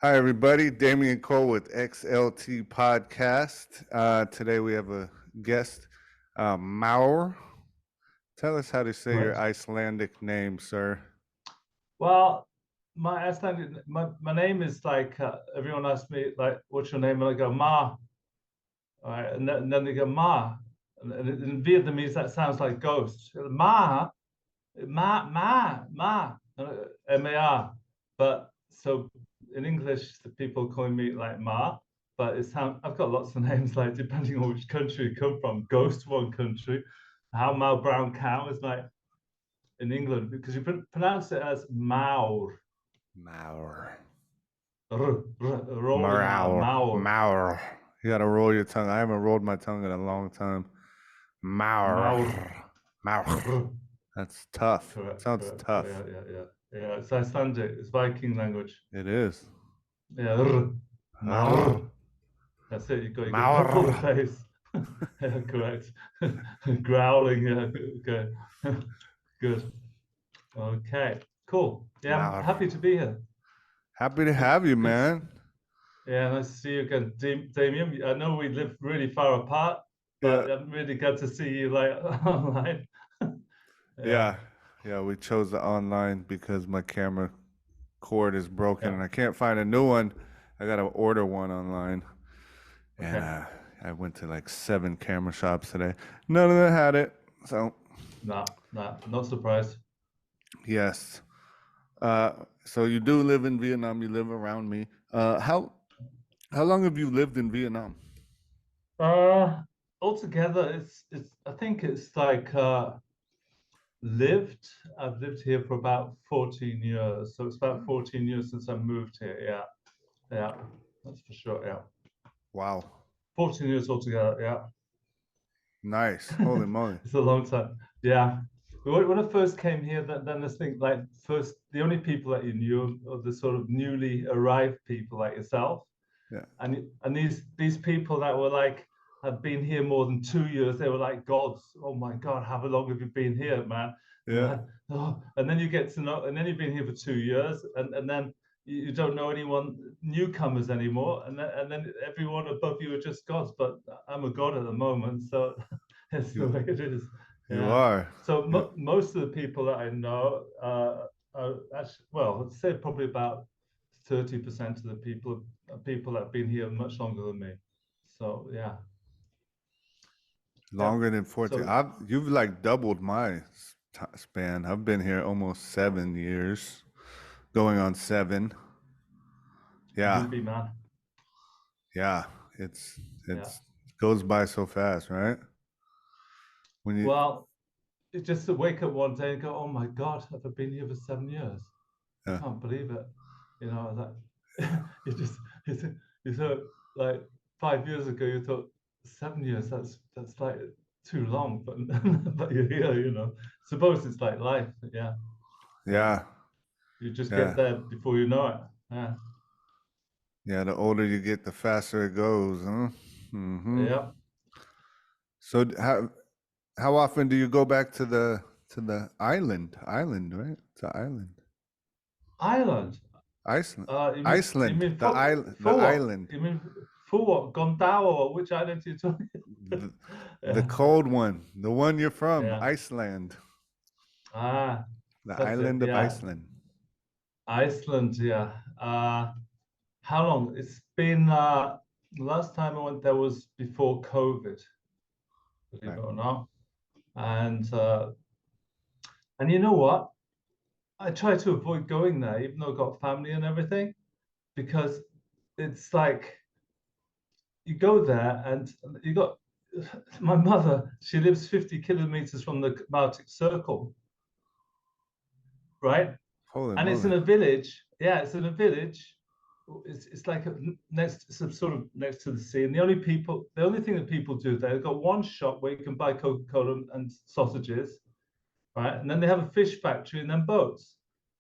Hi, everybody. Damien Cole with XLT Podcast. Today we have a guest, Maur. Tell us how to say your Correct. Icelandic name, sir. Well, my Icelandic, my name is like everyone asks me like, "What's your name?" And I go Ma, all right, and then they go Ma, and in Vietnamese that sounds like ghost. Ma, M-A-R. But so in English, the people call me like Ma, but it sound I've got lots of names like depending on which country you come from. Ghost one country, how Mal Brown Cow is like in England because you pronounce it as Maur. Maur. Rolling R, Maur. Maur, Maur. You gotta roll your tongue. I haven't rolled my tongue in a long time. Maur. Maur. Maur. That's tough. Correct, Sounds correct. tough. Yeah. It's Icelandic. It's Viking language. It is. Yeah, Maur. Maur. That's it. You got to pull the Maur. face. Yeah, correct. Growling. Yeah, okay. Good. Okay. Cool. Yeah, I'm Maur. happy to be here. Happy to Good. have you, Good. man. Yeah, nice to see you again, Damien. I know we live really far apart, Yeah. but I'm really glad to see you like online. Yeah. Yeah, yeah, we chose the online because my camera cord is broken Yeah. and I can't find a new one. I gotta order one online. And Okay. I went to like 7 camera shops today. None of them had it. So, No, not surprised. yes. So you do live in Vietnam, you live around me. How long have you lived in Vietnam? Uh, Altogether, it's. I think it's like lived. I've lived here for about 14 years, so it's about 14 years since I moved here. Yeah, yeah, that's for sure. Yeah, Wow. 14 years altogether. Yeah, Nice. Holy moly. it's a long time. Yeah. When I first came here, then this thing like first the only people that you knew are the sort of newly arrived people like yourself. Yeah. And these people that were like had been here more than 2 years, they were like gods. Oh my God, how long have you been here, man? And Yeah. and then you get to know, and then you've been here for 2 years, and then you don't know anyone newcomers anymore, and then everyone above you are just gods. But I'm a god at the moment, so it's the You way it is. you Yeah. are. So Yeah. most of the people that I know are actually, well, I'd say probably about 30% of the people that have been here much longer than me. So yeah, yeah. Longer than 14. So You've like doubled my span. I've been here almost 7 years, going on 7. Yeah, newbie man. yeah. It's Yeah. it's goes by so fast, right? When you Well, it's just to wake up one day and go, "Oh my God, have I been here for 7 years? I yeah, can't believe it." You know, that you just you thought like 5 years ago you thought 7 years that's like too long, but but you're here. You know, suppose it's like life. Yeah, yeah. yeah, You just get yeah, there before you know it. Yeah, yeah. The older you get, the faster it goes, huh? Mm-hmm. yeah. So how often do you go back to the island? Island, right? To island. Ireland. Iceland. You Iceland. mean The island. The for what? island. You mean for what? Gondao? Which island are you talking? The, the Yeah, cold one. The one you're from. yeah. Iceland. Ah, The that's it. island of Yeah, Iceland. Iceland. Yeah. How long? It's been. The last time I went there was before COVID, believe Right. it or not. And and you know what? I try to avoid going there, even though I've got family and everything, because it's like you go there and you got my mother, she lives 50 kilometers from the Arctic Circle, right? Holy And it's in moly. a village. Yeah, it's in a village. It's like next, it's sort of next to the sea. And the only thing that people do there, they've got one shop where you can buy Coca-Cola and sausages, right? And then they have a fish factory and then boats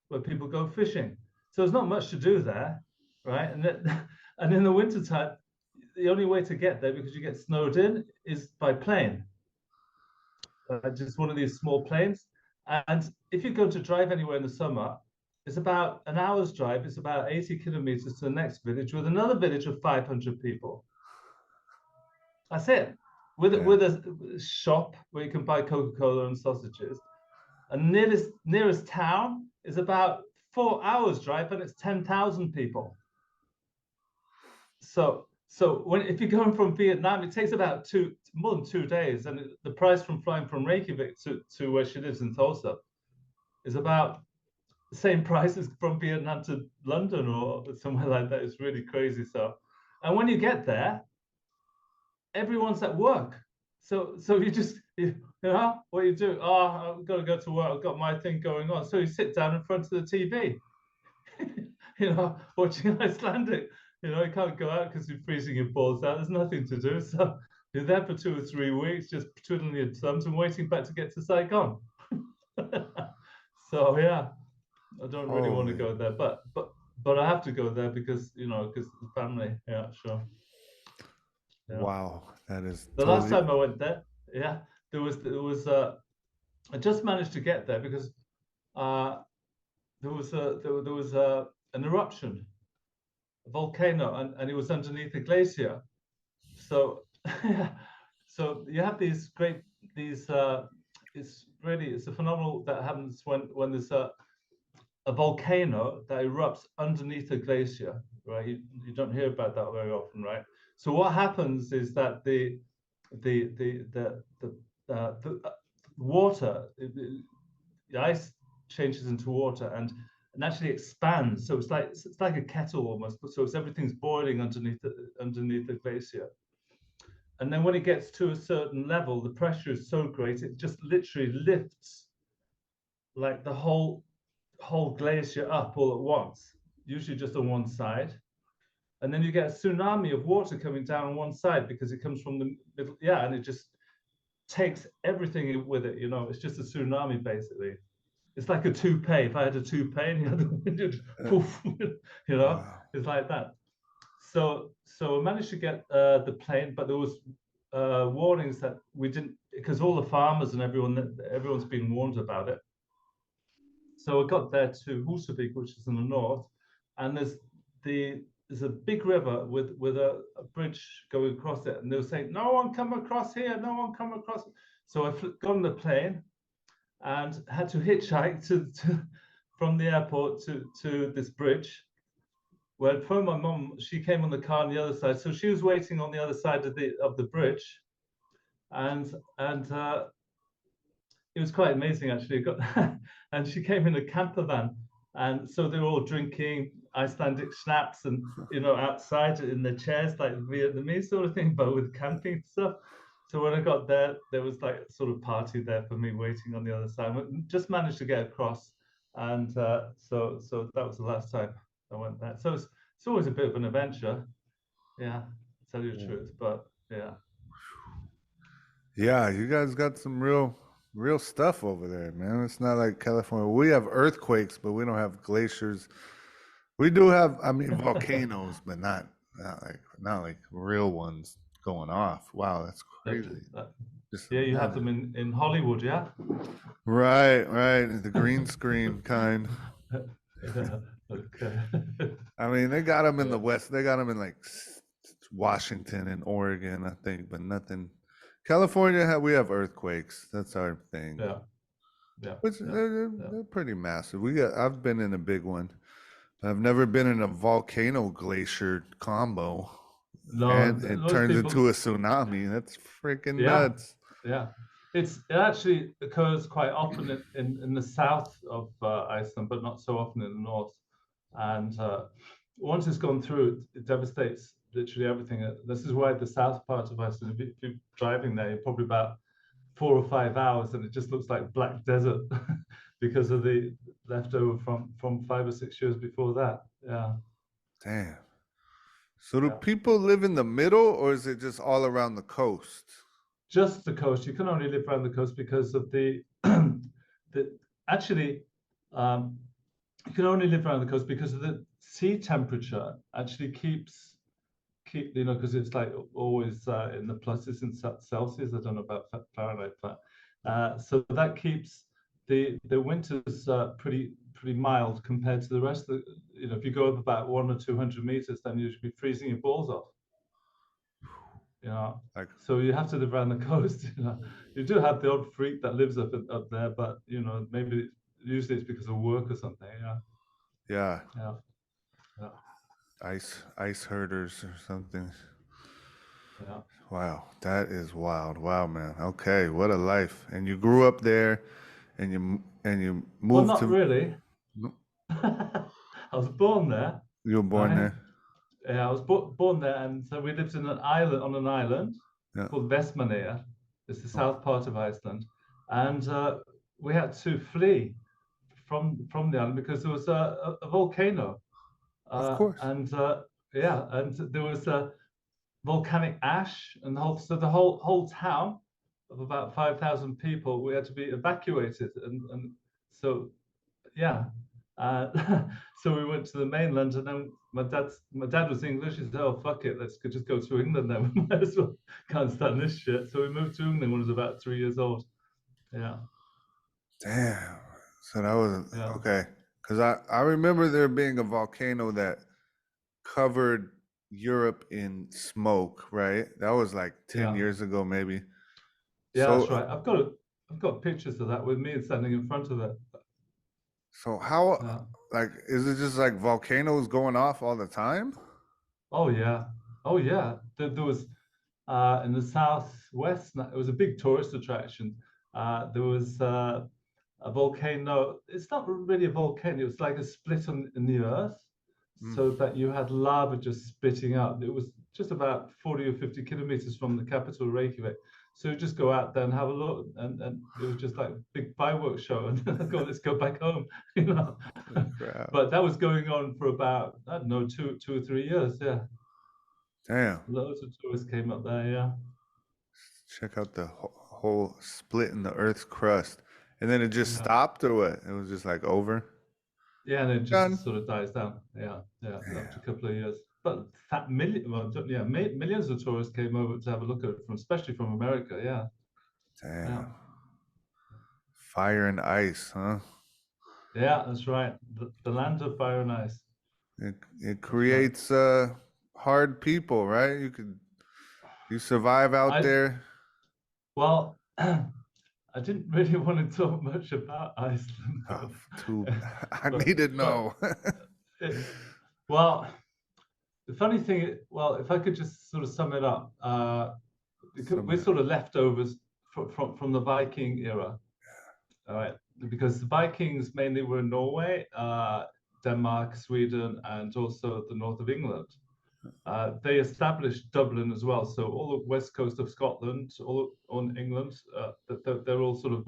where people go fishing. So there's not much to do there, right? And in the wintertime, the only way to get there because you get snowed in is by plane, just one of these small planes. And if you're going to drive anywhere in the summer, It's about an hour's drive. It's about 80 kilometers to the next village with another village of 500 people. That's it. Yeah. With a shop where you can buy Coca-Cola and sausages. And nearest town is about 4 hours drive, and it's 10,000 people. So when if you're going from Vietnam, it takes about more than 2 days, and the price from flying from Reykjavik to where she lives in Tulsa is about the same price as from Vietnam to London or somewhere like that. It's really crazy. So, and when you get there, everyone's at work. So you just you know what you do. Oh, I've got to go to work. I've got my thing going on. So you sit down in front of the TV, watching Icelandic. You can't go out because you're freezing your balls out. There's nothing to do. So you're there for 2 or 3 weeks, just twiddling your thumbs and waiting back to get to Saigon. So yeah, I don't really want to Holy. go there, but I have to go there because because the family. Yeah, sure. Yeah. Wow. That is The last totally. time I went there, yeah, there was I just managed to get there because uh there was an eruption, a volcano, and it was underneath a glacier. So so you have these it's a phenomenal that happens when there's a volcano that erupts underneath a glacier, right? You don't hear about that very often, right? So what happens is that the water, the ice changes into water and actually expands. So it's like a kettle almost, but so it's everything's boiling underneath the glacier. And then when it gets to a certain level, the pressure is so great it just literally lifts like the whole glacier up all at once, usually just on one side. And then you get a tsunami of water coming down on one side because it comes from the middle. Yeah, and it just takes everything with it. It's just a tsunami basically. It's like a toupee. If I had a toupee and the other wind, would Uh, poof, wow. it's like that. So I managed to get the plane, but there was warnings that we didn't because all the farmers and everyone's been warned about it. So I got there to Husavik, which is in the north, and there's a big river with a bridge going across it, and they were saying, "No one come across here, no one come across." So I got on the plane and had to hitchhike from the airport to this bridge. Well, for my mum, she came on the car on the other side, so she was waiting on the other side of the bridge, and it was quite amazing actually. And she came in a camper van, and so they were all drinking Icelandic schnapps and outside in the chairs like Vietnamese sort of thing, but with camping stuff. So when I got there, there was like sort of party there for me waiting on the other side. Just managed to get across, and so that was the last time I went there. So it's always a bit of an adventure, yeah, to tell you the truth. But yeah, Yeah, you guys got some real stuff over there, man. It's not like California. We have earthquakes, but we don't have glaciers. We do have, I mean, volcanoes, but not like real ones going off. Wow, that's that, crazy. that, Just yeah, you have imagine. them in Hollywood, yeah. Right, right. The green screen kind. Yeah, okay. I mean, they got them in Yeah, the West. They got them in like Washington and Oregon, I think, but nothing. California, we have earthquakes. That's our thing. yeah, yeah, Which yeah, yeah. they're pretty massive. I've been in a big one. I've never been in a volcano glacier combo, No, and it most turns people, into a tsunami. That's freaking yeah, nuts. yeah. It actually occurs quite often in the south of Iceland, but not so often in the north. And once it's gone through, it devastates literally everything. This is why the south part of Iceland, if you're driving there, you're probably about 4 or 5 hours, and it just looks like black desert because of the leftover from 5 or 6 years before that. Yeah, Damn. So do yeah. people live in the middle, or is it just all around the coast? Just the coast. You can only live around the coast because of the actually um, you can only live around the coast because of the sea temperature actually keep because it's like always in the pluses in Celsius. I don't know about Fahrenheit, but so that keeps the winters pretty mild compared to the rest of the, if you go up about 100 or 200 meters, then you should be freezing your balls off. You know, Like, so you have to live around the coast. You do have the odd freak that lives up there, but maybe usually it's because of work or something. yeah, Yeah, yeah, ice herders or something. yeah. Wow, that is wild. Wow, man. Okay, what a life. And you grew up there, and you Well, moved not to. really. I was born there, You were born right? there. Yeah, I was born there, and so we lived in an island on an island Yeah. called Vestmannaeyjar. It's the Oh, south part of Iceland, and we had to flee from the island because there was a volcano, of course. and yeah, and there was volcanic ash, and the whole town of about 5,000 people, we had to be evacuated, and so yeah. So we went to the mainland, and then my dad was English. He said, "Oh fuck it, let's just go to England then. We might as well. Can't stand this shit." So we moved to England when I was about 3 years old. Yeah, Damn. So that was yeah, okay. Because I remember there being a volcano that covered Europe in smoke, right? That was like 10 yeah, years ago, maybe. yeah. So, That's right. I've got pictures of that with me standing in front of it. so how, Yeah. like, is it just like volcanoes going off all the time? Oh yeah. Oh yeah. There was in the southwest. It was a big tourist attraction. There was a volcano. It's not really a volcano. It was like a split in the earth, Mm, so that you had lava just spitting out. It was just about 40 or 50 kilometers from the capital, Reykjavik. So you just go out there and have a look, and it was just like a big fireworks show. And go, let's go back home, you know. holy crap. But that was going on for about, I don't know, two or 3 years. Yeah, Damn. loads of tourists came up there. Yeah, Check out the whole split in the Earth's crust. And then it just yeah. stopped or what? It was just like over? Yeah, and it Done. just sort of dies down. Yeah, yeah, after a Damn. couple of years. But that millions of tourists came over to have a look at it, especially from America. Yeah, yeah, Damn. Fire and ice, huh? yeah. That's right. The land of fire and ice. It That's right. creates hard people, right? You survive out I there. well, I didn't really want to talk much about Iceland, Oh, too. but I but need to but know. it, well, the funny thing, well, if I could just sort of sum it up, we're Some sort of leftovers from the Viking era. All right, because the Vikings mainly were in Norway, Denmark, Sweden, and also the north of England. They established Dublin as well, so all the west coast of Scotland, all on England, they're all sort of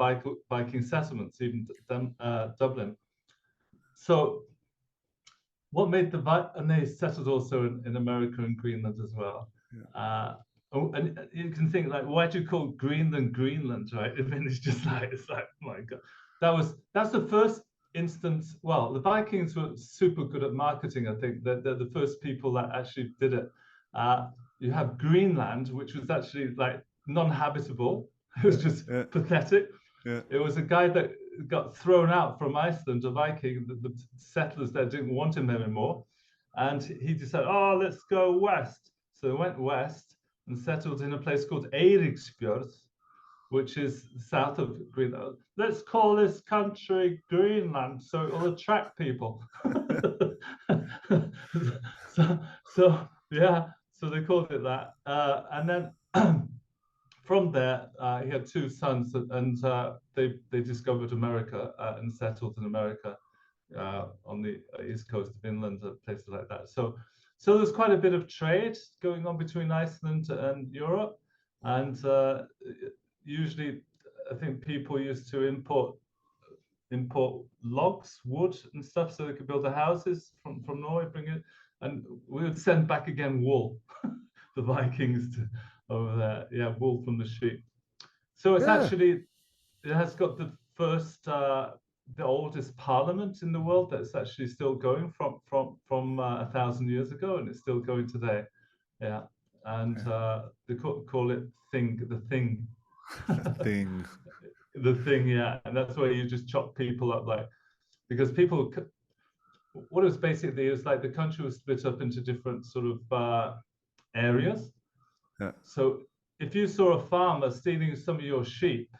Viking settlements, even Dublin. So what made and they settled also in America and Greenland as well. yeah, And you can think like, why do you call Greenland Greenland, right? I mean, it's like, oh my God, that's the first instance. Well, the Vikings were super good at marketing. I think they're the first people that actually did it. You have Greenland, which was actually like non-habitable. It was just yeah, pathetic. yeah. It was a guy that got thrown out from Iceland, a Viking. The settlers there didn't want him anymore. And he decided, oh, let's go west. So they went west and settled in a place called Eiríksfjörð, which is south of Greenland. Let's call this country Greenland so it will attract people. Yeah, so they called it that. And then from there, he had two sons, and they discovered America and settled in America on the east coast of Finland, places like that. So there's quite a bit of trade going on between Iceland and Europe, and usually, I think people used to import logs, wood, and stuff, so they could build the houses from Norway, bring it, and we would send back again wool. The Vikings over there, yeah, wool from the sheep. So it's Yeah. actually it has got the first the oldest parliament in the world that's actually still going from 1,000 years ago, and it's still going today. Yeah, and Yeah. they call it the thing, The thing. the thing. Yeah, and that's where you just chop people up like because what it was basically, it was like the country was split up into different sort of areas. Yeah. So if you saw a farmer stealing some of your sheep,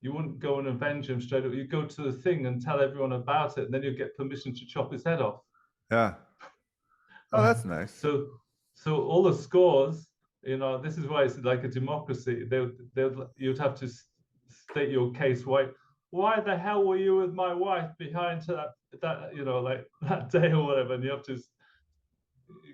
you wouldn't go and avenge him straight away. You go to the thing and tell everyone about it, and then you get permission to chop his head off. Yeah. Oh, that's nice. So all the scores, this is why it's like a democracy. You'd have to state your case. Why the hell were you with my wife behind that like that day or whatever? And you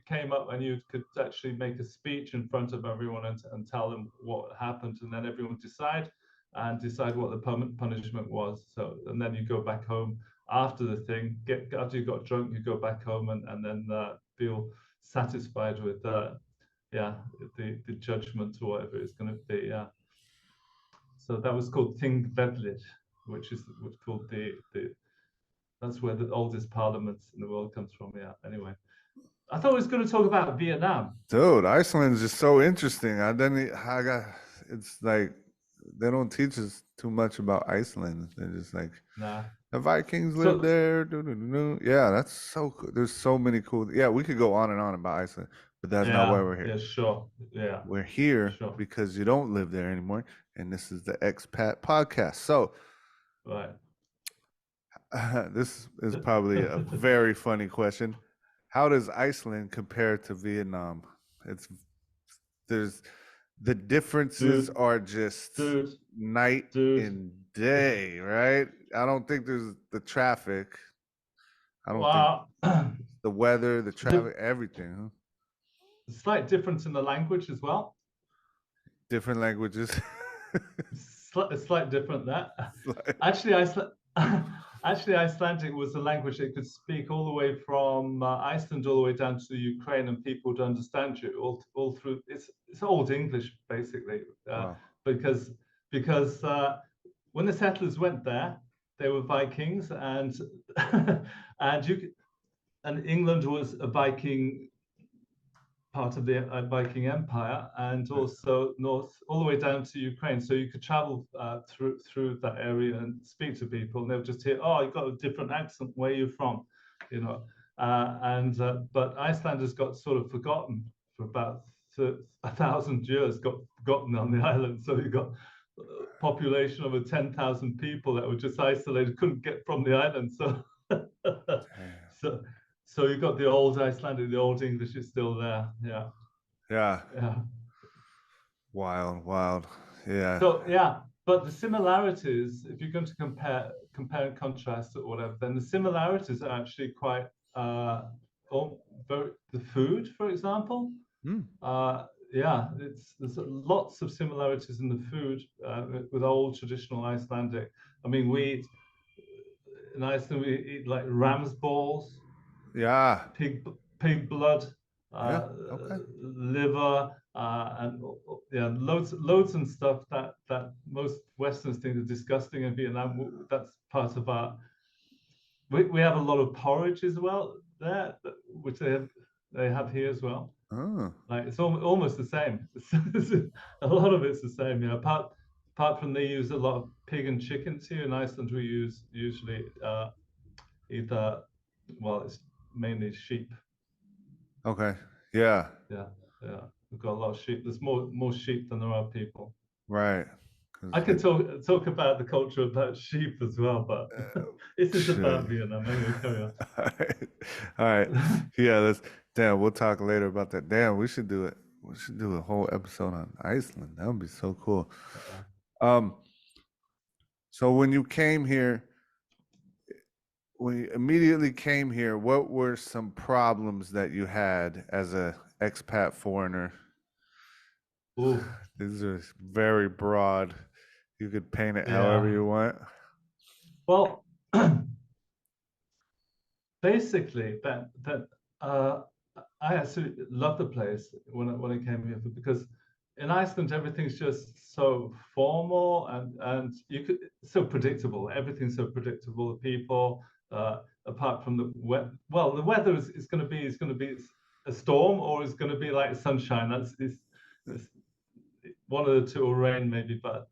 came up and you could actually make a speech in front of everyone and tell them what happened, and then everyone decide what the punishment was. So, and then you go back home after the thing. After you got drunk, you go back home and then feel satisfied with the judgment or whatever it's going to be. Yeah. So that was called Thingvellir, which is what's called the that's where the oldest parliament in the world comes from. Yeah. Anyway, I thought we was going to talk about Vietnam. Dude, Iceland is just so interesting. It's like they don't teach us too much about Iceland. They're just like, nah. The Vikings lived there. Yeah, that's so cool. There's so many cool. Yeah, we could go on and on about Iceland, but that's not why we're here. Yeah, sure. Yeah. We're here because you don't live there anymore, and this is the Expat Podcast. So, right. This is probably a very funny question. How does Iceland compare to Vietnam? The differences are just night and day, right? I don't think there's the traffic. I don't think the weather, the traffic, everything. Huh? Slight difference in the language as well. Different languages. Slight different there. Actually, Icelandic was the language they could speak all the way from Iceland all the way down to Ukraine, and people would understand you all through. It's Old English basically, because when the settlers went there, they were Vikings, and and England was a Viking part of the Viking Empire, and also north all the way down to Ukraine. So you could travel through that area and speak to people, and they'll just hear, "Oh, you've got a different accent. Where are you from?" But Iceland has got sort of forgotten for about 1,000 years. Got forgotten on the island. So you've got a population of over 10,000 people that were just isolated, couldn't get from the island. So you've got the old Icelandic, the old English is still there. Yeah. Yeah. Yeah. Wild. Yeah. So but the similarities, if you're going to compare and contrast or whatever, then the similarities are actually quite the food, for example. There's lots of similarities in the food with old traditional Icelandic. I mean, in Iceland we eat like ram's balls. Yeah. Pig blood, liver, and loads and stuff that most Westerns think are disgusting in Vietnam. That's part of our. We have a lot of porridge as well there, which they have here as well. Oh. Like it's almost the same. A lot of it's the same. Yeah. Apart from they use a lot of pig and chickens here in Iceland, we use usually either it's mainly sheep. Okay. Yeah. Yeah. We've got a lot of sheep. There's more sheep than there are people. Right. I could talk about the culture about sheep as well, but this is about Vietnam. Anyway, carry on. All right. Yeah. We'll talk later about that. Damn, we should do it. We should do a whole episode on Iceland. That would be so cool. So when you immediately came here, what were some problems that you had as a expat foreigner? Ooh. These are very broad. You could paint it however you want. Well, basically, I absolutely love the place when I came here because in Iceland everything's just so formal and so predictable. Everything's so predictable. The people. Apart from the weather is going to be a storm or it's going to be like sunshine. That's one of the two, or rain maybe, but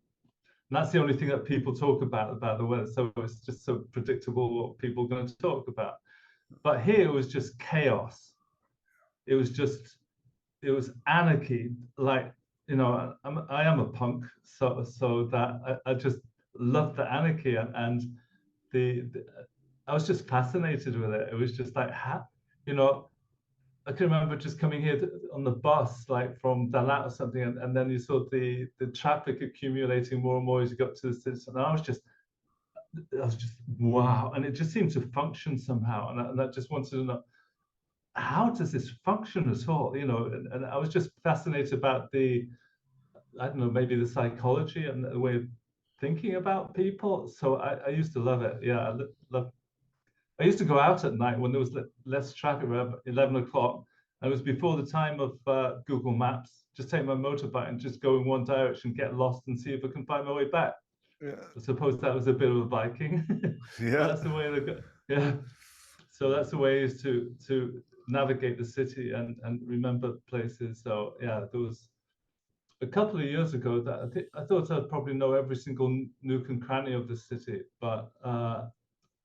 that's the only thing that people talk about the weather. So it's just so predictable what people are going to talk about. But here it was just chaos. It was just it was anarchy. Like, I am a punk, so that I just loved the anarchy, and the I was just fascinated with it. It was just like, you know, I can remember just coming here on the bus, like from Dalat or something, and then you saw the traffic accumulating more and more as you got to the city, and I was just wow, and it just seemed to function somehow, and I just wanted to know, how does this function at all? And I was just fascinated about I don't know, maybe the psychology and the way of thinking about people. So I used to love it. Yeah, love. I used to go out at night when there was less traffic, around 11 o'clock. And it was before the time of Google Maps. Just take my motorbike and just go in one direction, get lost, and see if I can find my way back. Yeah. I suppose that was a bit of a Viking, but Yeah. that's the way to go. Yeah. So that's the way is to navigate the city and remember places. So yeah, there was a couple of years ago that I thought I'd probably know every single nook and cranny of the city, but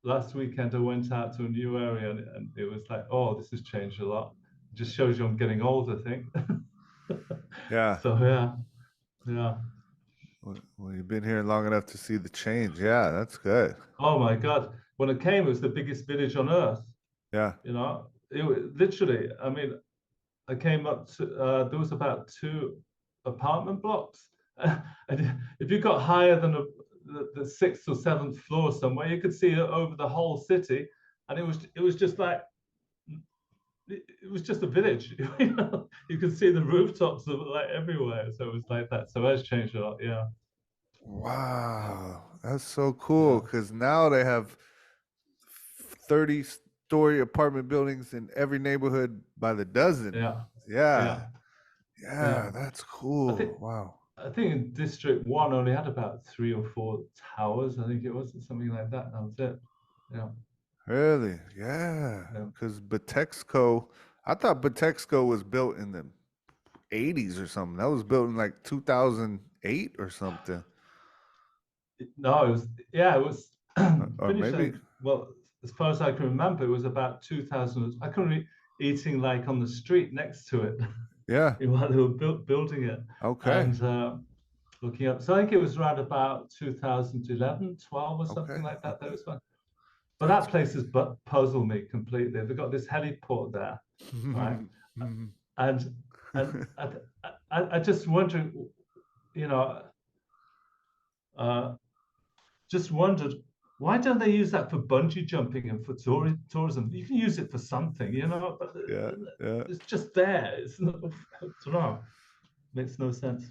last weekend I went out to a new area, and it was like, oh, this has changed a lot. It just shows you I'm getting old, I think. Yeah. So yeah, yeah. Well, you've been here long enough to see the change. Yeah, that's good. Oh my God. When it came, it was the biggest village on earth. Yeah. Literally, I mean, I came up to there was about two apartment blocks, and if you got higher than the sixth or seventh floor somewhere, you could see over the whole city, and it was just like it was just a village. You could see the rooftops of like everywhere. So it was like that. So it has changed a lot. Yeah, Wow. That's so cool yeah, because now they have 30-story apartment buildings in every neighborhood by the dozen. yeah, Yeah. yeah, Yeah, yeah. that's I think cool. Wow. I think in District One only had about three or four towers. I think it was something like that. That was it. Yeah, Really? Yeah. yeah. Because Batexco, I thought Batexco was built in the 80s or something. That was built in like 2008 or something. No, it was yeah, it was Or finished. maybe, Well, as far as I can remember, it was about 2000. I can remember eating like on the street next to it yeah. while they were building it, Okay. and looking up. So I think it was around about 2011, 12 or Okay. something like that. That Okay. was fun. But That's that place has puzzled me completely. They've got this heliport there, right? And I just wondering, you know, uh, just wondered, why don't they use that for bungee jumping and for tourism? You can use it for something, but Yeah. Yeah. it's just there. It's not, I don't know. Makes no sense.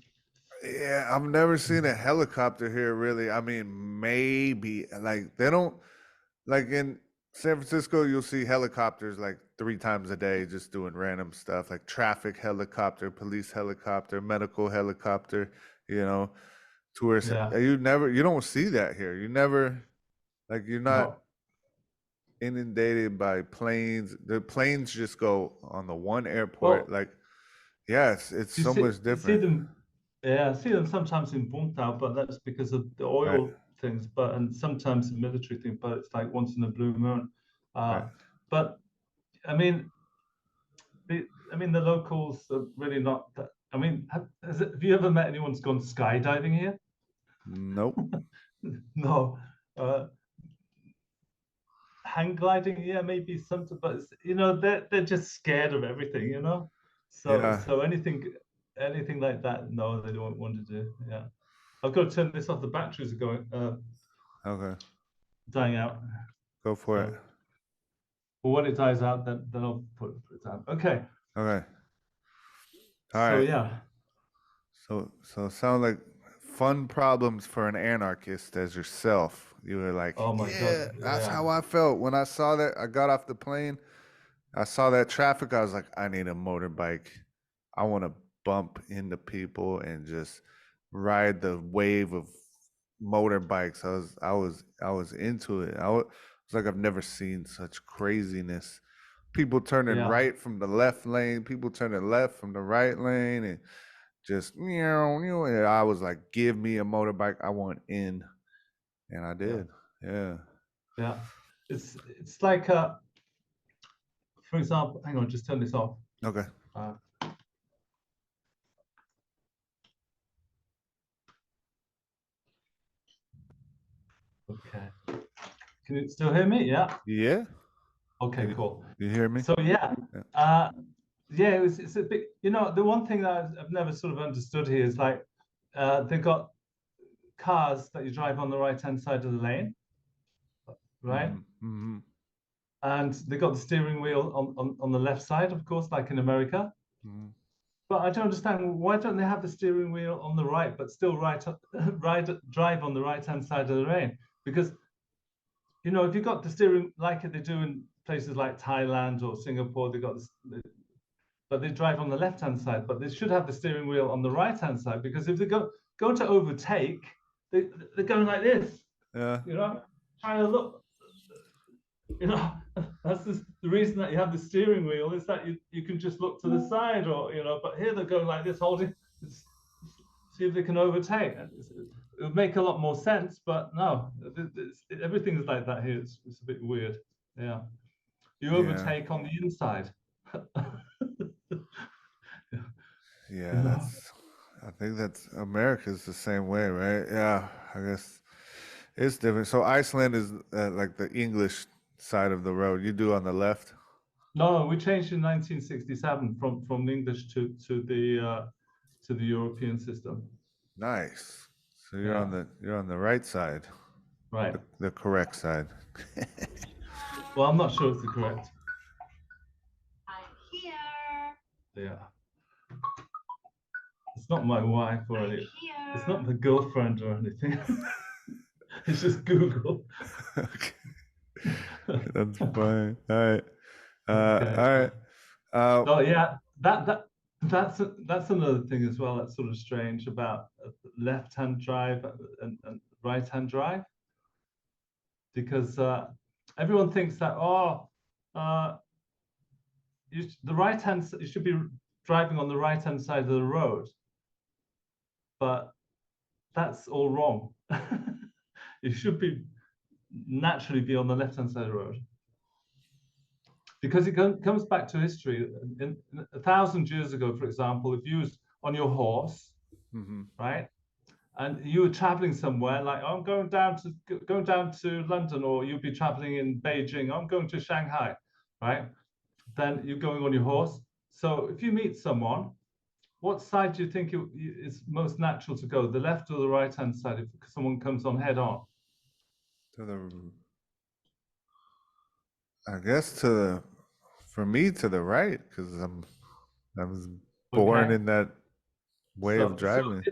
Yeah, I've never seen a helicopter here really. I mean, maybe like they don't like in San Francisco, you'll see helicopters like 3 times a day just doing random stuff like traffic helicopter, police helicopter, medical helicopter, you know, tourist. Yeah. You don't see that here. You never, like, you're not No. inundated by planes. The planes just go on the one airport. Well, Like, yes, it's you so see much you see different. them, yeah, I see them sometimes in Vungtau, but that's because of the Right, oil things, and sometimes the military thing, but it's like once in a blue moon. right. But I mean, the locals are really not that. I mean, have you ever met anyone who's gone skydiving here? Nope. No. Uh, Hang gliding, yeah, maybe something, but they're just scared of everything, So Yeah. so anything like that, no, they don't want to do. Yeah, I've got to turn this off. The batteries are going Okay. dying out. Go for it. So, well, when it dies out, then I'll put it down. Okay. Okay. All So right. yeah. So it sounds like fun problems for an anarchist as yourself. You were like, Oh my God. yeah, that's Yeah. how I felt when I saw that. I got off the plane. I saw that traffic. I was like, I need a motorbike. I want to bump into people and just ride the wave of motorbikes. I was into it. I was like, I've never seen such craziness. People turning Yeah. right from the left lane, people turning left from the right lane, and just and I was like, give me a motorbike. I want in. And I Yeah, did. Yeah. yeah. It's like for example, hang on, just turn this off. Okay. Uh, okay. Can you still hear me? Yeah. Yeah. Okay, cool. You hear me? So yeah, Yeah. yeah, it's a bit, the one thing that I've never sort of understood here is like they've got cars that you drive on the right-hand side of the lane, right? Mm-hmm. And they got the steering wheel on the left side, of course, like in America. Mm-hmm. But I don't understand, why don't they have the steering wheel on the right, but still drive on the right-hand side of the lane? Because if you've got the steering like they do in places like Thailand or Singapore, they got this, but they drive on the left-hand side. But they should have the steering wheel on the right-hand side, because if they go to overtake, they're going like this, Yeah. trying to look. That's the reason that you have the steering wheel, is that you can just look to the side, or but here they're going like this, holding, see if they can overtake. It would make a lot more sense, but no, everything is like that here. It's a bit weird. Yeah, you Yeah. overtake on the inside. Yeah. I think that's America's the same way, right? Yeah. I guess it's different. So Iceland is like the English side of the road. You do on the left. No, we changed in 1967 from English to the European system. Nice. So Yeah, you're on the right side, right. the correct side. Well, I'm not sure it's the correct. I'm here. Yeah. It's not my wife or anything. It's not my girlfriend or anything. It's just Google. Okay. That's fine. All right. Okay. All right. Oh yeah, that's another thing as well. That's sort of strange about left-hand drive and right-hand drive, because everyone thinks that uh, the right hand, you should be driving on the right-hand side of the road, but that's all wrong. You should naturally be on the left-hand side of the road, because it comes back to history. In 1,000 years ago, for example, if you was on your horse, mm-hmm. right, and you were traveling somewhere, like I'm going down to London, or you'd be traveling in Beijing, I'm going to Shanghai, right? Then you're going on your horse. So if you meet someone, what side do you think is most natural to go, the left or the right-hand side, if someone comes on head on? To the, I guess for me to the right, because I was born Okay. in that way of So, so, driving.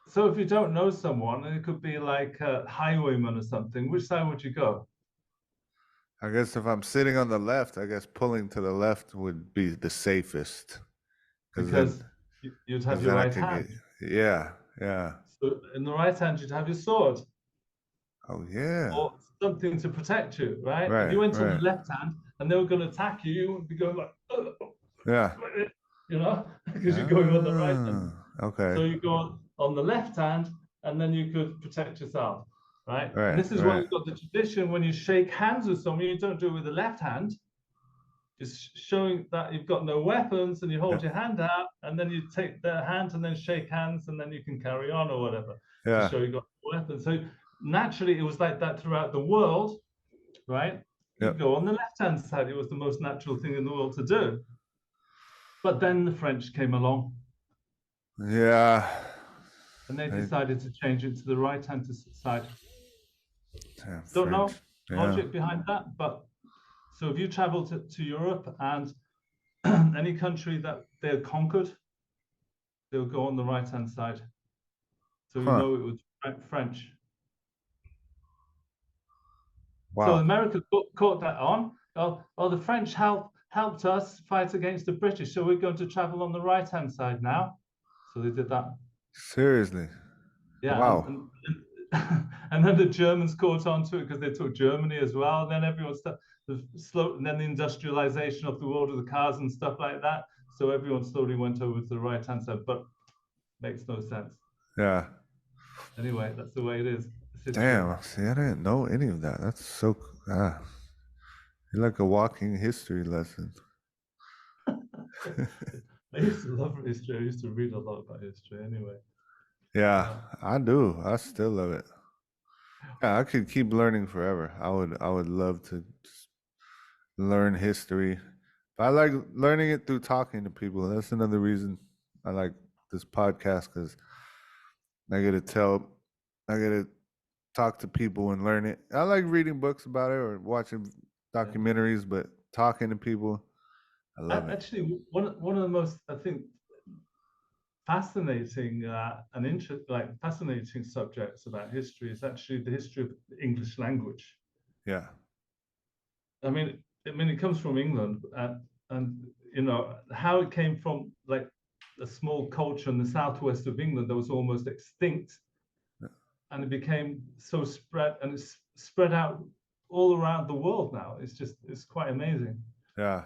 so if you don't know someone, and it could be like a highwayman or something, which side would you go? I guess if I'm sitting on the left, I guess pulling to the left would be the safest, Because you'd have because your then I right could hand. get, yeah, yeah. So in the right hand, you'd have your sword Oh yeah. or something to protect you, right? If you Right, went on the right. left hand and they were going to attack you, you would be going like, Yeah. because you're going on the right hand. Okay. So you go on the left hand, and then you could protect yourself, right? And Right, this is why right. we've got the tradition: when you shake hands with someone, you don't do it with the left hand. It's showing that you've got no weapons, and you Yeah. hold your hand out, and then you take their hand and then shake hands, and then you can carry on or whatever, to Yeah. show you got no weapons. So naturally, it was like that throughout the world, right? You Yep. go on the left-hand side. It was the most natural thing in the world to do. But then the French came along, Yeah. and they I, decided to change it to the right-hand side. yeah, Don't French. know Yeah. logic behind that, but so if you travel to Europe and any country that they're conquered, they'll go on the right-hand side. So you Huh. know it was French. So Wow. America caught that on. Oh, the French helped us fight against the British, so we're going to travel on the right-hand side now. So they did that. Seriously. Yeah, Wow. and then the Germans caught on to it because they took Germany as well. And then everyone started and then the industrialization of the world of the cars and stuff like that. So everyone slowly went over to the right hand side. But makes no sense. Yeah. Anyway, that's the way it is. It's history. Damn. See, I didn't know any of that. That's so. You're like a walking history lesson. I used to love history. I used to read a lot about history anyway. Yeah, I do. I still love it. Yeah, I could keep learning forever. I would love to just learn history. But I like learning it through talking to people. That's another reason I like this podcast because I get to talk to people and learn it. I like reading books about it or watching documentaries, but talking to people, I love it. Actually, one of the most, I think, fascinating fascinating subjects about history is actually the history of the English language. Yeah, I mean, it comes from England, and you know how it came from like a small culture in the southwest of England that was almost extinct, and it became so spread, and it's spread out all around the world now. It's quite amazing. yeah,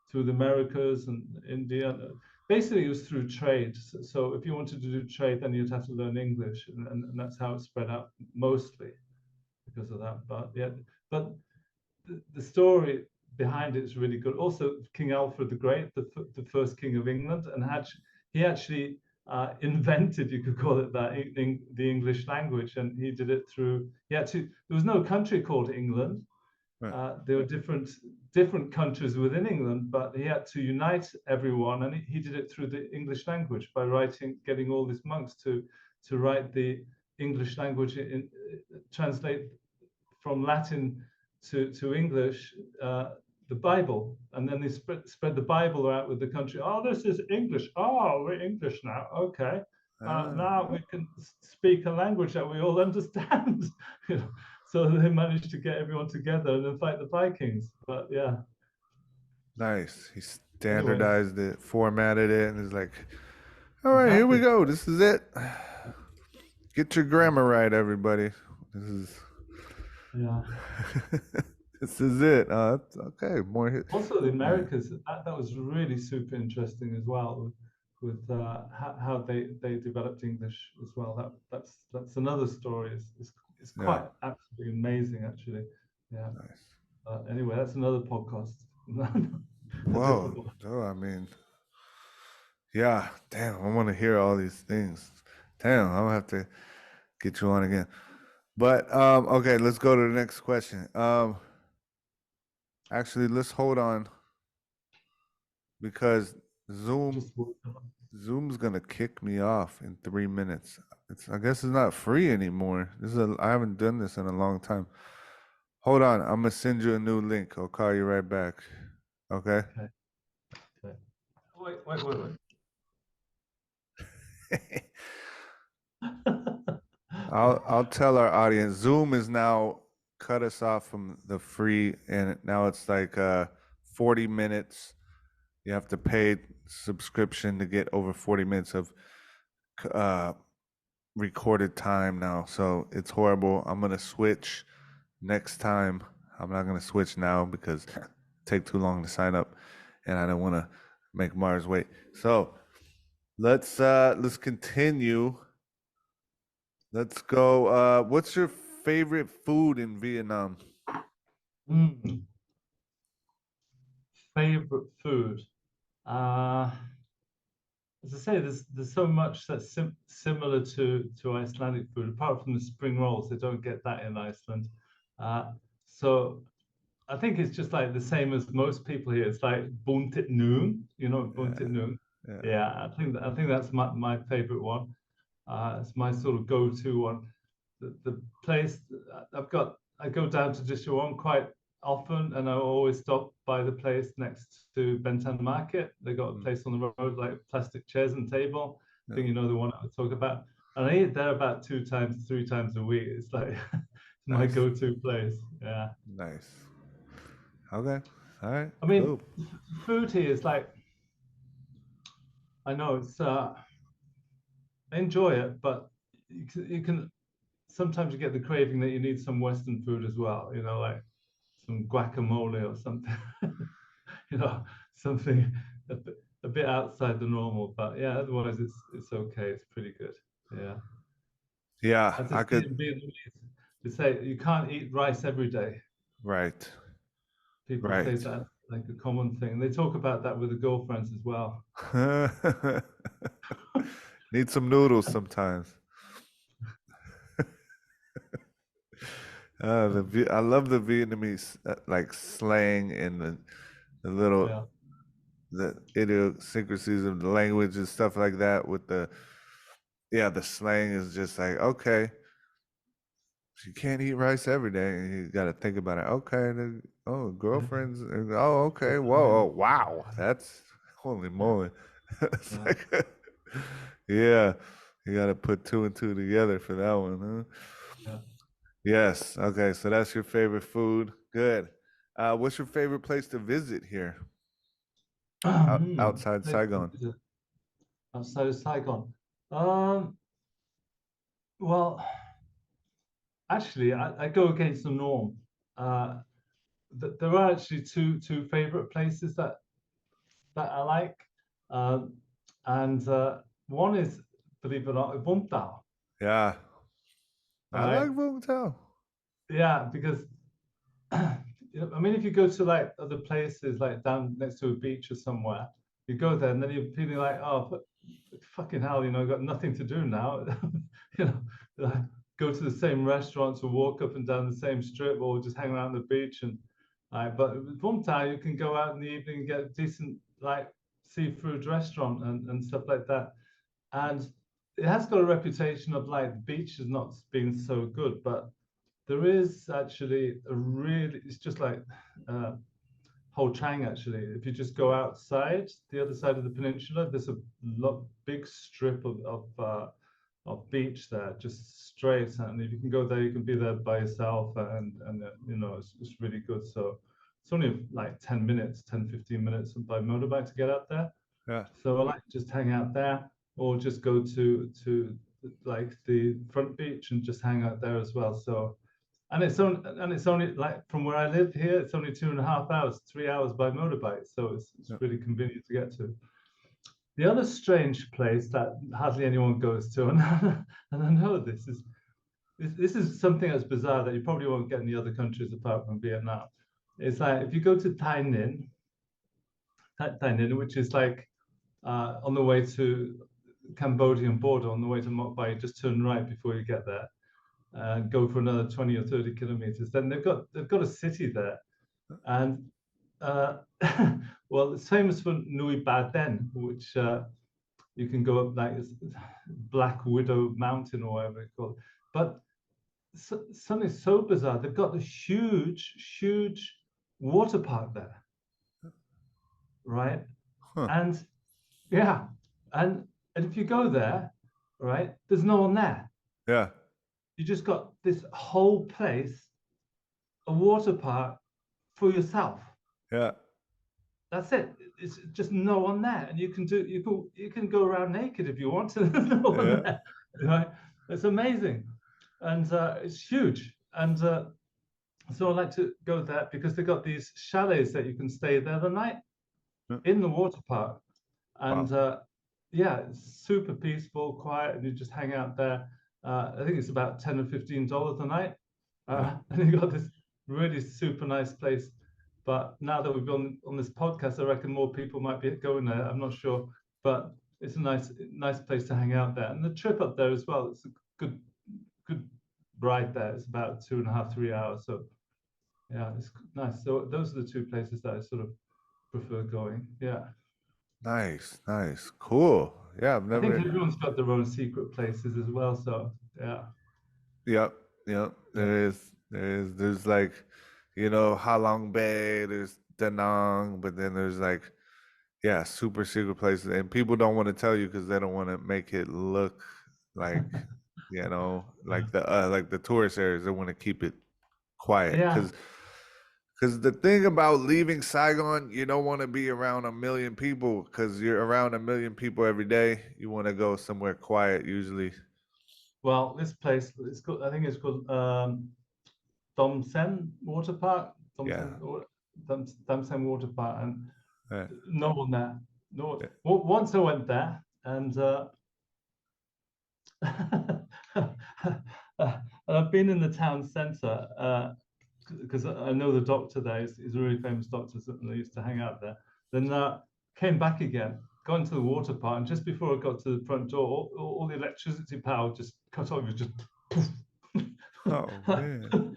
Through the Americas and India. Basically, it was through trade. So if you wanted to do trade, then you'd have to learn English, and that's how it spread out mostly because of that. But yeah, but the story behind it is really good. Also, King Alfred the Great, the first king of England, and he actually invented, you could call it that, the English language, and he did it through. There was no country called England. right. There were different countries within England, but he had to unite everyone, and he did it through the English language by getting all these monks to write the English language translate from Latin to English the Bible, and then they spread the Bible out with the country. Oh, this is English. Oh, we're English now. Okay. Now we can speak a language that we all understand. You know, so they managed to get everyone together and then fight the Vikings. But yeah. Nice. He Anyway, standardized it, formatted it, and is like, all right, here we exactly. go. This is it. Get your grammar right, everybody. This is Yeah. this is it. Okay, more hit. Also, the All right. Americas, that was really super interesting as well with how they developed English as well. That's another story. It's Yeah, quite absolutely amazing, actually. Yeah. nice. Anyway, that's another podcast. A different Whoa. one. Oh, I mean, yeah. Damn, I want to hear all these things. Damn, I'm gonna have to get you on again. But okay, let's go to the next question. Actually, let's hold on because Zoom Just Zoom's gonna kick me off in 3 minutes. I guess it's not free anymore. I haven't done this in a long time. Hold on, I'm gonna send you a new link. I'll call you right back. Okay. okay. Okay. Wait. I'll tell our audience. Zoom is now cut us off from the free, and now it's like 40 minutes. You have to pay subscription to get over 40 minutes of uh, recorded time now. So it's horrible. I'm gonna switch next time. I'm not gonna switch now because it take too long to sign up, and I don't want to make Mars wait. So let's continue. Let's go. What's your favorite food in Vietnam? Mm, favorite food. Uh, as I say, there's so much that's similar to Icelandic food. Apart from the spring rolls, they don't get that in Iceland. So I think it's just like the same as most people here. It's like buntit noon, you know, buntit Yeah, noon. yeah, Yeah, I think that's my favorite one. It's my sort of go-to one. The place I go down to Dishawan quite often, and I always stop by the place next to Benton Market. They got a mm, place on the road like plastic chairs and table. I yeah. think you know the one I talk about. And I eat there about 2 times, 3 times a week. It's like my Nice, go-to place. Yeah. nice. Okay, all right, I mean, cool. food here is like I know it's I enjoy it, but you can sometimes you get the craving that you need some Western food as well. You know, like some guacamole or something. You know, something a bit outside the normal, but yeah, otherwise it's okay. It's pretty good. Yeah. Yeah, As I I see could. in Vietnamese, they say you can't eat rice every day. Right, People say right. that's like a common thing. They talk about that with the girlfriends as well. Need some noodles sometimes. I love the Vietnamese like slang and the little Yeah. the idiosyncrasies of the language and stuff like that. With the slang is just like, okay, you can't eat rice every day, and you got to think about it. Okay, girlfriends. Oh, okay. Whoa, oh, wow, that's holy moly. It's Yeah. like, yeah, you got to put two and two together for that one, huh? Yeah. Yes. Okay. So that's your favorite food. Good. What's your favorite place to visit here outside Place to Saigon? visit outside of Saigon. Um, well, actually, I go against the norm. Uh, there are actually two favorite places that I like, um, and one is, believe it or not, Vũng Yeah, I like right? Vung Tau. Yeah, because I mean, if you go to like other places, like down next to a beach or somewhere, you go there and then you're feeling like, oh, but fucking hell, I've got nothing to do now. you know, like, go to the same restaurants or walk up and down the same strip or just hang around the beach and but with Vũng you can go out in the evening and get a decent like seafood restaurant and stuff like that. And it has got a reputation of like the beach has not been so good, but there is actually it's just like uh, Ho Chang actually. If you just go outside the other side of the peninsula, there's a big strip of beach there, just straight. And if you can go there, you can be there by yourself, and it's really good. So it's only like 10 minutes, 10, 15 minutes by motorbike to get out there. Yeah. So I like to just hang out there, or just go to like the front beach and just hang out there as well. So and it's only like from where I live here, it's only 2.5 hours, 3 hours by motorbike. So it's Yep. really convenient to get to. The other strange place that hardly anyone goes to, and and I know this is something that's bizarre that you probably won't get in the other countries apart from Vietnam. It's like if you go to Tay Ninh, which is like on the way to Cambodian border, on the way to Mok Bai, you just turn right before you get there and go for another 20 or 30 kilometers. Then they've got a city there, and uh, well, it's famous for Nui Ba Den, which you can go up like Black Widow Mountain or whatever it's called. But something so bizarre, they've got this huge water park there, right? Huh. And yeah, and if you go there, right, there's no one there. Yeah. You just got this whole place, a water park for yourself. Yeah. That's it. It's just no one there, and you can go around naked if you want to. There's no one Yeah. there, right? It's amazing, and it's huge. And so I like to go there because they've got these chalets that you can stay there the night Yeah. in the water park, and Wow. yeah, it's super peaceful, quiet, and you just hang out there. I think it's about $10 or $15 a night, Yeah. and you got this really super nice place. But now that we've been on this podcast, I reckon more people might be going there. I'm not sure, but it's a nice place to hang out there. And the trip up there as well, it's a good ride there. It's about 2.5, 3 hours. So yeah, it's nice. So those are the two places that I sort of prefer going. Yeah. Nice. Nice. Cool. Yeah. I've I think never. everyone's got their own secret places as well. So yeah. Yep. Yep. Yeah. There is. There is. There's like, Halong Bay. There's Da Nang, but then there's like, yeah, super secret places, and people don't want to tell you because they don't want to make it look like, like the tourist areas. They want to keep it quiet Yeah. because the thing about leaving Saigon, you don't want to be around a million people because you're around a million people every day. You want to go somewhere quiet usually. Well, this place it's called. I think it's called Dom Sen Water Park. Dom Yeah. Sen Dom Sen Water Park, and Yeah. no one there. No, Yeah. once I went there, and I've been in the town centre because I know the doctor there. He's a really famous doctor, and I used to hang out there. Then came back again, got into the water park, and just before I got to the front door, all the electricity power just cut off. It was just poof. Oh man.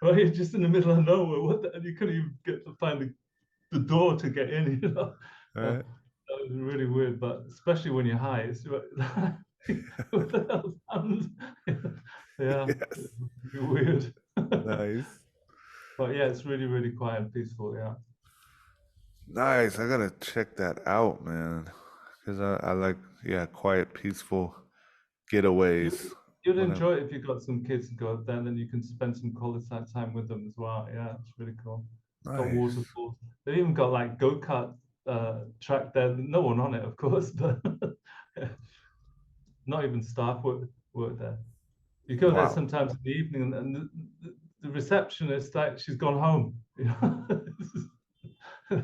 Right, you're just in the middle of nowhere. And you couldn't even get to find the door to get in. All right. That was really weird, but especially when you're high, it's like, what the hell's happened? Yeah, Yes. it's really weird. Nice. But yeah, it's really, really quiet and peaceful. Yeah. Nice. I gotta check that out, man. Cause I like, yeah, quiet, peaceful getaways. You'd When I'm enjoy it if you got some kids to go there, and then you can spend some quality time with them as well. Yeah, it's really cool. Got nice. waterfalls. They've even got like go-kart track there. No one on it, of course, but not even staff work there. You go there Wow. sometimes in the evening, and the receptionist, like, she's gone home. You know,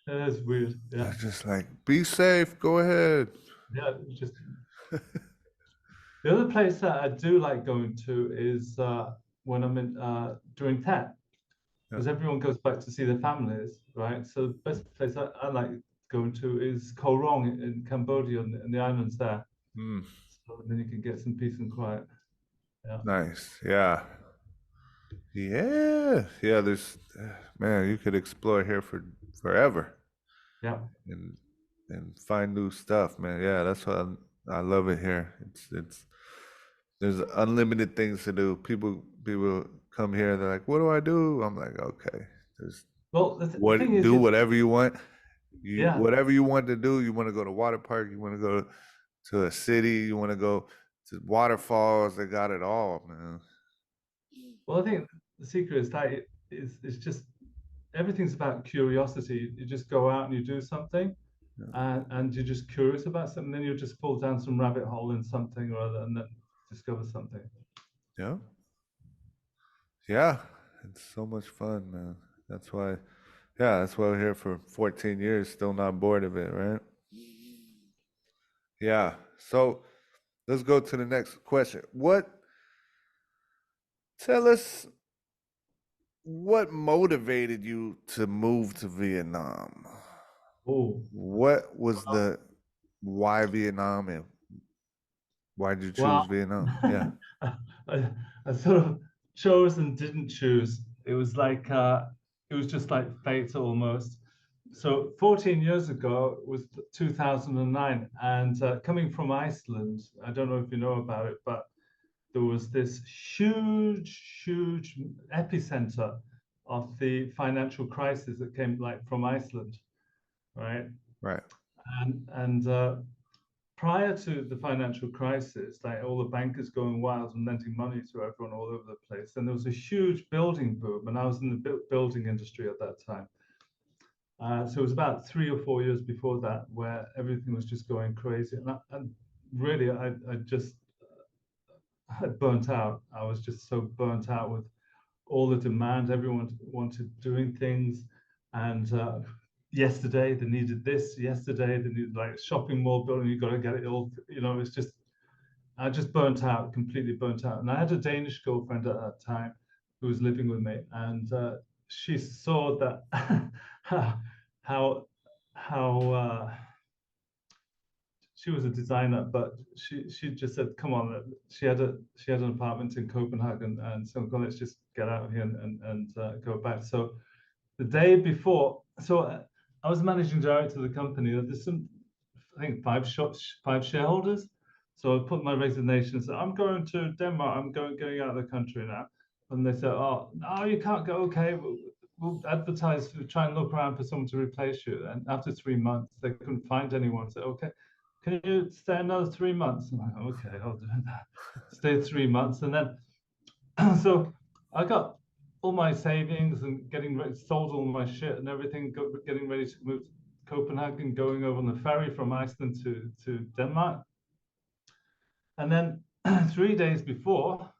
that's weird. Yeah, It's just like, be safe, go ahead. yeah. Just the other place that I do like going to is when I'm in during Tet, Yeah. because everyone goes back to see their families, right? So the best place I like going to is Koh Rong in Cambodia and the islands there. Mm, So then you can get some peace and quiet. Yeah, nice. Yeah. Yeah. Yeah. There's, man, you could explore here for forever yeah. and find new stuff, man. Yeah. That's why I love it here. There's unlimited things to do. People come here. They're like, "What do I do?" I'm like, "Okay, there's Well, the thing is, do it's whatever you want. yeah. Whatever you want to do. You want to go to water park. You want to go to a city. You want to go to waterfalls. They got it all, man. Well, I think the secret is that it's just everything's about curiosity. You just go out and you do something, and you're just curious about something. Then you just fall down some rabbit hole in something or other, and then discover something. Yeah, yeah. It's so much fun, man. That's why, yeah, that's why we're here for 14 years, still not bored of it, right? Yeah. So let's go to the next question. Tell us what motivated you to move to Vietnam? Oh, What was the why Vietnam and why did you well, choose Vietnam? Yeah. I sort of chose and didn't choose. It was like it was just like fate almost. So 14 years ago was 2009, and coming from Iceland, I don't know if you know about it, but there was this huge epicenter of the financial crisis that came like from Iceland, right? Right. And prior to the financial crisis, like all the bankers going wild and lending money to everyone all over the place, and there was a huge building boom, and I was in the building industry at that time. So it was about 3 or 4 years before that where everything was just going crazy, and really, I just had burnt out. I was just so burnt out with all the demand. Everyone wanted doing things, and yesterday they needed this. Yesterday they needed like shopping mall building. You got to get it all. You know, it's just I just burnt out, completely burnt out. And I had a Danish girlfriend at that time who was living with me, and she saw that how how she was a designer, but she just said, "Come on." She had an apartment in Copenhagen, and so let's just get out here and go back. So the day before, so I was managing director of the company. There's some, I think, five shareholders. So I put my resignation and said, "I'm going to Denmark. I'm going out of the country now." And they said, "Oh, no, you can't go. Okay, we'll advertise, try and look around for someone to replace you." And after 3 months, they couldn't find anyone. So, okay, can you stay another 3 months? I'm like, okay, I'll do that. Stayed 3 months, and then so I got all my savings and getting ready, sold all my shit and everything, getting ready to move to Copenhagen, going over on the ferry from Iceland to Denmark. And then 3 days before,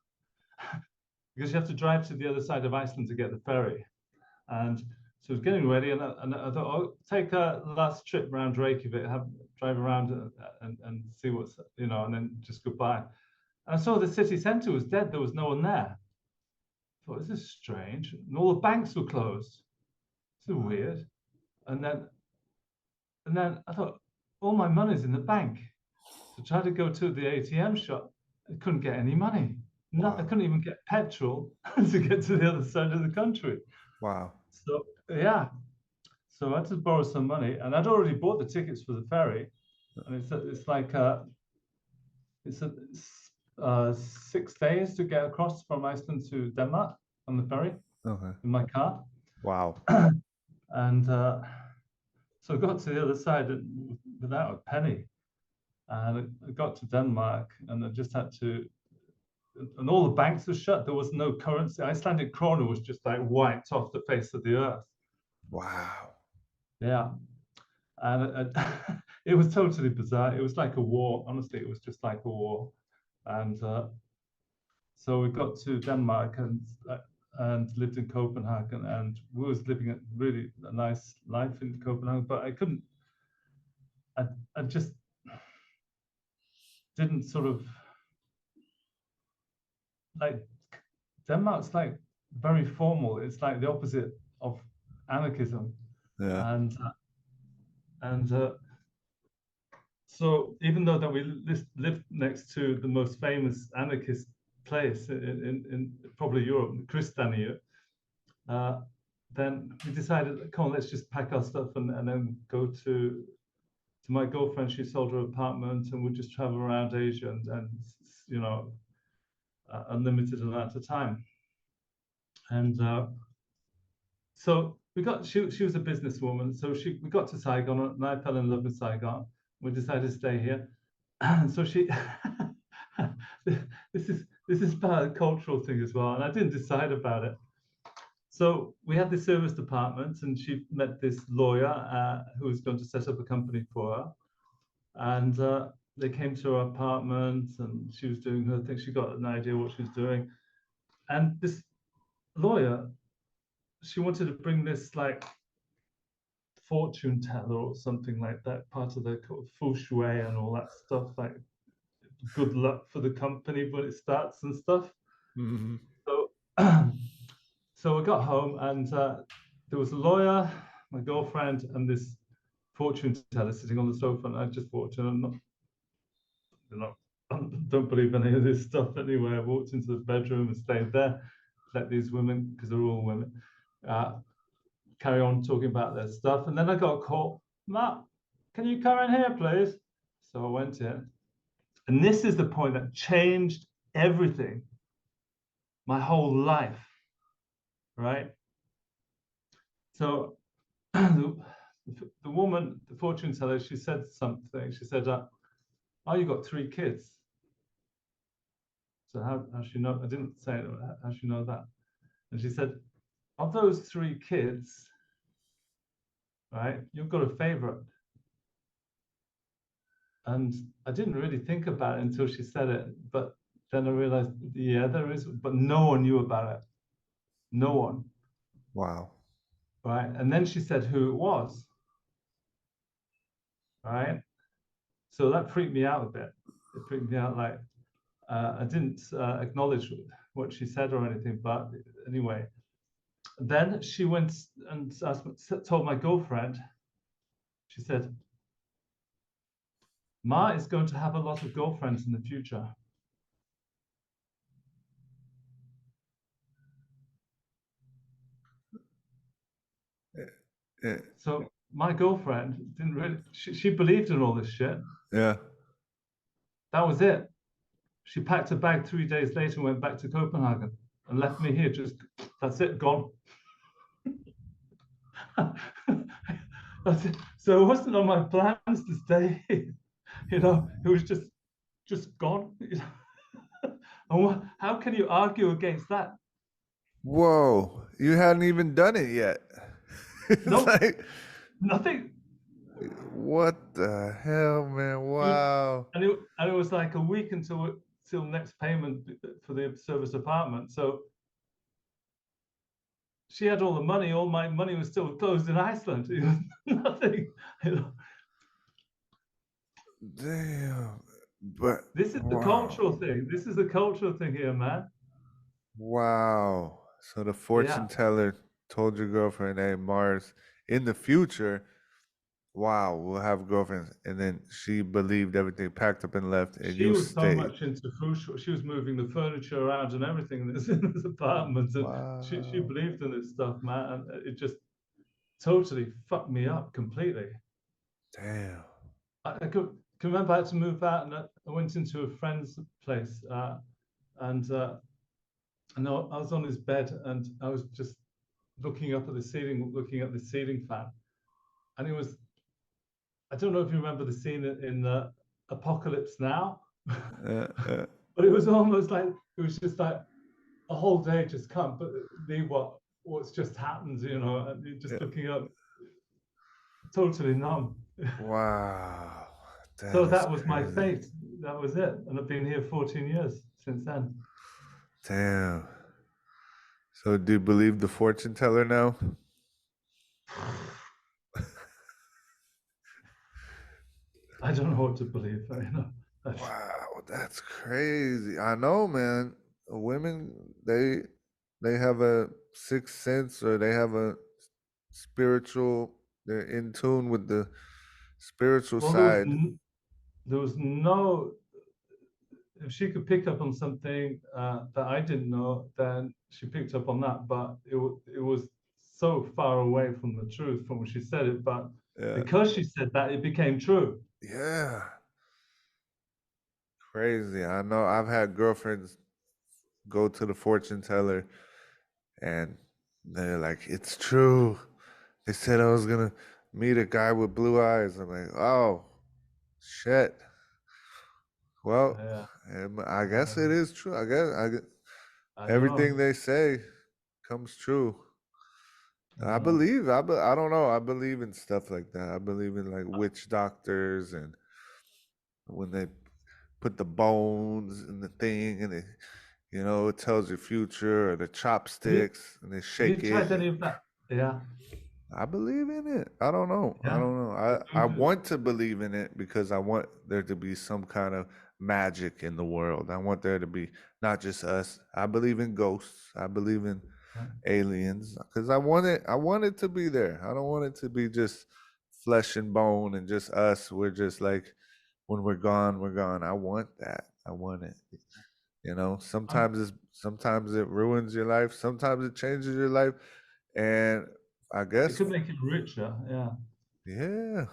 because you have to drive to the other side of Iceland to get the ferry. And So I was getting ready, and I thought, I'll take a last trip around Reykjavik, drive around and see what's, and then just goodbye. And I saw the city centre was dead. There was no one there. I thought, this is strange. And all the banks were closed. This is weird. And then I thought, all my money's in the bank. So I tried to go to the ATM shop. I couldn't get any money. I couldn't even get petrol to get to the other side of the country. Wow. So yeah, so I had to borrow some money, and I'd already bought the tickets for the ferry, and it's like 6 days to get across from Iceland to Denmark on the ferry Okay. in my car. Wow. And so I got to the other side without a penny, and I got to Denmark, and I just had to. And all the banks were shut. There was no currency. Icelandic krona was just like wiped off the face of the earth. Wow. Yeah. And it was totally bizarre. It was like a war. Honestly, it was just like a war. And so we got to Denmark and lived in Copenhagen, and we was living a nice life in Copenhagen. But I couldn't. I just didn't sort of like Denmark's like very formal. It's like the opposite of anarchism. Yeah. And so even though that we lived next to the most famous anarchist place in probably Europe, Christiania, then we decided, come on, let's just pack our stuff and then go to my girlfriend. She sold her apartment, and we'd just travel around Asia and unlimited amount of time. And so she was a businesswoman, so we got to Saigon, and I fell in love with Saigon. We decided to stay here. And so this is about a cultural thing as well, and I didn't decide about it. So we had this service department, and she met this lawyer who was going to set up a company for her. And they came to her apartment, and she was doing her thing. She got an idea what she was doing. And this lawyer, she wanted to bring this like fortune teller or something like that, part of the feng shui and all that stuff, like good luck for the company when it starts and stuff. Mm-hmm. So, so we got home, and there was a lawyer, my girlfriend, and this fortune teller sitting on the sofa. And I just walked in, and don't believe any of this stuff anyway. I walked into the bedroom and stayed there, let these women, because they're all women, carry on talking about their stuff. And then I got a call, Matt, can you come in here, please? So I went in. And this is the point that changed everything, my whole life, right? So the woman, the fortune teller, she said something. She said, oh, you got 3 kids. So how she know? I didn't say it. How she know that? And she said, of those 3 kids, right, you've got a favorite. And I didn't really think about it until she said it, but then I realized, yeah, there is, but no one knew about it. No one. Wow. Right. And then she said who it was. Right. So that freaked me out a bit. It freaked me out. Like I didn't acknowledge what she said or anything, but anyway. Then she went and told my girlfriend. She said, Ma is going to have a lot of girlfriends in the future. Yeah. So my girlfriend didn't really, she believed in all this shit. Yeah. That was it. She packed her bag 3 days later and went back to Copenhagen and left me here. Just, that's it, gone. That's it. So it wasn't on my plans to stay. It was just gone. And how can you argue against that? Whoa. You hadn't even done it yet. It's Nope. like, Nothing. what the hell, man? Wow. And it was like a week until next payment for the service apartment. So she had all the money. All my money was still closed in Iceland. It was nothing. You know. Damn. But This is the wow. cultural thing. This is the cultural thing here, man. Wow. So the Yeah. fortune teller told your girlfriend, hey, Mars, in the future, wow, we'll have girlfriends. And then she believed everything, packed up and left, and She you was so stayed. much into food. She was moving the furniture around and everything in this apartment, and she Wow. believed in this stuff, man. And it just totally fucked me up completely. Damn. I can remember I had to move out, and I went into a friend's place, and I was on his bed, and I was just looking up at the ceiling, looking at the ceiling fan, and it was. I don't know if you remember the scene in Apocalypse Now, Uh, uh, but it was almost like it was just like a whole day just come, but the what's just happened, you know, and you're just yeah. looking up, totally numb. Wow. So That is that was my crazy. fate. That was it, and I've been here 14 years since then. Damn. So do you believe the fortune teller now? I don't know what to believe. You know, Wow, that's crazy. I know, man. Women, they have a sixth sense, or they have a spiritual, they're in tune with the spiritual well, side. there was no. If she could pick up on something that I didn't know, then she picked up on that. But it was so far away from the truth from when she said it. But Yeah. because she said that, it became true. Yeah. Crazy. I know I've had girlfriends go to the fortune teller and they're like, it's true. They said I was gonna meet a guy with blue eyes. I'm like, oh shit. Well, Yeah, I guess it is true. I guess I don't everything know. they say comes true. I I don't know. believe. I don't know. I believe in stuff like that. I believe in like witch doctors, and when they put the bones in the thing and it tells your future, or the Have you chopsticks and they have you shake it. tried any of that? Yeah, I believe in it. I don't know. I yeah. don't know. I want to believe in it because I want there to be some kind of magic in the world. I want there to be not just us. I believe in ghosts. I believe in Yeah. aliens because I want it to be there. I don't want it to be just flesh and bone and just us. We're just like when we're gone, we're gone. I want that. I want it. Um, Sometimes it ruins your life, sometimes it changes your life. And I it guess could make it richer. Yeah. yeah.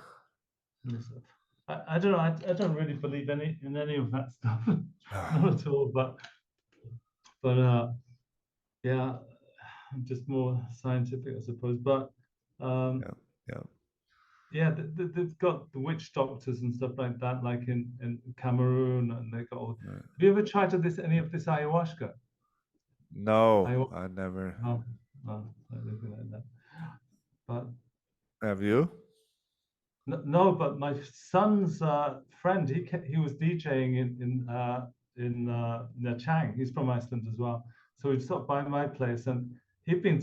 Yes. I don't know. I don't really believe in any of that stuff, not at all. But yeah, I'm just more scientific, I suppose. But um, Yeah, yeah. yeah, they've got the witch doctors and stuff like that, like in Cameroon, and they got all. Right. Have you ever tried any of this ayahuasca? No, Ayahuasca? I never. No, no, anything like that. But Have you? no, but my son's friend, he was DJing in Nha Trang. He's from Iceland as well. So he stopped by my place, and he'd been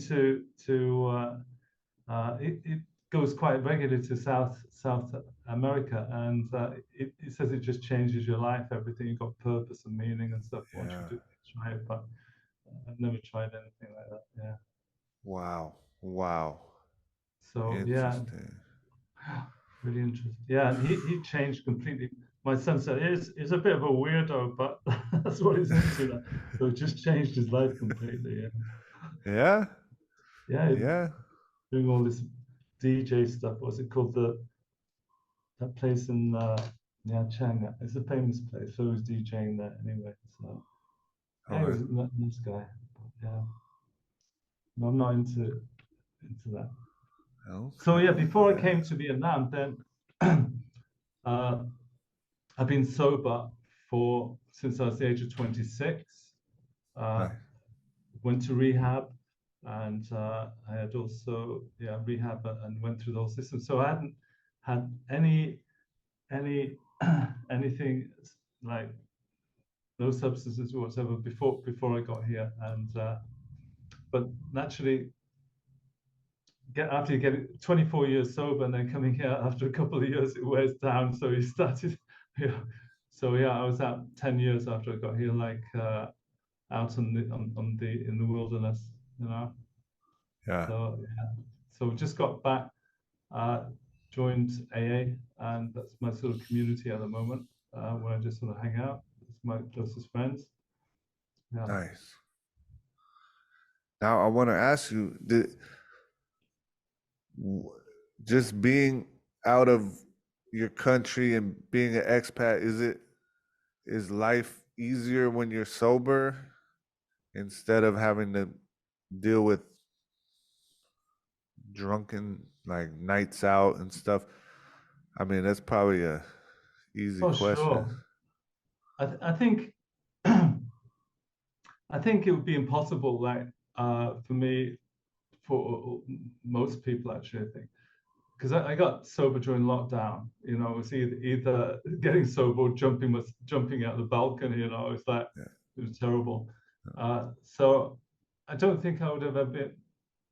it goes quite regularly to South America, and it says it just changes your life, everything. You've got purpose and meaning and stuff once you Yeah. do try it. But I've never tried anything like that. Yeah. Wow. Wow. So yeah, Interesting. really interesting. Yeah, and he changed completely. My son said he's a bit of a weirdo, but that's what he's into now. So it just changed his life completely. Yeah, Yeah. yeah, Yeah. doing all this DJ stuff. What's it called? That place in yeah, Chang. It's a famous place. So he was DJing there anyway. So All yeah, he right. was a nice guy. But, yeah, no, I'm not into that. So yeah, Okay. before I came to Vietnam, then uh, I've been sober for since I was the age of 26. Uh, Nice. went to rehab, and I had also rehab and went through the whole system. So I hadn't had any anything like no substances whatsoever before I got here. And but naturally, after you get 24 years sober and then coming here after a couple of years, it wears down. So he started, yeah. So yeah, I was out 10 years after I got here, like out in the wilderness, you know. Yeah. So yeah, so just got back, joined AA, and that's my sort of community at the moment, where I just sort of hang out. It's my closest friends. Yeah. Nice. Now I want to ask you, just being out of your country and being an expat, is life easier when you're sober instead of having to deal with drunken like nights out and stuff? I mean, that's probably a easy Oh, question. sure. I think I think it would be impossible, like for me, for most people actually, I think, because I got sober during lockdown. You know, it was either getting sober or jumping out the balcony. You know, it's like Yeah. it was terrible. So I don't think I would have ever been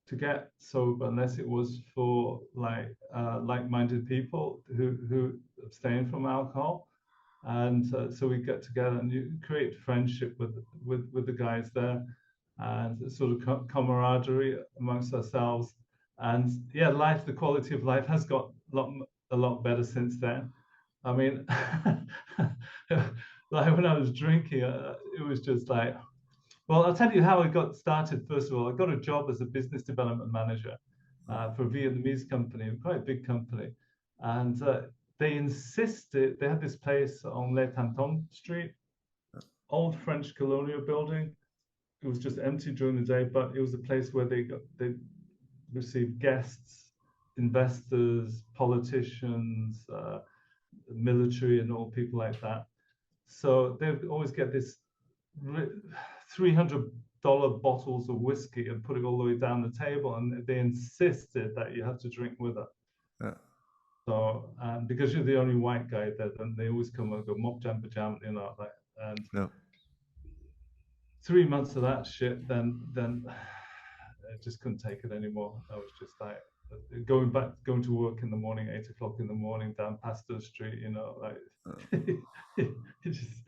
to get sober unless it was for like-minded people who abstain from alcohol. And so we get together and you create friendship with the guys there, and sort of camaraderie amongst ourselves. And yeah, the quality of life has got a lot better since then. I mean, like when I was drinking, it was just like, well, I'll tell you how I got started. First of all, I got a job as a business development manager for a Vietnamese company, quite a big company, and they insisted. They had this place on Le Tanton Street, old French colonial building. It was just empty during the day, but it was a place where they received guests, investors, politicians, military, and all people like that. So they always get this $300 bottles of whiskey and put it all the way down the table, and they insisted that you have to drink with it. Yeah. So because you're the only white guy there, then they always come and go mop jam pajama, you know, like, and Yeah. 3 months of that shit, then I just couldn't take it anymore. I was just like going to work in the morning, 8 o'clock in the morning, down Pasteur Street, you know, like it just.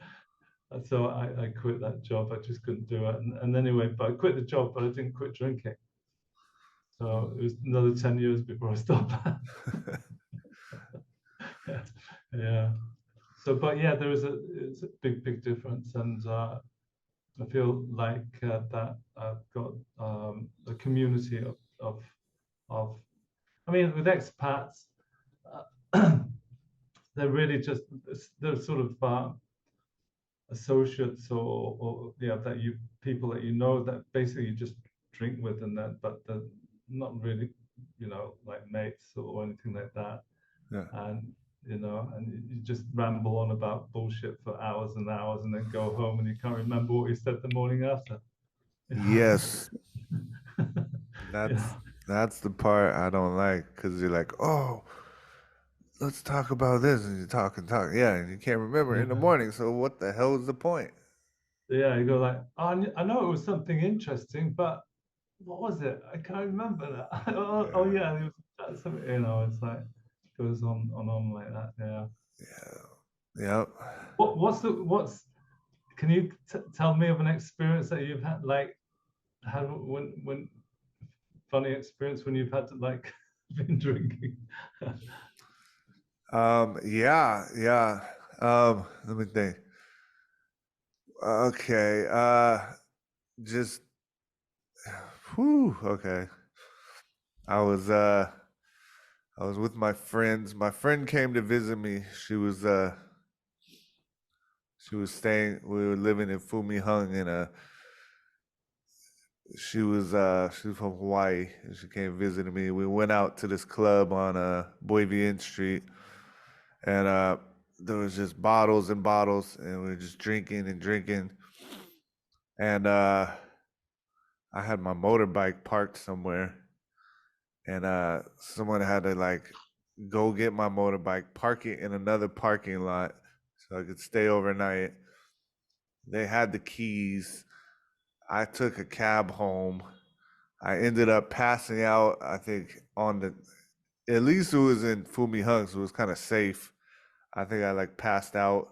So I quit that job. I just couldn't do it. And anyway, but I quit the job, but I didn't quit drinking. So it was another 10 years before I stopped. Yeah. So, but yeah, it's a big difference. And I feel like that I've got a community of, I mean, with expats, they're really just, they're sort of associates or yeah, that you people that you know that basically you just drink with, and that, but they're not really, you know, like mates or anything like that. Yeah. And you know, and you just ramble on about bullshit for hours and hours, and then go home and you can't remember what you said the morning after. Yes. Yeah. That's the part I don't like, because you're like, oh, let's talk about this, and you talk and talk, yeah, and you can't remember in the morning. So what the hell is the point? Yeah, you go like, oh, I know it was something interesting, but what was it? I can't remember that. Oh yeah, it was something. You know, it's like goes on like that. Yeah. Yeah. Yep. What's? Can you tell me of an experience that you've had when funny experience when you've had to like been drinking? Yeah. Let me think. Okay. Just whew, okay. I was with my friends. My friend came to visit me. She was staying, we were living in Fumihung, and she was from Hawaii, and she came visiting me. We went out to this club on Boivien Street, and there was just bottles and bottles, and we were just drinking and drinking. And I had my motorbike parked somewhere, and someone had to like go get my motorbike, park it in another parking lot so I could stay overnight. They had the keys. I took a cab home. I ended up passing out, I think, on the, at least it was in Fumi Hung, so it was kind of safe. I think I like passed out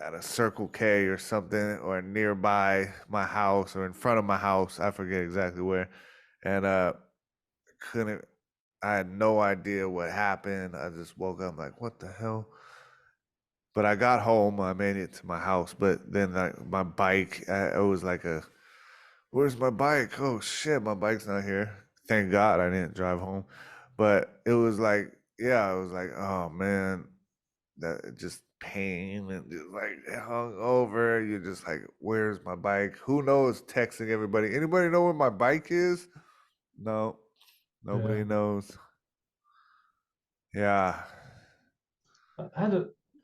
at a Circle K or something, or nearby my house or in front of my house. I forget exactly where. And couldn't, I had no idea what happened. I just woke up like, what the hell? But I got home. I made it to my house. But then like my bike, it was like a, where's my bike? Oh shit, my bike's not here. Thank God I didn't drive home. But it was like, yeah, I was like, oh man, that just pain and just like hung over. You're just like, where's my bike? Who knows? Texting everybody. Anybody know where my bike is? No, Yeah. nobody knows. Yeah. I had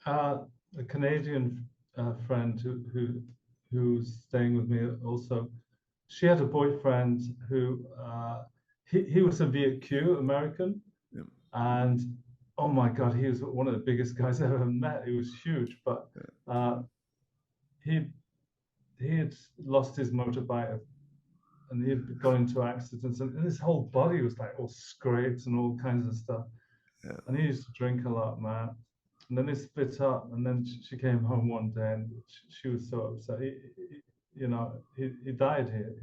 a Canadian friend who's staying with me also. She had a boyfriend who he was a Viet Q American, Yeah. and oh my God, he was one of the biggest guys I ever met. He was huge, but uh, he he had lost his motorbike and he had gone into accidents, and his whole body was like all scraped and all kinds of stuff. Yeah. And he used to drink a lot, man. And then he split up, and then she came home one day, and she was so upset. He died here,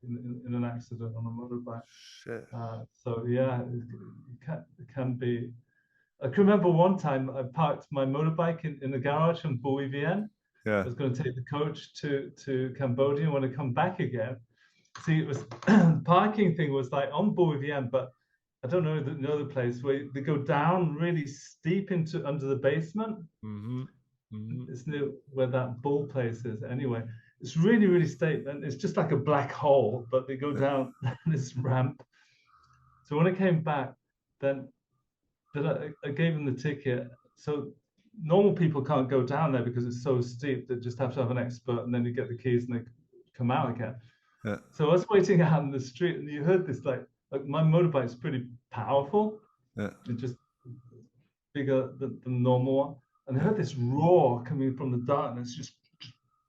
in an accident on a motorbike. Shit. So yeah, it can be. I can remember one time I parked my motorbike in the garage in Bowie, Vienna. I Yeah. was going to take the coach to Cambodia. When I come back again, see, it was the parking thing was like on Boivien, but I don't know the other place where they go down really steep into under the basement. Mm-hmm. Mm-hmm. It's near where that bull place is. Anyway, it's really, really steep, and it's just like a black hole, but they go down this ramp. So when I came back, then I gave them the ticket. So normal people can't go down there because it's so steep. They just have to have an expert, and then you get the keys and they come out again. Yeah. So I was waiting out in the street, and you heard this like my motorbike's pretty powerful. Yeah. It's just bigger than the normal one. And I heard this roar coming from the darkness, just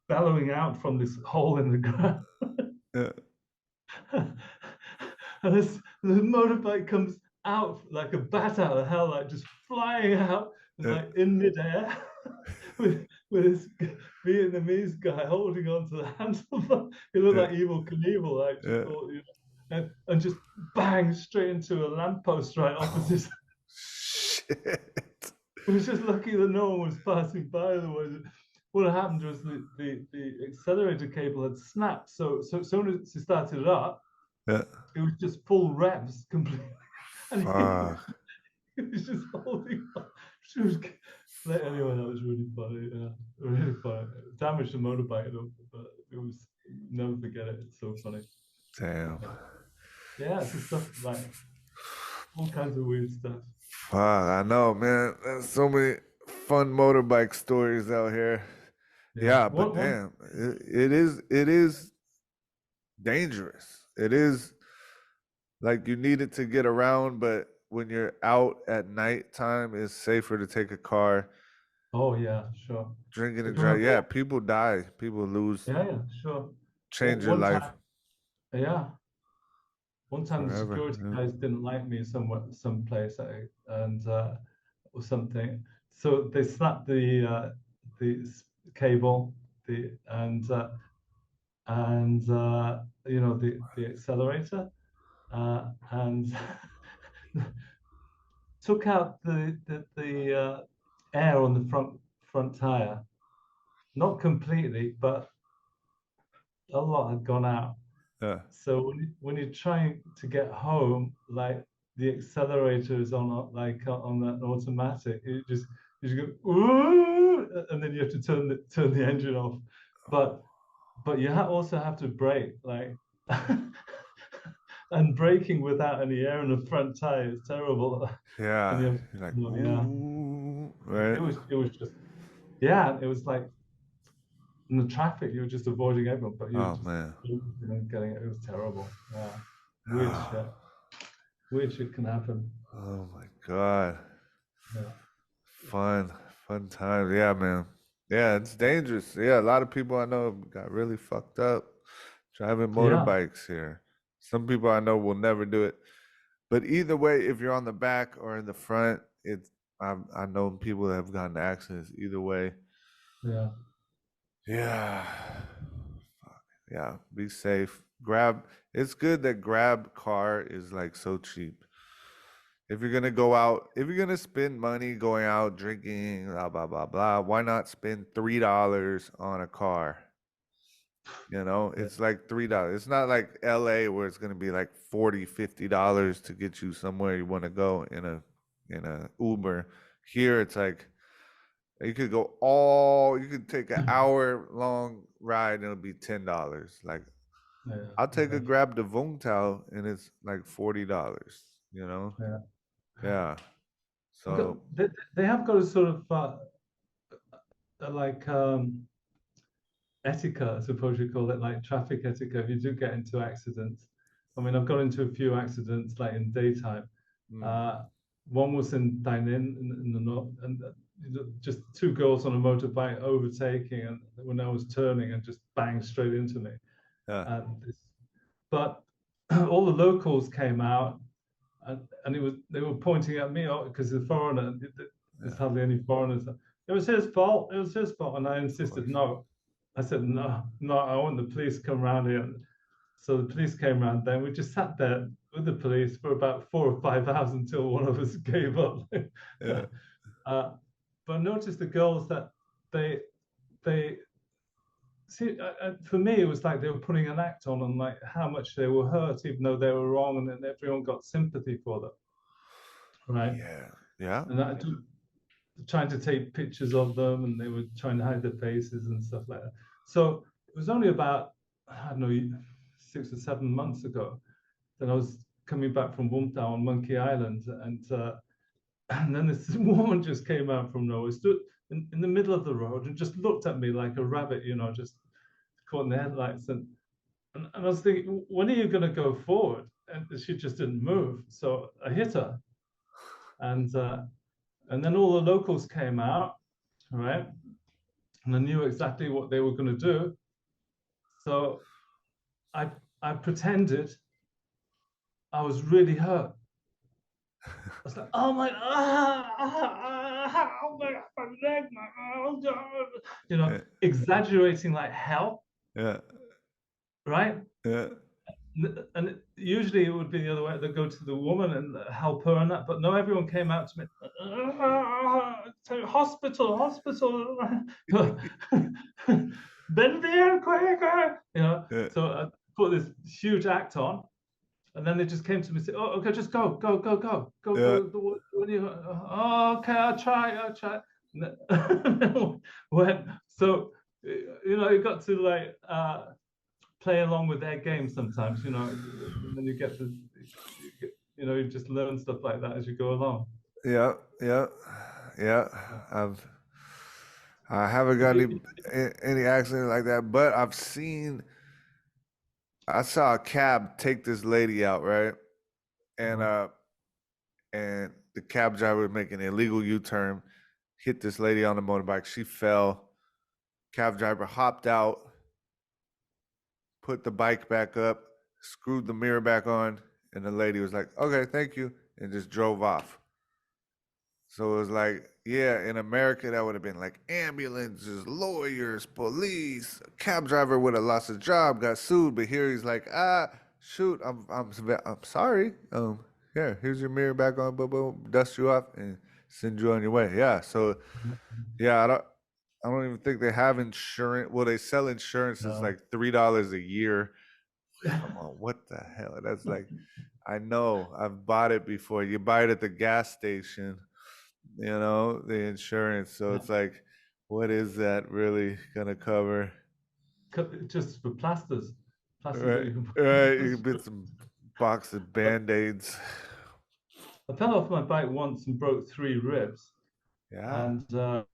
bellowing out from this hole in the ground. Yeah. And the motorbike comes out like a bat out of hell, like just flying out, and Yeah. like in midair, with this Vietnamese guy holding on to the handlebar. He looked like Evil Knievel, like just Yeah. all, and just bang straight into a lamppost right opposite. Shit. It was just lucky that no one was passing by. Otherwise, what happened was the accelerator cable had snapped. So soon as he started it up, Yeah. it was just full revs completely. And Fuck. he was just holding on. She was, anyway, that was really funny. Yeah, really funny. It damaged the motorbike, but it was, never forget it. It's so funny. Damn. Yeah, it's just stuff like all kinds of weird stuff. Fuck, I know, man. There's so many fun motorbike stories out here. Yeah, but damn, it is dangerous. It is like you need it to get around, but when you're out at nighttime, it's safer to take a car. Oh yeah, sure. Drinking and You driving. remember- Yeah, people die. People lose, Yeah, sure. change your One life time, yeah. One time the forever. security Yeah. guys didn't like me someplace, and or something. So they snapped the cable, and the accelerator, and took out the air on the front tire. Not completely, but a lot had gone out. Yeah. So when you're trying to get home, like the accelerator is on that automatic, you just go ooh, and then you have to turn the engine off. But you also have to brake, like and braking without any air in the front tire is terrible. And Yeah. you have, You're like, yeah, ooh, right? it was just, yeah, it was like in the traffic you were just avoiding everyone, but you were Oh just man. getting it. It was terrible. Yeah, weird shit. Weird shit can happen. Oh my God. Yeah. Fun times. Yeah, man. Yeah, it's dangerous. Yeah, a lot of people I know got really fucked up driving Yeah. motorbikes here. Some people I know will never do it. But either way, if you're on the back or in the front, I know people that have gotten into accidents either way. Yeah. Yeah. Fuck. Yeah. Be safe. Grab. It's good that Grab car is like so cheap. If you're gonna go out, if you're gonna spend money going out drinking, blah blah blah blah, why not spend $3 on a car? You know, Yeah. it's like $3. It's not like LA where it's gonna be like $40, $50 to get you somewhere you want to go in a Uber. Here it's like you could take an hour long ride and it'll be $10. Like Yeah. I'll take a Exactly. Grab to Vung Tau and it's like $40, you know? Yeah. Yeah. They've got, So they have got a sort of like etiquette, I suppose you call it, like traffic etiquette. If you do get into accidents, I mean, I've got into a few accidents like in daytime. mm, Uh, one was in Dainin in the north, and just two girls on a motorbike overtaking, and when I was turning, and just banged straight into me. yeah. And but all the locals came out, and they were pointing at me because the foreigner. There's Yeah. hardly any foreigners. It was his fault. It was his fault, and I insisted Course. no. I said no, no. I want the police to come around here. So the police came around. Then we just sat there with the police for about 4 or 5 hours until one of us gave up. Yeah. uh, but I noticed the girls that they see, for me, it was like they were putting an act on like how much they were hurt, even though they were wrong, and then everyone got sympathy for them, right? Yeah. Yeah. And I trying to take pictures of them, and they were trying to hide their faces and stuff like that. So it was only about, I don't know, 6 or 7 months ago that I was coming back from Wumtao on Monkey Island, and then this woman just came out from nowhere, stood in the middle of the road, and just looked at me like a rabbit, just caught in the headlights. And I was thinking, when are you going to go forward? And she just didn't move. So I hit her. And then all the locals came out, right? And I knew exactly what they were going to do. So I, I pretended I was really hurt. I was like, oh my, oh my leg, oh God, Yeah. exaggerating like hell, Yeah. right? Yeah. And usually it would be the other way. They go to the woman and help her and that, but no, everyone came out to me. Hospital, hospital. Bend there, quicker. Yeah. So I put this huge act on, and then they just came to me and said, "Oh, okay, just go, go, go, go, go, Yeah. go." Oh, okay, I'll try. Went. So it got to like play along with their game sometimes, and then you get to, you just learn stuff like that as you go along. Yeah. Yeah. Yeah. I've I haven't If got you, any accident like that, but I saw a cab take this lady out, right? And and the cab driver was making an illegal U-turn, hit this lady on the motorbike. She fell. Cab driver hopped out, put the bike back up, screwed the mirror back on, and the lady was like, "Okay, thank you," and just drove off. So it was like, yeah, in America that would have been like ambulances, lawyers, police. A cab driver would have lost his job, got sued. But here he's like, shoot, I'm sorry. Here's your mirror back on, boom, boom, dust you off, and send you on your way. Yeah. So yeah, I don't even think they have insurance. Well, they sell insurance. It's no. like $3 a year. Come on, what the hell? That's like, I know I've bought it before. You buy it at the gas station, the insurance. So it's like, what is that really gonna cover? Just for plasters that Right, you can right. You put. can get some box of band-aids. I fell off my bike once and broke 3 ribs, Yeah, and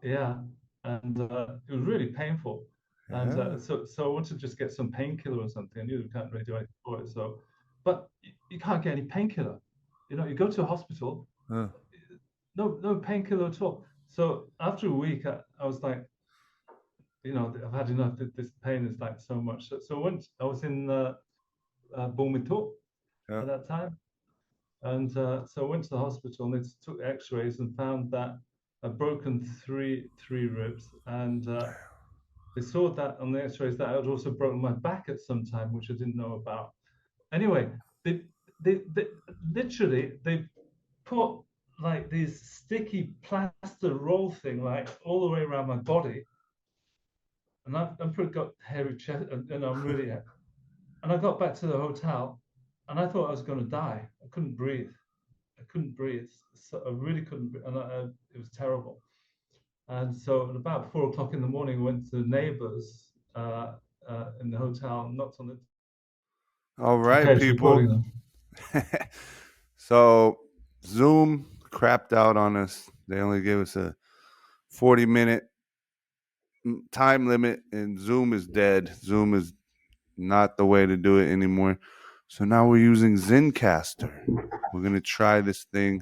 yeah, and it was really painful. And yeah. so I wanted to just get some painkiller or something. I knew you can't really do anything for it. So, but you can't get any painkiller. You go to a hospital, Huh. no painkiller at all. So after a week, I was like, I've had enough. This pain is like so much. So I was in Bormito Yeah. at that time, and so I went to the hospital and they took X-rays and found that I'd broken three ribs, and they saw that on the X-rays that I had also broken my back at some time, which I didn't know about. Anyway, they literally they put like these sticky plaster roll thing like all the way around my body, and I'm pretty got hairy chest, and I'm really. And I got back to the hotel, and I thought I was going to die. I couldn't breathe. So I really couldn't, and it was terrible. And so at about 4 o'clock in the morning, I went to the neighbors in the hotel and knocked on the. All right, Okay, it's people. recording them. So Zoom crapped out on us. They only gave us a 40-minute time limit, and Zoom is dead. Zoom is not the way to do it anymore. So now we're using Zencaster. We're gonna try this thing.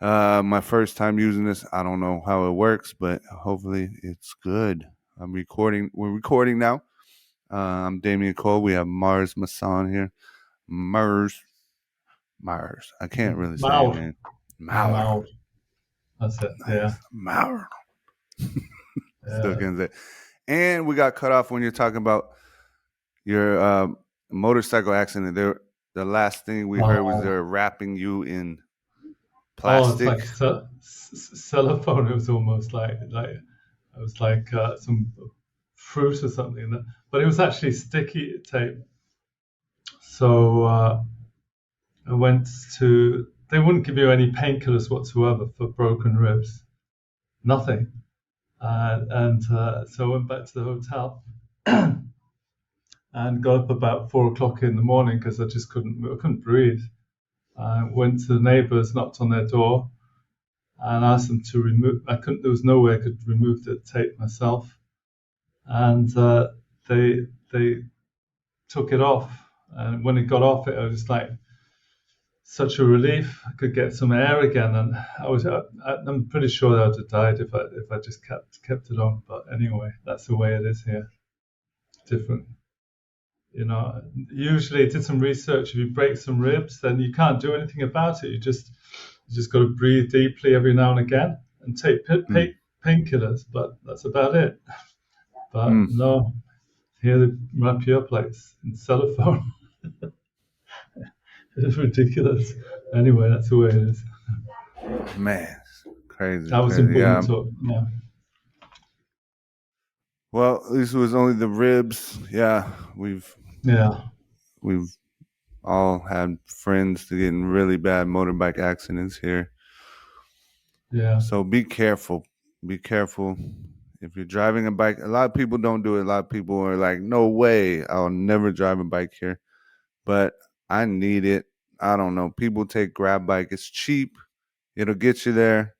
My first time using this. I don't know how it works, but hopefully it's good. I'm recording. We're recording now. I'm Damien Cole. We have Mars Masson here. Mars. I can't really say Maur. it, man. Maur. That's it. Nice. Yeah. Maur. Still Yeah. can't say it. And we got cut off when you're talking about your motorcycle accident. The last thing we heard was they're wrapping you in plastic. Oh, it's like cellophane. It was almost like it was like some fruit or something. But it was actually sticky tape. So I went to. They wouldn't give you any painkillers whatsoever for broken ribs. Nothing. So I went back to the hotel and got up about 4 o'clock in the morning because I just couldn't breathe. I went to the neighbors, knocked on their door, and asked them to remove. There was no way I could remove the tape myself, and they took it off. And when it got off, it was like such a relief. I could get some air again, and I'm pretty sure I would have died if I just kept it on. But anyway, that's the way it is here. Different. Usually I did some research. If you break some ribs, then you can't do anything about it. You just got to breathe deeply every now and again and take painkillers, but that's about it. But no, here they wrap you up like in cellophane. It's ridiculous. Anyway, that's the way it is. Man, crazy. That was important. Yeah. Well, at least it was only the ribs. Yeah, we've all had friends to get in really bad motorbike accidents here. Yeah. So be careful. Be careful. If you're driving a bike, a lot of people don't do it. A lot of people are like, no way, I'll never drive a bike here. But I need it. I don't know. People take grab bike. It's cheap. It'll get you there.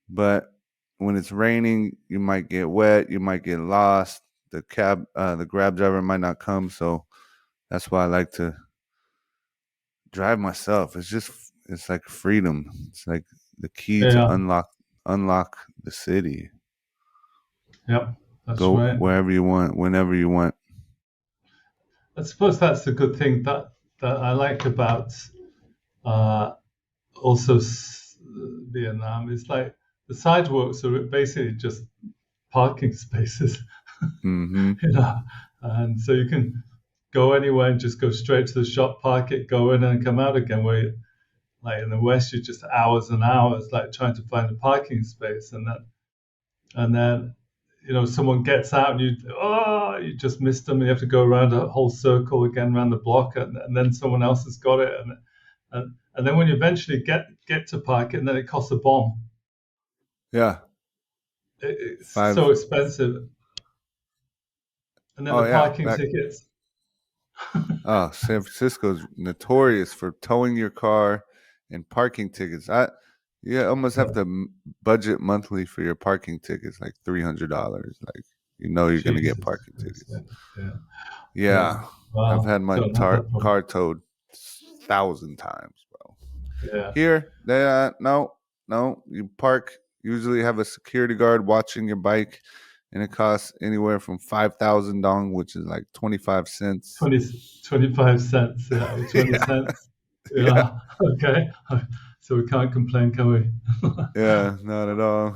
But when it's raining, you might get wet. You might get lost. The grab driver might not come. So that's why I like to drive myself. It's like freedom. It's like the key to unlock the city. Yep. That's Go right. wherever you want, whenever you want. I suppose that's the good thing that I like about also Vietnam. It's like the sidewalks are basically just parking spaces, Mm-hmm. And so you can go anywhere and just go straight to the shop, park it, go in and come out again. Where like in the West, you're just hours and hours like trying to find a parking space, and then someone gets out and you just missed them, and you have to go around a whole circle again around the block, and then someone else has got it, and then when you eventually get to park it, and then it costs a bomb. Yeah. It's so expensive. And then the parking tickets. Oh, San Francisco is notorious for towing your car and parking tickets. You almost have to budget monthly for your parking tickets, like $300. Like you're going to get parking tickets. Yeah. Wow. I've had my car towed 1,000 times, bro. Yeah. Here, no. You park. Usually have a security guard watching your bike. and it costs anywhere from 5,000 dong, which is like 25 cents. 25 cents, yeah, or 20 Yeah. cents. Yeah. Yeah, okay. So we can't complain, can we? Yeah, not at all.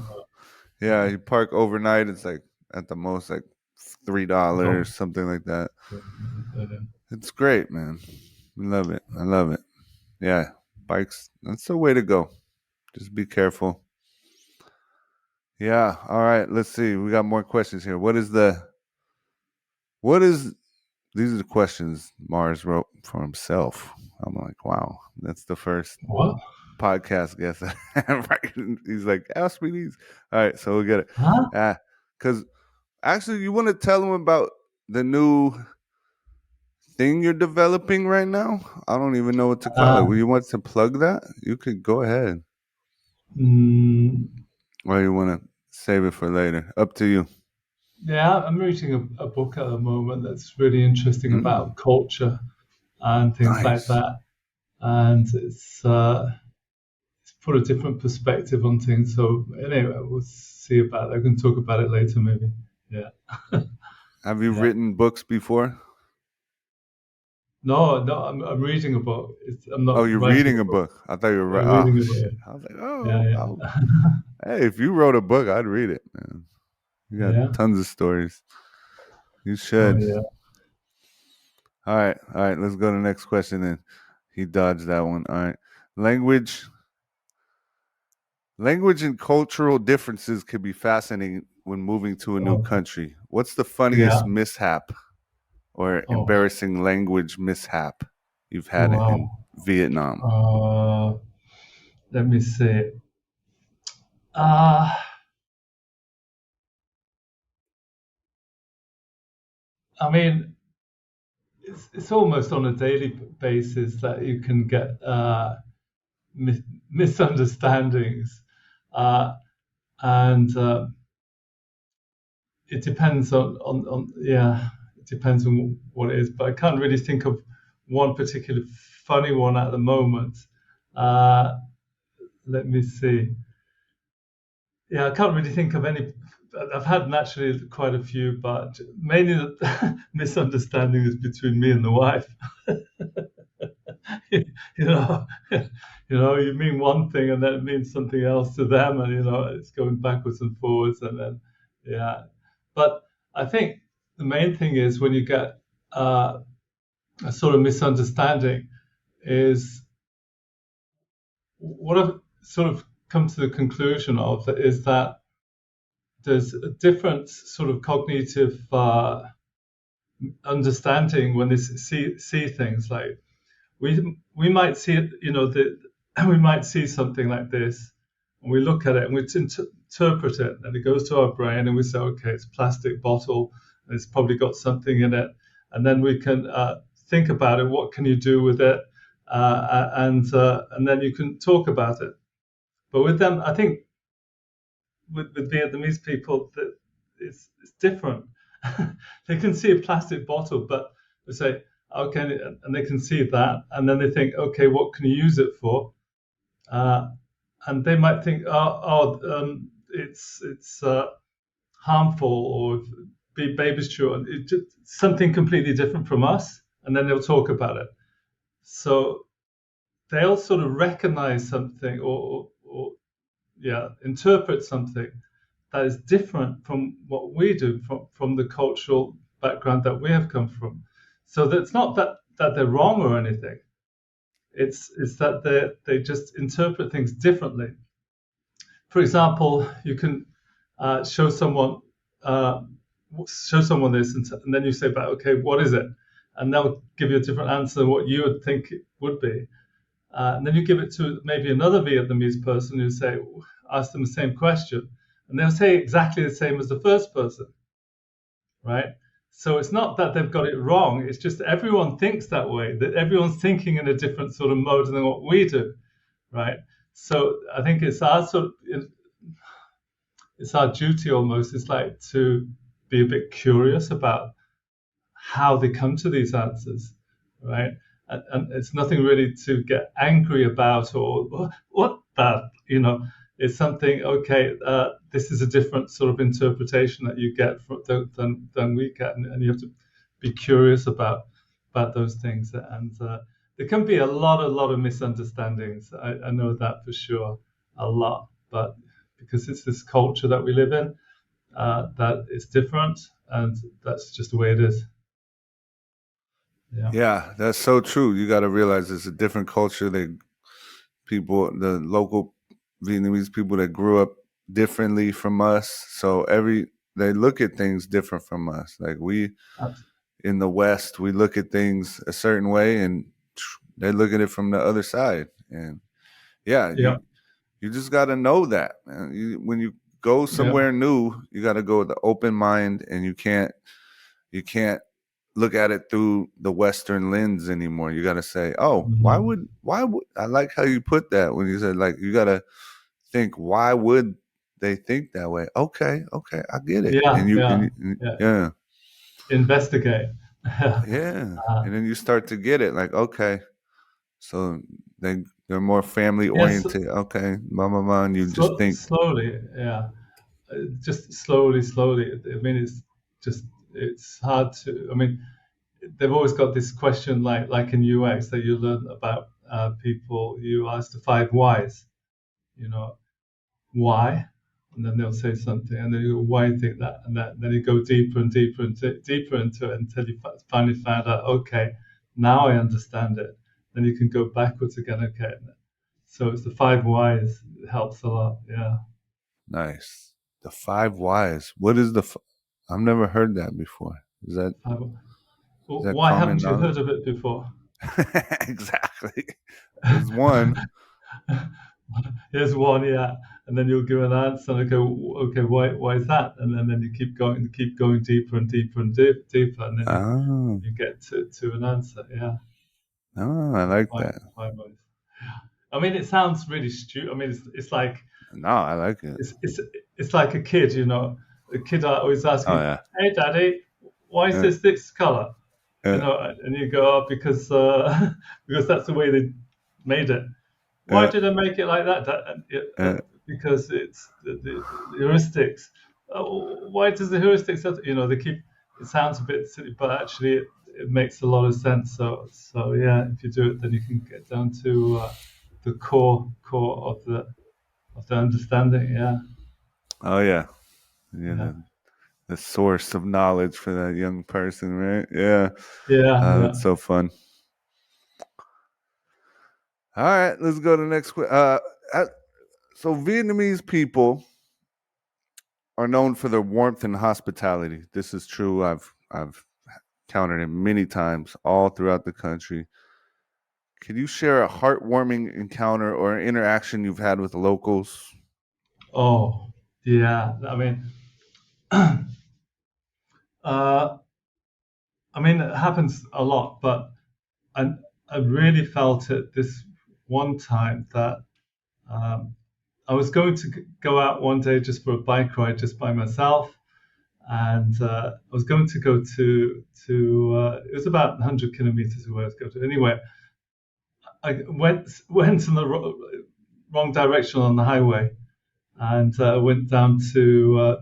Yeah, you park overnight, it's like at the most like $3, something like that. It's great, man. We love it. I love it. Yeah, bikes, that's the way to go. Just be careful. Yeah, all right, let's see. We got more questions here. These are the questions Mars wrote for himself. I'm like, wow, that's the first What? podcast guest. Right? He's like, ask me these. All right, so we'll get it. Huh? Because actually, you want to tell him about the new thing you're developing right now? I don't even know what to call it. You want to plug that? You could go ahead. Or you want to save it for later? Up to you. Yeah, I'm reading a book at the moment that's really interesting about culture and things like that. And it's put a different perspective on things. So anyway, we'll see about it. I can talk about it later, maybe. Yeah. Have you written books before? No, I'm reading a book. I'm not. Oh, you're reading a book. I thought you were reading a book. I was like, oh, hey, if you wrote a book, I'd read it, man. You got tons of stories. You should. Oh, yeah. All right. Let's go to the next question. Then he dodged that one. All right. Language and cultural differences can be fascinating when moving to a new country. What's the funniest mishap or embarrassing language mishap you've had in Vietnam? Let me see. I mean, it's almost on a daily basis that you can get misunderstandings, and it depends on it depends on what it is. But I can't really think of one particular funny one at the moment. Let me see. Yeah, I can't really think of any. I've had naturally quite a few, but mainly the misunderstanding is between me and the wife. you mean one thing and then it means something else to them, and it's going backwards and forwards, and then But I think the main thing is when you get a sort of misunderstanding is what I've sort of come to the conclusion of is that there's a different sort of cognitive understanding when they see things. Like we might see it, we might see something like this, and we look at it and we interpret it, and it goes to our brain, and we say, okay, it's a plastic bottle, and it's probably got something in it, and then we can think about it. What can you do with it? And then you can talk about it. But with them, I think with Vietnamese people, that it's different. They can see a plastic bottle, but they say, okay, and they can see that, and then they think, okay, what can you use it for? And they might think, it's harmful, or baby's children. It's just something completely different from us, and then they'll talk about it. So they'll sort of recognize something or interpret something that is different from what we do, from the cultural background that we have come from. So that's not that they're wrong or anything. It's that they just interpret things differently. For example, you can show someone this, and then you say, "But okay, what is it?" And they'll give you a different answer than what you would think it would be. And then you give it to maybe another Vietnamese person who ask them the same question, and they'll say exactly the same as the first person, right? So it's not that they've got it wrong. It's just everyone thinks that way, that everyone's thinking in a different sort of mode than what we do, right? So I think it's our duty almost. It's like to be a bit curious about how they come to these answers, right? And it's nothing really to get angry about or what that, it's something. Okay, this is a different sort of interpretation that you get than we get, and you have to be curious about those things. And there can be a lot of misunderstandings. I know that for sure, a lot. But because it's this culture that we live in, that it's different, and that's just the way it is. Yeah, that's so true. You got to realize it's a different culture. The local Vietnamese people that grew up differently from us, so they look at things different from us. Like we in the West, we look at things a certain way, and they look at it from the other side. And you just got to know that, man. When you go somewhere new, you got to go with an open mind, and you can't look at it through the Western lens anymore. You got to say, oh, why would I like how you put that when you said, like, you got to think, why would they think that way? Okay, I get it. Yeah. Investigate. And then you start to get it, like, okay, so they're more family oriented. Yes. Okay, mama, and you just think slowly, just slowly. I mean, it's hard to. I mean, they've always got this question, like in UX, that you learn about people. You ask the 5 whys, why, and then they'll say something, and then you go, why do you think that, and then you go deeper and deeper into it until you finally find out, okay, now I understand it. Then you can go backwards again. Okay, so it's the 5 whys. It helps a lot. Yeah. Nice. The 5 whys. What is I've never heard that before. Is that? Why haven't you heard of it before? Exactly. There's one. Here's one, and then you'll give an answer and go, okay, why is that? And then you keep going deeper and deeper and deeper, and then you get to an answer. Yeah. Oh, I like that. 5 whys. I mean, it sounds really stupid. I mean, it's like. No, I like it. It's like a kid, A kid always asking, "Hey, Daddy, why is this color?" And you go, "Oh, because that's the way they made it." Why did I make it like that? Because it's the heuristics. Why does the heuristics? They keep. It sounds a bit silly, but actually, it makes a lot of sense. So if you do it, then you can get down to the core of the understanding. Yeah. Oh yeah. The source of knowledge for that young person, right? Yeah. That's so fun. All right, let's go to the next question. So Vietnamese people are known for their warmth and hospitality. This is true. I've counted it many times all throughout the country. Could you share a heartwarming encounter or interaction you've had with locals? Oh, yeah. I mean, it happens a lot, but I really felt it this one time that I was going to go out one day just for a bike ride just by myself, and I was going to go to it was about 100 kilometers away I was going to. Anyway, I went in the wrong direction on the highway, and went down to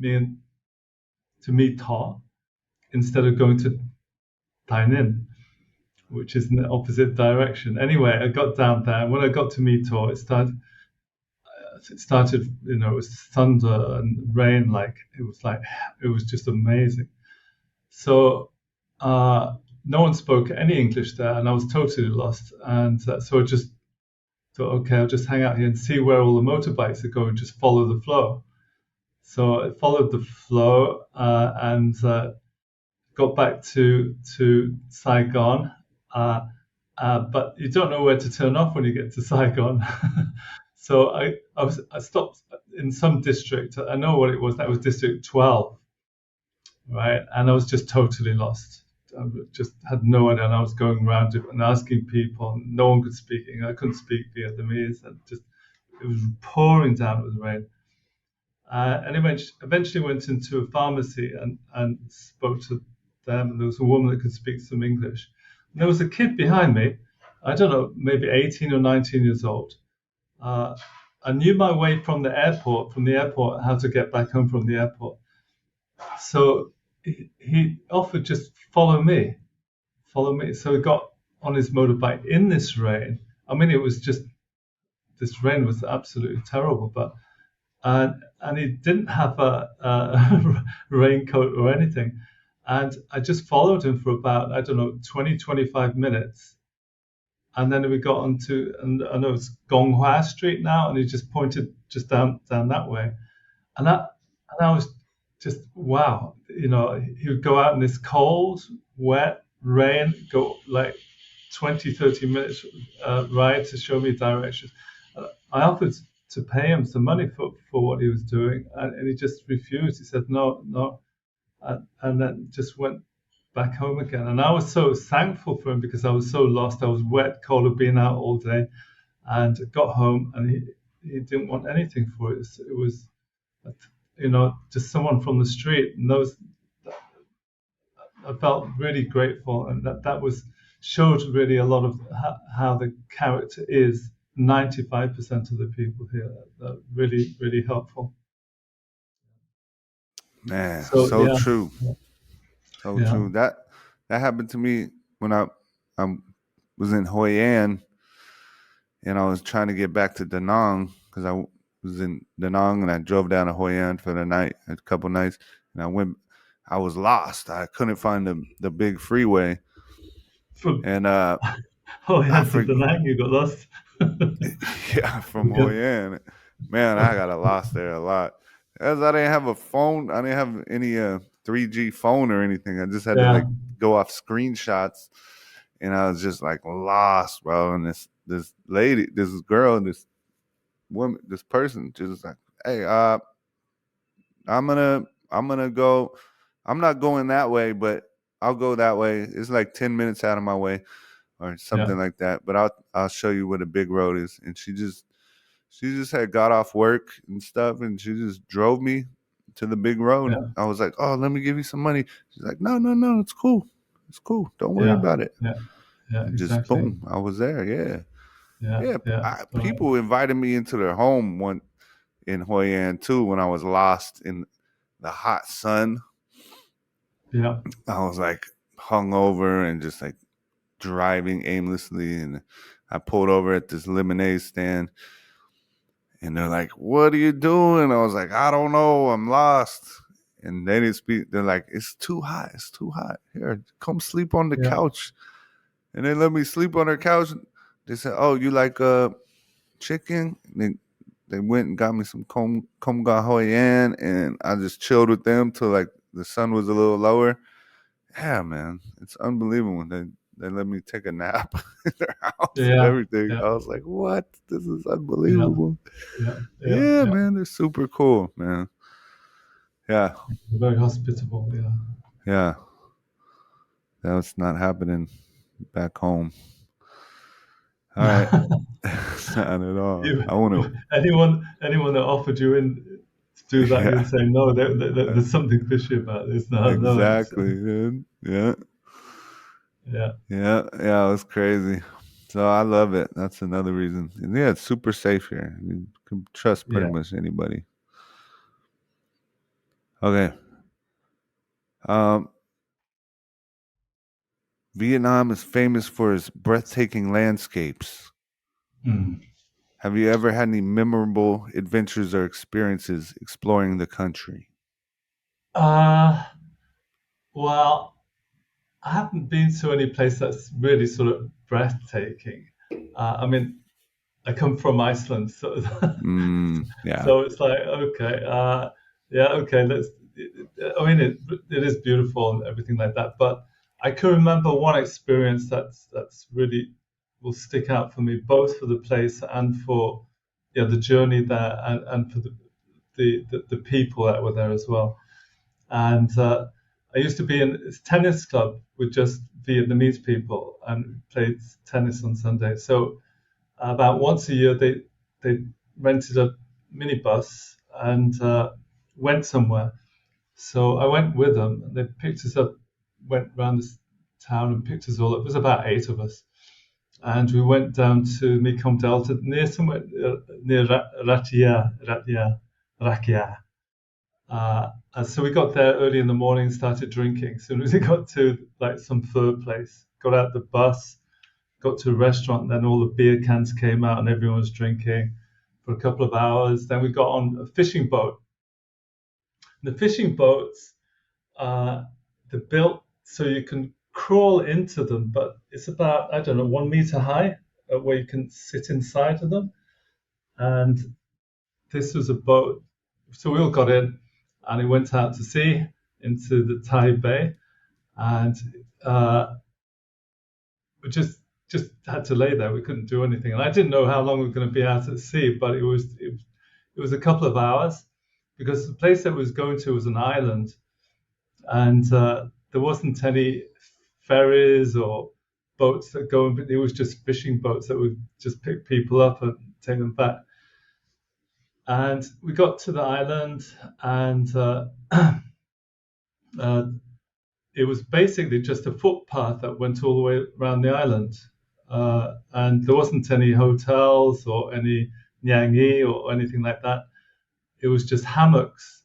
Mỹ Tho instead of going to Dine In, which is in the opposite direction. Anyway, I got down there, and when I got to Mỹ Tho, it started. It was thunder and rain. It was just amazing. So no one spoke any English there, and I was totally lost. And so I just thought, okay, I'll just hang out here and see where all the motorbikes are going, just follow the flow. So I followed the flow and got back to Saigon. But you don't know where to turn off when you get to Saigon. So I stopped in some district. I know what it was. That was District 12, right? And I was just totally lost. I just had no idea. And I was going around and asking people. And no one could speak. I couldn't speak Vietnamese. And it was pouring down with rain. And eventually went into a pharmacy and spoke to them. And there was a woman that could speak some English. And there was a kid behind me. I don't know, maybe 18 or 19 years old. I knew my way from the airport, how to get back home from the airport. So he offered just follow me. So he got on his motorbike in this rain. I mean, it was just, this rain was absolutely terrible, but and he didn't have a raincoat or anything. And I just followed him for about, I don't know, 20, 25 minutes. And then we got onto, and I know it's Gonghua Street now, and he just pointed just down that way. And I was just, wow, he would go out in this cold, wet rain, go like 20, 30 minutes ride to show me directions. I offered to pay him some money for what he was doing, and he just refused. He said no, and then just went back home again. And I was so thankful for him because I was so lost. I was wet, cold, had been out all day, and got home, and he didn't want anything for it. It was, just someone from the street. And I felt really grateful, and that was showed really a lot of how the character is. 95% of the people here are really, really helpful. Man, so yeah. true. So Yeah. true. That happened to me when I was in Hoi An, and I was trying to get back to Da Nang because I was in Da Nang, and I drove down to Hoi An for the night, a couple nights, and I was lost. I couldn't find the big freeway. And to Da Nang, you got lost. Yeah, from Hoi An. Man, I got lost there a lot. As I didn't have a phone, I didn't have any 3G phone or anything. I just had to go off screenshots, and I was just like lost, bro. And this lady, this girl, this woman, this person, just like, hey, I'm gonna go. I'm not going that way, but I'll go that way. It's like 10 minutes out of my way, or something like that. But I'll show you where the big road is. And she just had got off work and stuff, and she just drove me to the big road. Yeah. I was like, oh, let me give you some money. She's like, no, it's cool. It's cool. Don't worry about it. Yeah. Yeah. And exactly. just boom, I was there. Yeah. Right. People invited me into their home in Hoi An too when I was lost in the hot sun. Yeah. I was like hungover and just like driving aimlessly, and I pulled over at this lemonade stand, and they're like, what are you doing? I was like, I don't know, I'm lost. And they didn't speak. They're like, it's too hot, here, come sleep on the couch. And they let me sleep on their couch. They said, oh, you like chicken? They went and got me some Kom Ga Hoi An, and I just chilled with them till like the sun was a little lower. Yeah, man, it's unbelievable. They let me take a nap in their house and everything. I was like, what? This is unbelievable. Yeah, man, they're super cool, man. Yeah. Very hospitable, Yeah. That's not happening back home. All right. Not at all. I want to. Anyone that offered you in to do that, you'd say no. There's something fishy about this. No, exactly, dude. Yeah. It was crazy. So I love it. That's another reason. And yeah, it's super safe here. You can trust pretty much anybody. Okay. Vietnam is famous for its breathtaking landscapes. Have you ever had any memorable adventures or experiences exploring the country? Well, I haven't been to any place that's really sort of breathtaking. I mean, I come from Iceland, so so it's like okay, let's. I mean, it is beautiful and everything like that, but I can remember one experience that's really will stick out for me, both for the place and for the journey there, and for the people that were there as well. And I used to be in a tennis club with just Vietnamese people and played tennis on Sunday. So about once a year, they rented a minibus and went somewhere. So I went with them, and they picked us up, went around this town and picked us all up. It was about 8 of us. and we went down to Mekong Delta near somewhere near Rakia. And so we got there early in the morning, started drinking. As soon as we got to like some fur place, got out the bus, got to a restaurant, then all the beer cans came out and everyone was drinking for a couple of hours. Then we got on a fishing boat. The fishing boats, they're built so you can crawl into them, but it's about, I don't know, 1 meter high where you can sit inside of them. And this was a boat. So we all got in and it went out to sea into the Thai Bay. And we just had to lay there. We couldn't do anything. And I didn't know how long we were going to be out at sea, but it was a couple of hours because the place that we was going to was an island. And there wasn't any ferries or boats that go, but it was just fishing boats that would just pick people up and take them back. And we got to the island, and it was basically just a footpath that went all the way around the island. And there wasn't any hotels or any nyangi or anything like that. It was just hammocks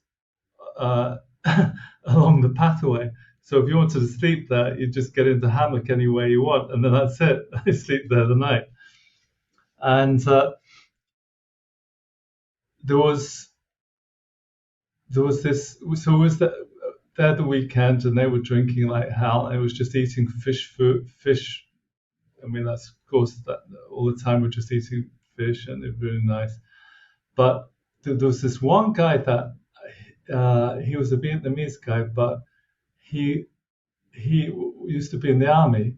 along the pathway. So if you wanted to sleep there, you just get into hammock anywhere you want, and then that's it. I sleep there the night. And there was this. So it was there the weekend, and they were drinking like hell. And it was just eating fish. I mean, that's of course that all the time we're just eating fish, and it's really nice. But there was this one guy that he was a Vietnamese guy, but he used to be in the army,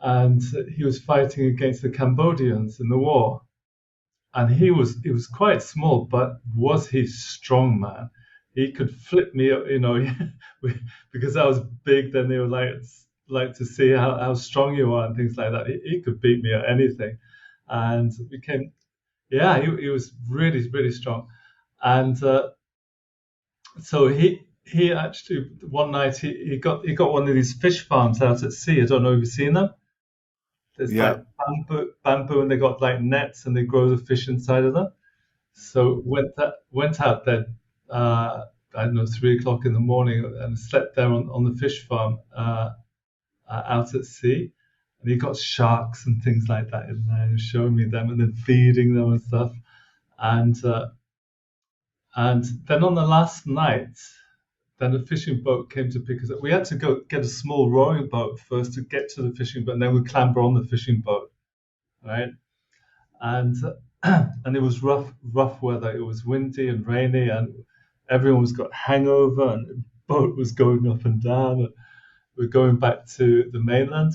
and he was fighting against the Cambodians in the war. And he was quite small, but was he strong, man? He could flip me up, because I was big. Then they would like to see how strong you are and things like that. He could beat me at anything, and he was really, really strong. And so he actually one night he got one of these fish farms out at sea. I don't know if you've seen them. There's like bamboo, and they got like nets, and they grow the fish inside of them. So went out there, I don't know, 3 o'clock in the morning, and slept there on the fish farm out at sea. And he got sharks and things like that in there, and showing me them, and then feeding them and stuff. And then on the last night, then a fishing boat came to pick us up. We had to go get a small rowing boat first to get to the fishing boat, and then we clamber on the fishing boat, right? And it was rough weather. It was windy and rainy, and everyone was got hangover, and the boat was going up and down. And we're going back to the mainland,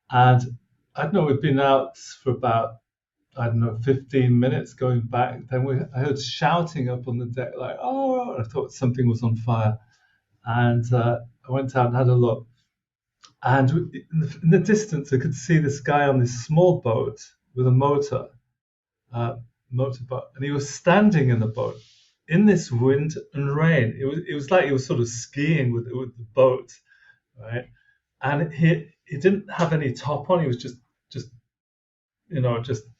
and I don't know. We'd been out for about 15 minutes going back. Then I heard shouting up on the deck, like, oh, I thought something was on fire. And I went out and had a look. And in the distance, I could see this guy on this small boat with a motorboat. And he was standing in the boat in this wind and rain. It was like he was sort of skiing with the boat, right? And he didn't have any top on. He was just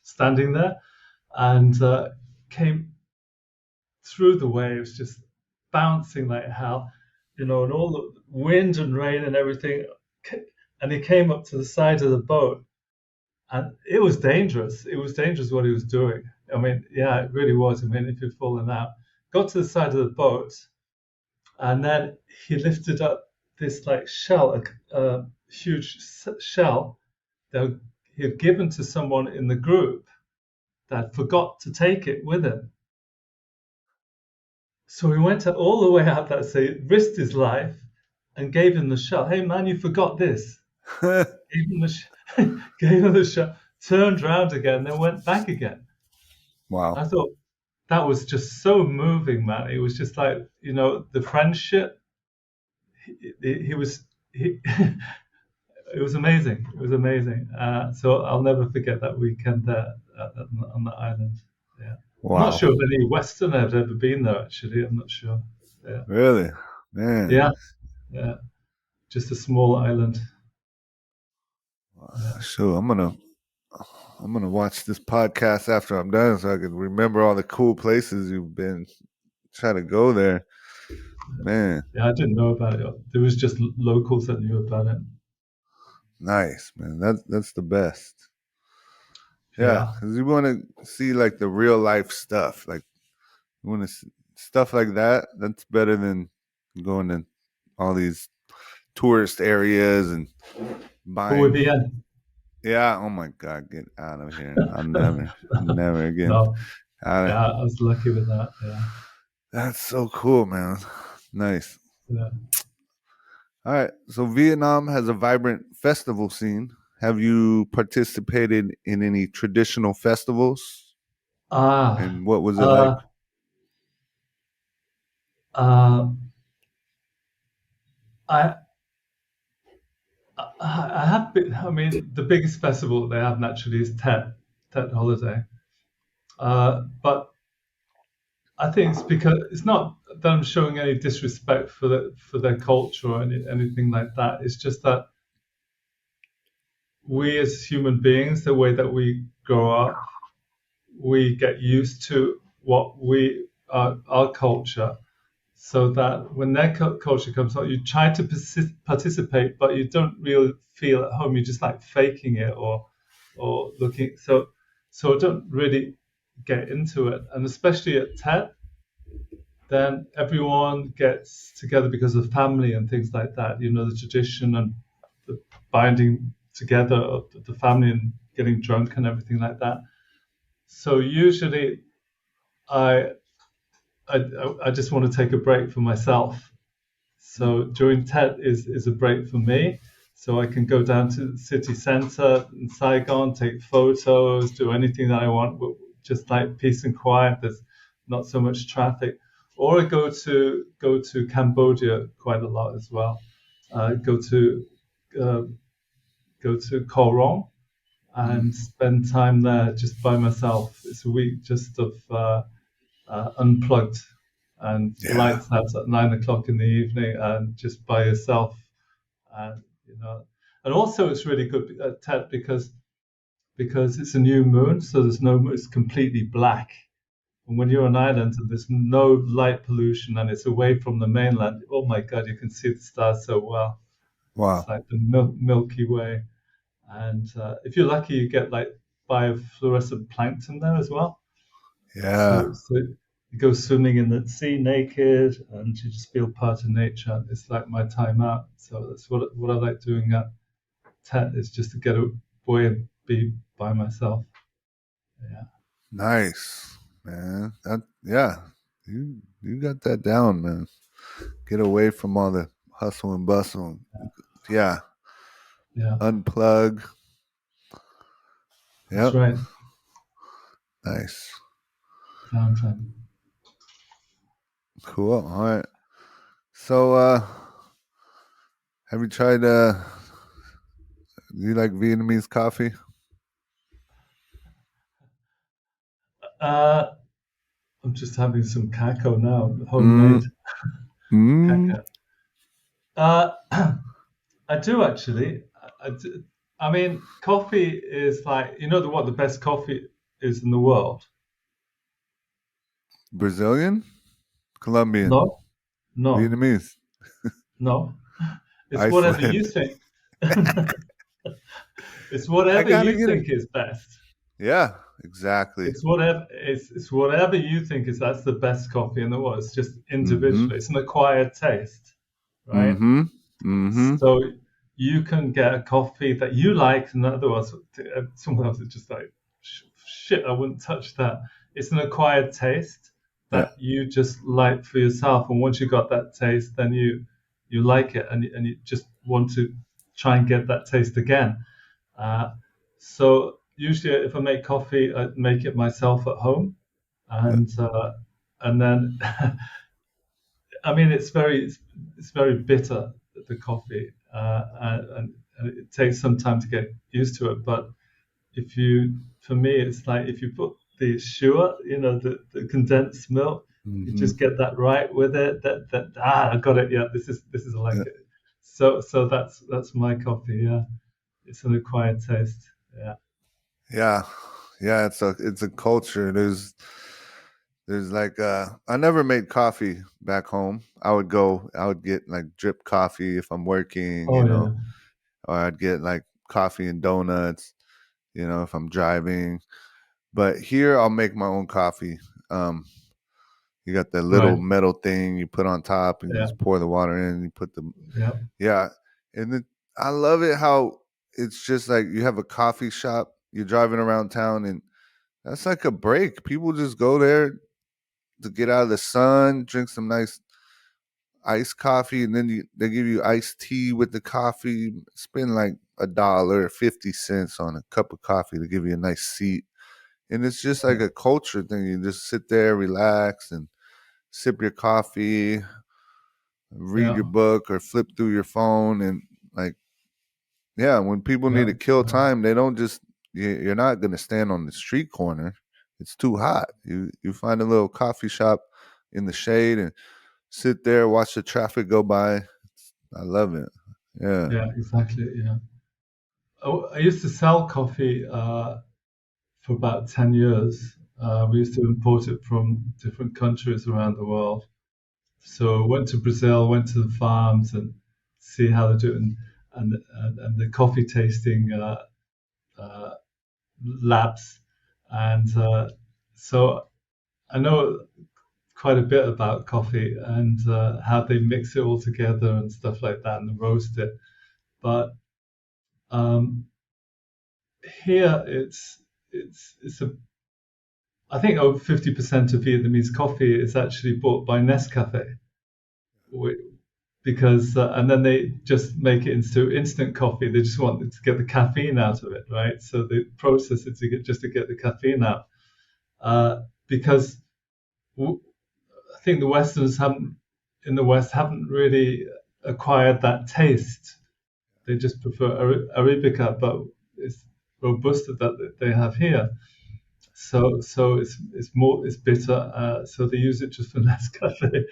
standing there, and came through the waves, just bouncing like hell, and all the wind and rain and everything. And he came up to the side of the boat, and it was dangerous. It was dangerous what he was doing. I mean, yeah, it really was. I mean, if he'd fallen out, got to the side of the boat, and then he lifted up this like shell, a huge shell that he had given to someone in the group that forgot to take it with him. So he went all the way out that sea, risked his life, and gave him the shell. Hey man, you forgot this. Gave him the shell, turned around again, then went back again. Wow. I thought that was just so moving, man. It was just like, the friendship. It was amazing. It was amazing. So I'll never forget that weekend there on the island. Yeah. Wow. I'm not sure if any Westerner had ever been there, actually. I'm not sure. Yeah. Really? Man. Yeah. Just a small island. So I'm gonna I'm gonna watch this podcast after I'm done so I can remember all the cool places you've been. Try to go there, man. Yeah, I didn't know about it. There was just locals that knew about it. Nice, man. That's the best. Yeah, Yeah. because you want to see like the real life stuff. Like you want to stuff like that. That's better than going to all these tourist areas and buying. Muy bien. Yeah. Oh my God, get out of here! I'll never again. No. Yeah, I was lucky with that. Yeah. That's so cool, man. Nice. Yeah. All right. So Vietnam has a vibrant festival scene. Have you participated in any traditional festivals? And what was it like? I have been. I mean, the biggest festival they have naturally is Tet Holiday. But I think it's because it's not that I'm showing any disrespect for their culture or anything like that. It's just that we as human beings, the way that we grow up, we get used to what our culture, so that when their culture comes out, you try to participate, but you don't really feel at home. You're just like faking it or looking. So I don't really get into it, and especially at Tet, then everyone gets together because of family and things like that. You know, the tradition and the binding together of the family and getting drunk and everything like that. So usually I just want to take a break for myself. So during Tet is a break for me. So I can go down to the city center in Saigon, take photos, do anything that I want, just like peace and quiet. There's not so much traffic. Or I go to Cambodia quite a lot as well. Go to Koh Rong and spend time there just by myself. It's a week just of unplugged and lights out at 9 o'clock in the evening and just by yourself. And and also it's really good at Tet because it's a new moon, so it's completely black. And when you're on island and there's no light pollution and it's away from the mainland, oh my God, you can see the stars so well. Wow. It's like the Milky Way. And if you're lucky, you get like biofluorescent plankton there as well. Yeah. So you go swimming in the sea naked and you just feel part of nature. It's like my time out. So that's what I like doing at Tet, is just to get away and be by myself. Yeah. Nice, man. You got that down, man. Get away from all the hustle and bustle. Yeah. Unplug. That's right. Nice. Downtime. Cool. All right. So have you tried do you like Vietnamese coffee? I'm just having some cacao now, homemade cacao. I do actually. I mean, coffee is like, what the best coffee is in the world? Brazilian? Colombian? No. Vietnamese? No. It's Iceland. whatever you think. It's whatever you think is best. Yeah, exactly. It's whatever you think is that's the best coffee in the world. It's just individual. Mm-hmm. It's an acquired taste, right? Mm-hmm. Mm-hmm. So you can get a coffee that you like, and otherwise someone else is just like, shit, I wouldn't touch that. It's an acquired taste that you just like for yourself, and once you got that taste, then you like it, and you just want to try and get that taste again. So usually, if I make coffee, I make it myself at home, and then, I mean, it's very bitter, the coffee, and it takes some time to get used to it. But for me, it's like if you put the sure, the condensed milk, you just get that right with it. I got it. Yeah, this is like it. So that's my coffee. Yeah, it's an acquired taste. Yeah. Yeah, yeah, it's a culture. There's like I never made coffee back home. I would get like drip coffee if I'm working, Oh yeah, or I'd get like coffee and donuts, if I'm driving. But here I'll make my own coffee. Um, you got that little right. metal thing you put on top and you Yeah, just pour the water in, you put the yeah, yeah. And then I love it how it's just like you have a coffee shop, you're driving around town and that's like a break. People just go there to get out of the sun, drink some nice iced coffee, and then they give you iced tea with the coffee. Spend like $1.50 on a cup of coffee to give you a nice seat. And it's just like a culture thing. You just sit there, relax, and sip your coffee, read yeah, your book, or flip through your phone. And like, yeah, when people need yeah, to kill time, they don't just. You're not gonna stand on the street corner. It's too hot. You find a little coffee shop in the shade and sit there, watch the traffic go by. I love it. Yeah. yeah, exactly. Yeah. Oh, I used to sell coffee for about 10 years. We used to import it from different countries around the world. So went to Brazil, went to the farms and see how they're doing, and the coffee tasting uh, labs, and so I know quite a bit about coffee and how they mix it all together and stuff like that, and roast it. But um, here it's a I think over 50% of Vietnamese coffee is actually bought by Nescafe, because and then they just make it into instant coffee. They just want it to get the caffeine out of it, right? So they process it to get the caffeine out. Because I think the Westerners haven't in the West haven't really acquired that taste. They just prefer Arabica, but it's Robusta that they have here. So it's bitter. So they use it just for Nescafe.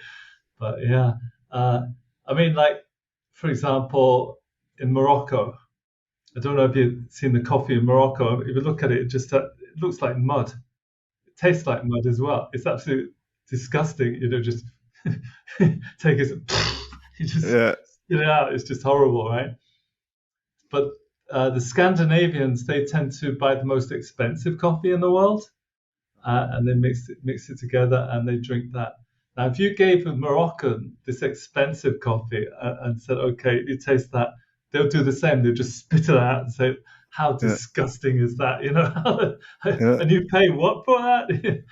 But yeah, uh, I mean, like for example, in Morocco, I don't know if you've seen the coffee in Morocco. If you look at it, it looks like mud. It tastes like mud as well. It's absolutely disgusting. Just take it, you just Yeah. spit it out. It's just horrible, right? But the Scandinavians, they tend to buy the most expensive coffee in the world, and they mix it together and they drink that. Now, if you gave a Moroccan this expensive coffee and said, "Okay, you taste that," they'll do the same. They'll just spit it out and say, "How Yeah. disgusting is that?" Yeah. And you pay what for that? And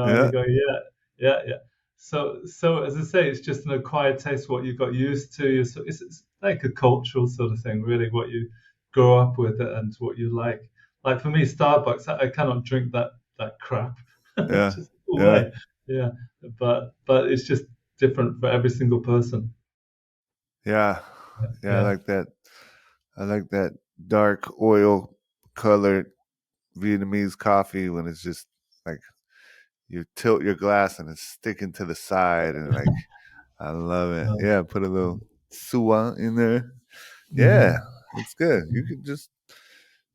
Yeah. you go, "Yeah, yeah, yeah." So as I say, it's just an acquired taste. What you got used to. So it's like a cultural sort of thing, really. What you grow up with it and what you like. Like for me, Starbucks, I cannot drink that crap. Yeah. Just go Yeah. away. Yeah, but it's just different for every single person. Yeah. Yeah. Yeah, I like that dark oil colored Vietnamese coffee when it's just like you tilt your glass and it's sticking to the side and like I love it. yeah. Yeah, put a little suwa in there. Yeah, Mhm. it's good.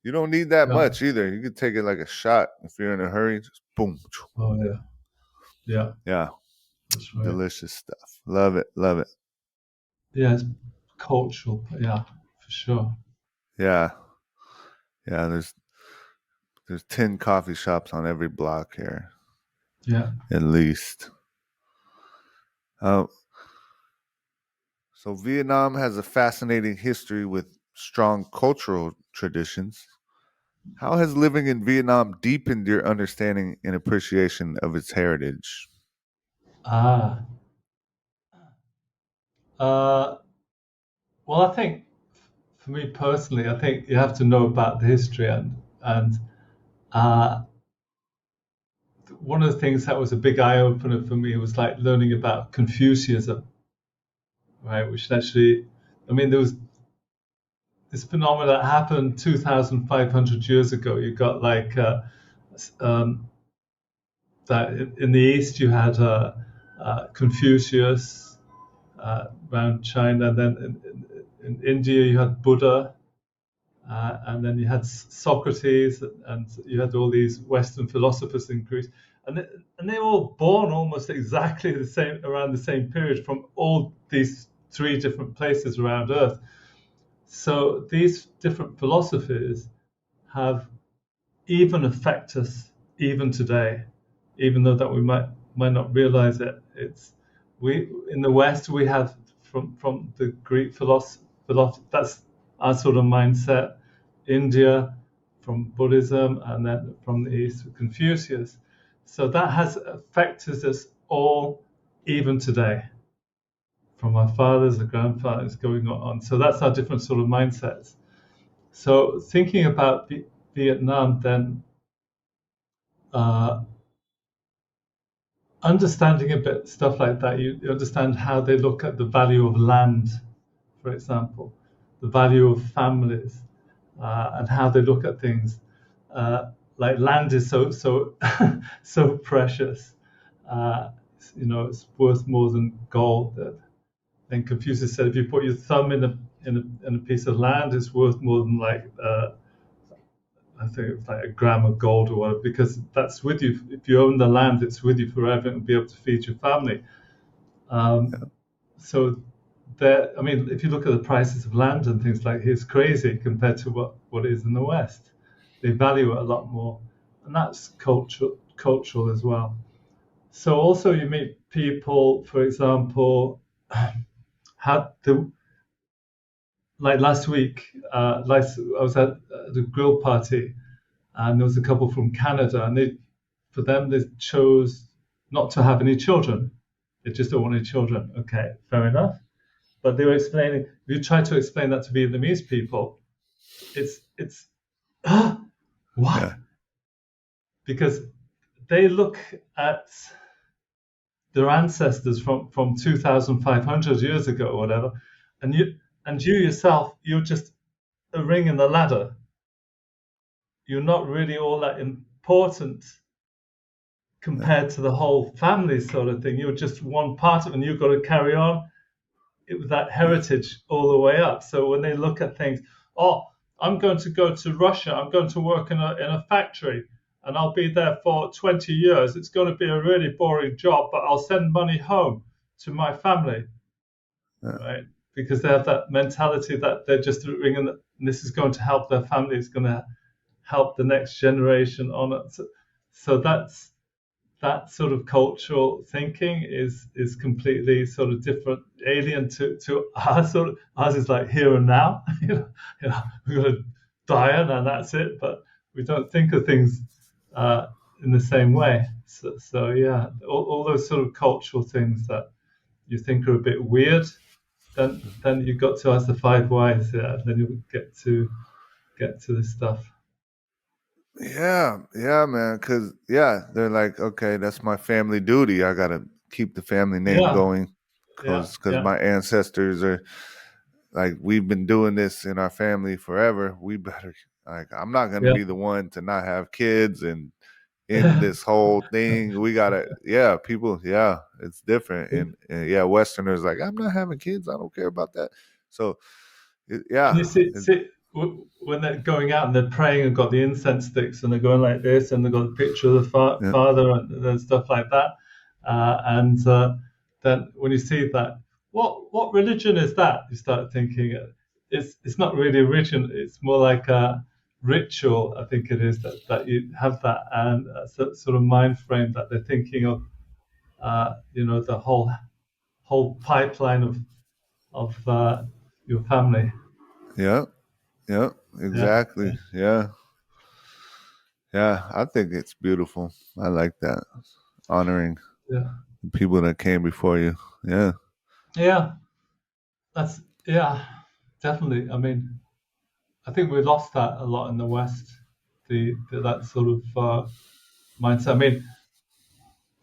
You don't need that Yeah. much either. You could take it like a shot if you're in a hurry. Just boom. Oh yeah, yeah. Yeah, That's right. delicious stuff. Love it. Love it. Yeah, it's cultural. Yeah, for sure. Yeah. Yeah, there's 10 coffee shops on every block here, Yeah. at least. Uh, so Vietnam has a fascinating history with strong cultural traditions. How has living in Vietnam deepened your understanding and appreciation of its heritage? Ah. Uh, well, I think for me personally, I think you have to know about the history and uh, one of the things that was a big eye opener for me was like learning about Confucianism, right? Which actually, I mean, there was this phenomenon that happened 2,500 years ago. You got like um, that in the East, you had Confucius around China, and then in India, you had Buddha, and then you had Socrates, and you had all these Western philosophers in Greece, and they were all born almost exactly the same around the same period from all these three different places around Earth. So these different philosophies have even affect us even today, even though that we might not realize it. It's we in the West we have from the Greek philosophy, that's our sort of mindset. India from Buddhism, and then from the East Confucius. So that has affected us all even today, from our fathers and grandfathers going on. So that's our different sort of mindsets. So thinking about Vietnam, then understanding a bit stuff like that, you understand how they look at the value of land, for example, the value of families, and how they look at things. Like land is so so precious. It's worth more than gold. And Confucius said, if you put your thumb in a piece of land, it's worth more than I think it's like a gram of gold or whatever, because that's with you. If you own the land, it's with you forever and be able to feed your family. So there, I mean, if you look at the prices of land and things like, it's crazy compared to what is in the West. They value it a lot more, and that's cultural as well. So also you meet people, for example, like last week, I was at the grill party, and there was a couple from Canada, and for them they chose not to have any children. They just don't want any children. Okay, fair enough. But they were explaining. If you try to explain that to Vietnamese people, it's what? Yeah. Because they look at their ancestors from 2,500 years ago or whatever, and you yourself, you're just a ring in the ladder. You're not really all that important compared to the whole family sort of thing. You're just one part of it, and you've got to carry on with that heritage all the way up. So when they look at things, oh, I'm going to go to Russia, I'm going to work in a factory, and I'll be there for 20 years. It's going to be a really boring job, but I'll send money home to my family, right? Because they have that mentality that they're just ringing, and this is going to help their family. It's going to help the next generation on it. So that sort of cultural thinking is completely sort of different, alien to ours. Ours is like here and now. We're going to die and that's it. But we don't think of things in the same way. So yeah, all those sort of cultural things that you think are a bit weird, then you got to ask the five whys. Yeah, and then you'll get to this stuff. Yeah, man. Because they're like, okay, that's my family duty. I gotta keep the family name going, because my ancestors are like, we've been doing this in our family forever. We better, like, I'm not gonna be the one to not have kids and in this whole thing. We gotta, people, it's different, and Westerners like, I'm not having kids. I don't care about that. So, You see when they're going out and they're praying and got the incense sticks and they're going like this and they've got a picture of the father and stuff like that, and then when you see that, what religion is that? You start thinking it's not really a religion. It's more like a ritual. I think it is that you have that, and sort of mind frame that they're thinking of, the whole pipeline of your family. Yeah, exactly. Yeah. I think it's beautiful. I like that, honoring the people that came before you. That's definitely. I mean, I think we lost that a lot in the West, that sort of mindset. I mean,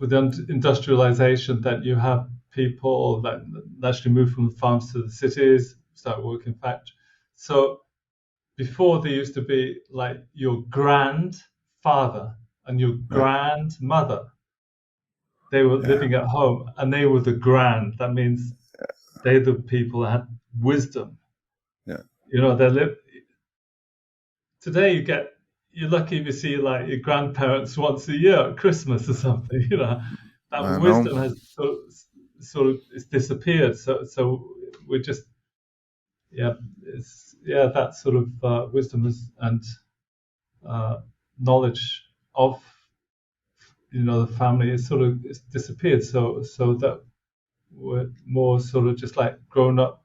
with the industrialization, that you have people that actually move from the farms to the cities, start working factories. So before, there used to be like your grandfather and your grandmother. They were living at home, and they were the grand. That means they're the people that had wisdom. Yeah. They live. today you're lucky if you see like your grandparents once a year at Christmas or something. You know, that I know. wisdom has sort of it's disappeared. So we're just that sort of wisdom and knowledge of the family is sort of it's disappeared. So that we're more sort of just like grown up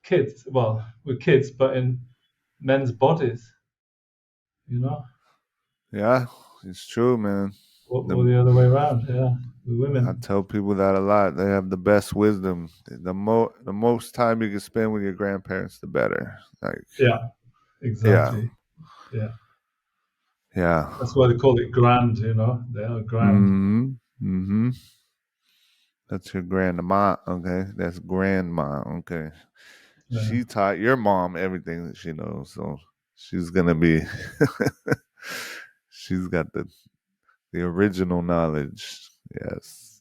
kids. Well, we're kids, but in men's bodies. Yeah, it's true, man. Or the other way around. Yeah, with I women. tell people that a lot. They have the best wisdom. The most time you can spend with your grandparents, the better. Like, Yeah, exactly. Yeah. yeah. That's why they call it grand, They are grand. Mm-hmm. That's your grandma, okay? That's grandma, okay? Yeah. She taught your mom everything that she knows, so she's gonna be. She's got the original knowledge. Yes.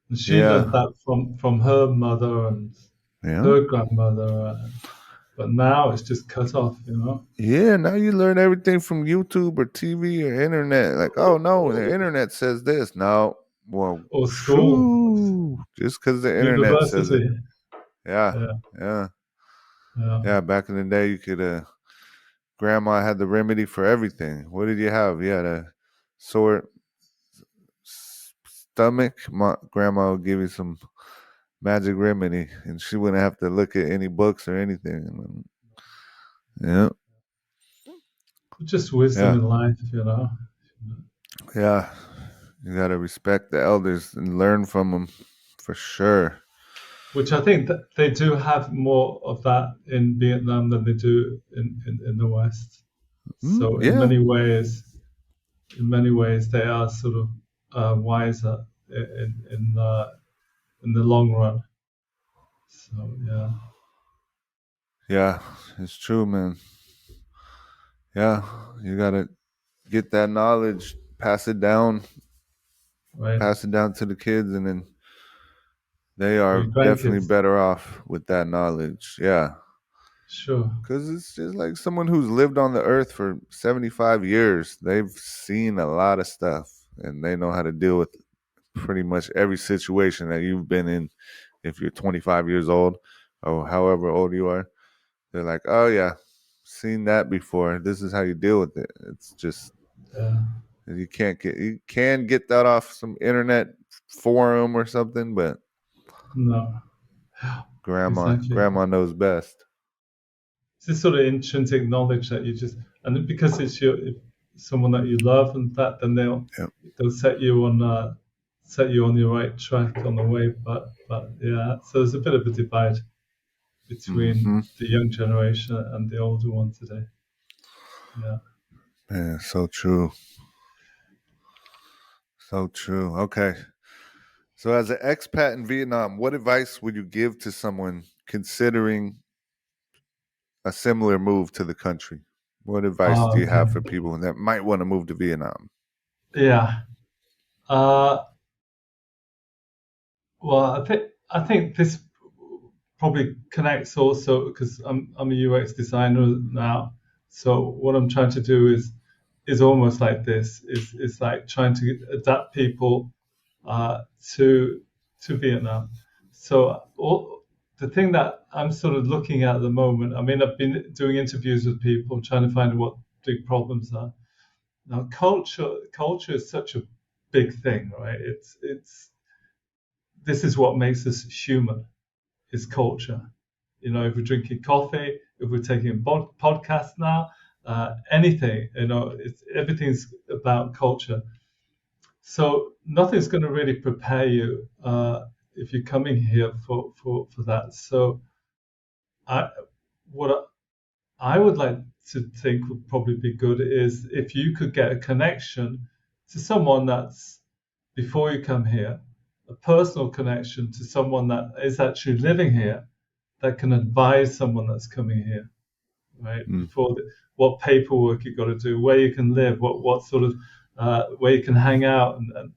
And she learned that from her mother and Yeah. her grandmother, but now it's just cut off, Yeah, now you learn everything from YouTube or TV or internet. Like, oh no, the internet says this. No, well, Or school, just because the internet says it. university. Yeah, Yeah. yeah, Yeah. yeah. Back in the day, you could. Grandma had the remedy for everything. What did you have? You had a sore stomach. Grandma would give you some magic remedy, and she wouldn't have to look at any books or anything. Yeah. Just wisdom in life, Yeah. You got to respect the elders and learn from them for sure. Which I think that they do have more of that in Vietnam than they do in the West. So in many ways, they are sort of wiser in the long run. So yeah. Yeah, it's true, man. Yeah, you gotta get that knowledge, pass it down, Right. pass it down to the kids, and then they are definitely better off with that knowledge. Yeah. Sure. Because it's just like someone who's lived on the earth for 75 years. They've seen a lot of stuff, and they know how to deal with pretty much every situation that you've been in. If you're 25 years old or however old you are, they're like, oh yeah, seen that before. This is how you deal with it. It's just you can get that off some internet forum or something, but no, grandma knows best. It's this sort of intrinsic knowledge that you just, and because it's someone that you love and that, then they'll set you on your right track on the way. But yeah, so there's a bit of a divide between the young generation and the older one today. Yeah. Man, so true. So true. Okay. So as an expat in Vietnam, what advice would you give to someone considering a similar move to the country? What advice do you have for people that might want to move to Vietnam? Yeah. Well, I think this probably connects also because I'm a UX designer now. So what I'm trying to do is almost like this. Is like trying to adapt people to Vietnam. So the thing that I'm sort of looking at the moment, I mean, I've been doing interviews with people, trying to find what big problems are. Now, culture is such a big thing, right? It's this is what makes us human, is culture. If we're drinking coffee, if we're taking a podcast now, anything, everything's about culture. So nothing's going to really prepare you if you're coming here for that. So what I would like to think would probably be good is if you could get a connection to someone that's, before you come here, a personal connection to someone that is actually living here that can advise someone that's coming here, right? Before what paperwork you got to do, where you can live, what sort of where you can hang out, and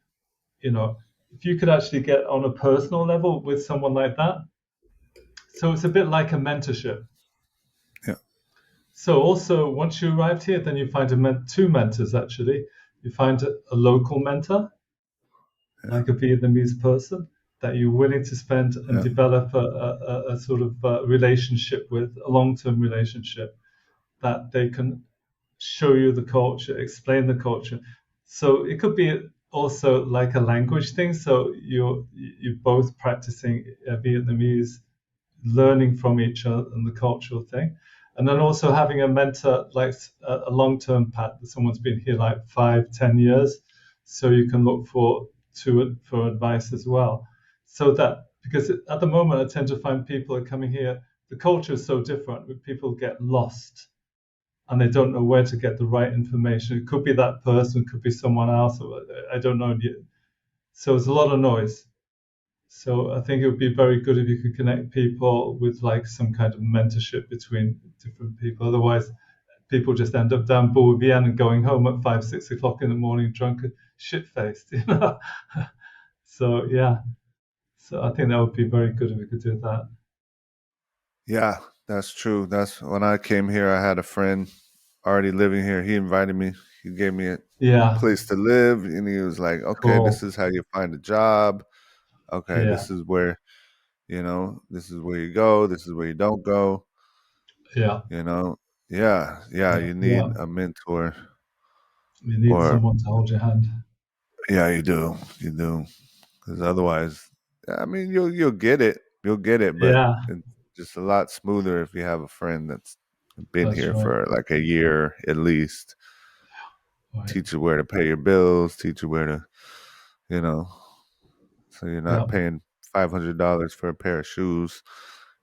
if you could actually get on a personal level with someone like that. So it's a bit like a mentorship. Yeah. So also, once you arrived here, then you find two mentors actually. You find a local mentor, like a Vietnamese person, that you're willing to spend and Yeah. develop a sort of relationship with, a long-term relationship, that they can show you the culture, explain the culture. So it could be also like a language thing. So you're both practicing Vietnamese, learning from each other and the cultural thing. And then also having a mentor, like a long-term path, that someone's been here like 5, 10 years, so you can look for advice as well. So that, because at the moment I tend to find people are coming here, the culture is so different, people get lost and they don't know where to get the right information. It could be that person, could be someone else, I don't know. So it's a lot of noise. So I think it would be very good if you could connect people with like some kind of mentorship between different people. Otherwise, people just end up down Bourvian and going home at 5, 6 o'clock in the morning, drunk and shit faced. So yeah, so I think that would be very good if we could do that. Yeah, that's true. That's when I came here, I had a friend already living here. He invited me. He gave me a Yeah, place to live, and he was like, "Okay, this cool. is how you find a job. Okay, Yeah, this is where, this is where you go. This is where you don't go. yeah, You know, yeah. yeah, You need yeah. a mentor, You need or someone to hold your hand. yeah, you do, because otherwise, I mean, you'll get it, but Yeah, it's just a lot smoother if you have a friend that's been that's here right. for like a year at least. Right. Teach you where to pay your bills, teach you where to, you know, so you're Yeah, not paying $500 for a pair of shoes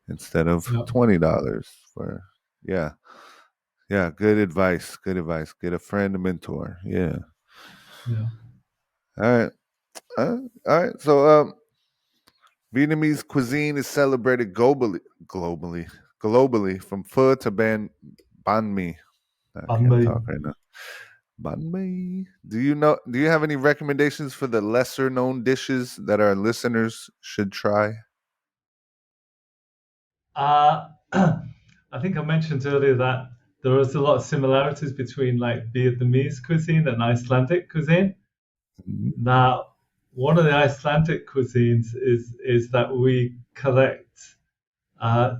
instead of yeah, $20 for, yeah, yeah. Good advice. Good advice. Get a friend, a mentor. Yeah. yeah. All right. All right. So, Vietnamese cuisine is celebrated globally, from pho to banh mi. I Banh can't mi. talk right now. Banh mi. Do you have any recommendations for the lesser known dishes that our listeners should try? Uh, I think I mentioned earlier that there is a lot of similarities between like Vietnamese cuisine and Icelandic cuisine. Mhm. Now, one of the Icelandic cuisines is that we collect uh,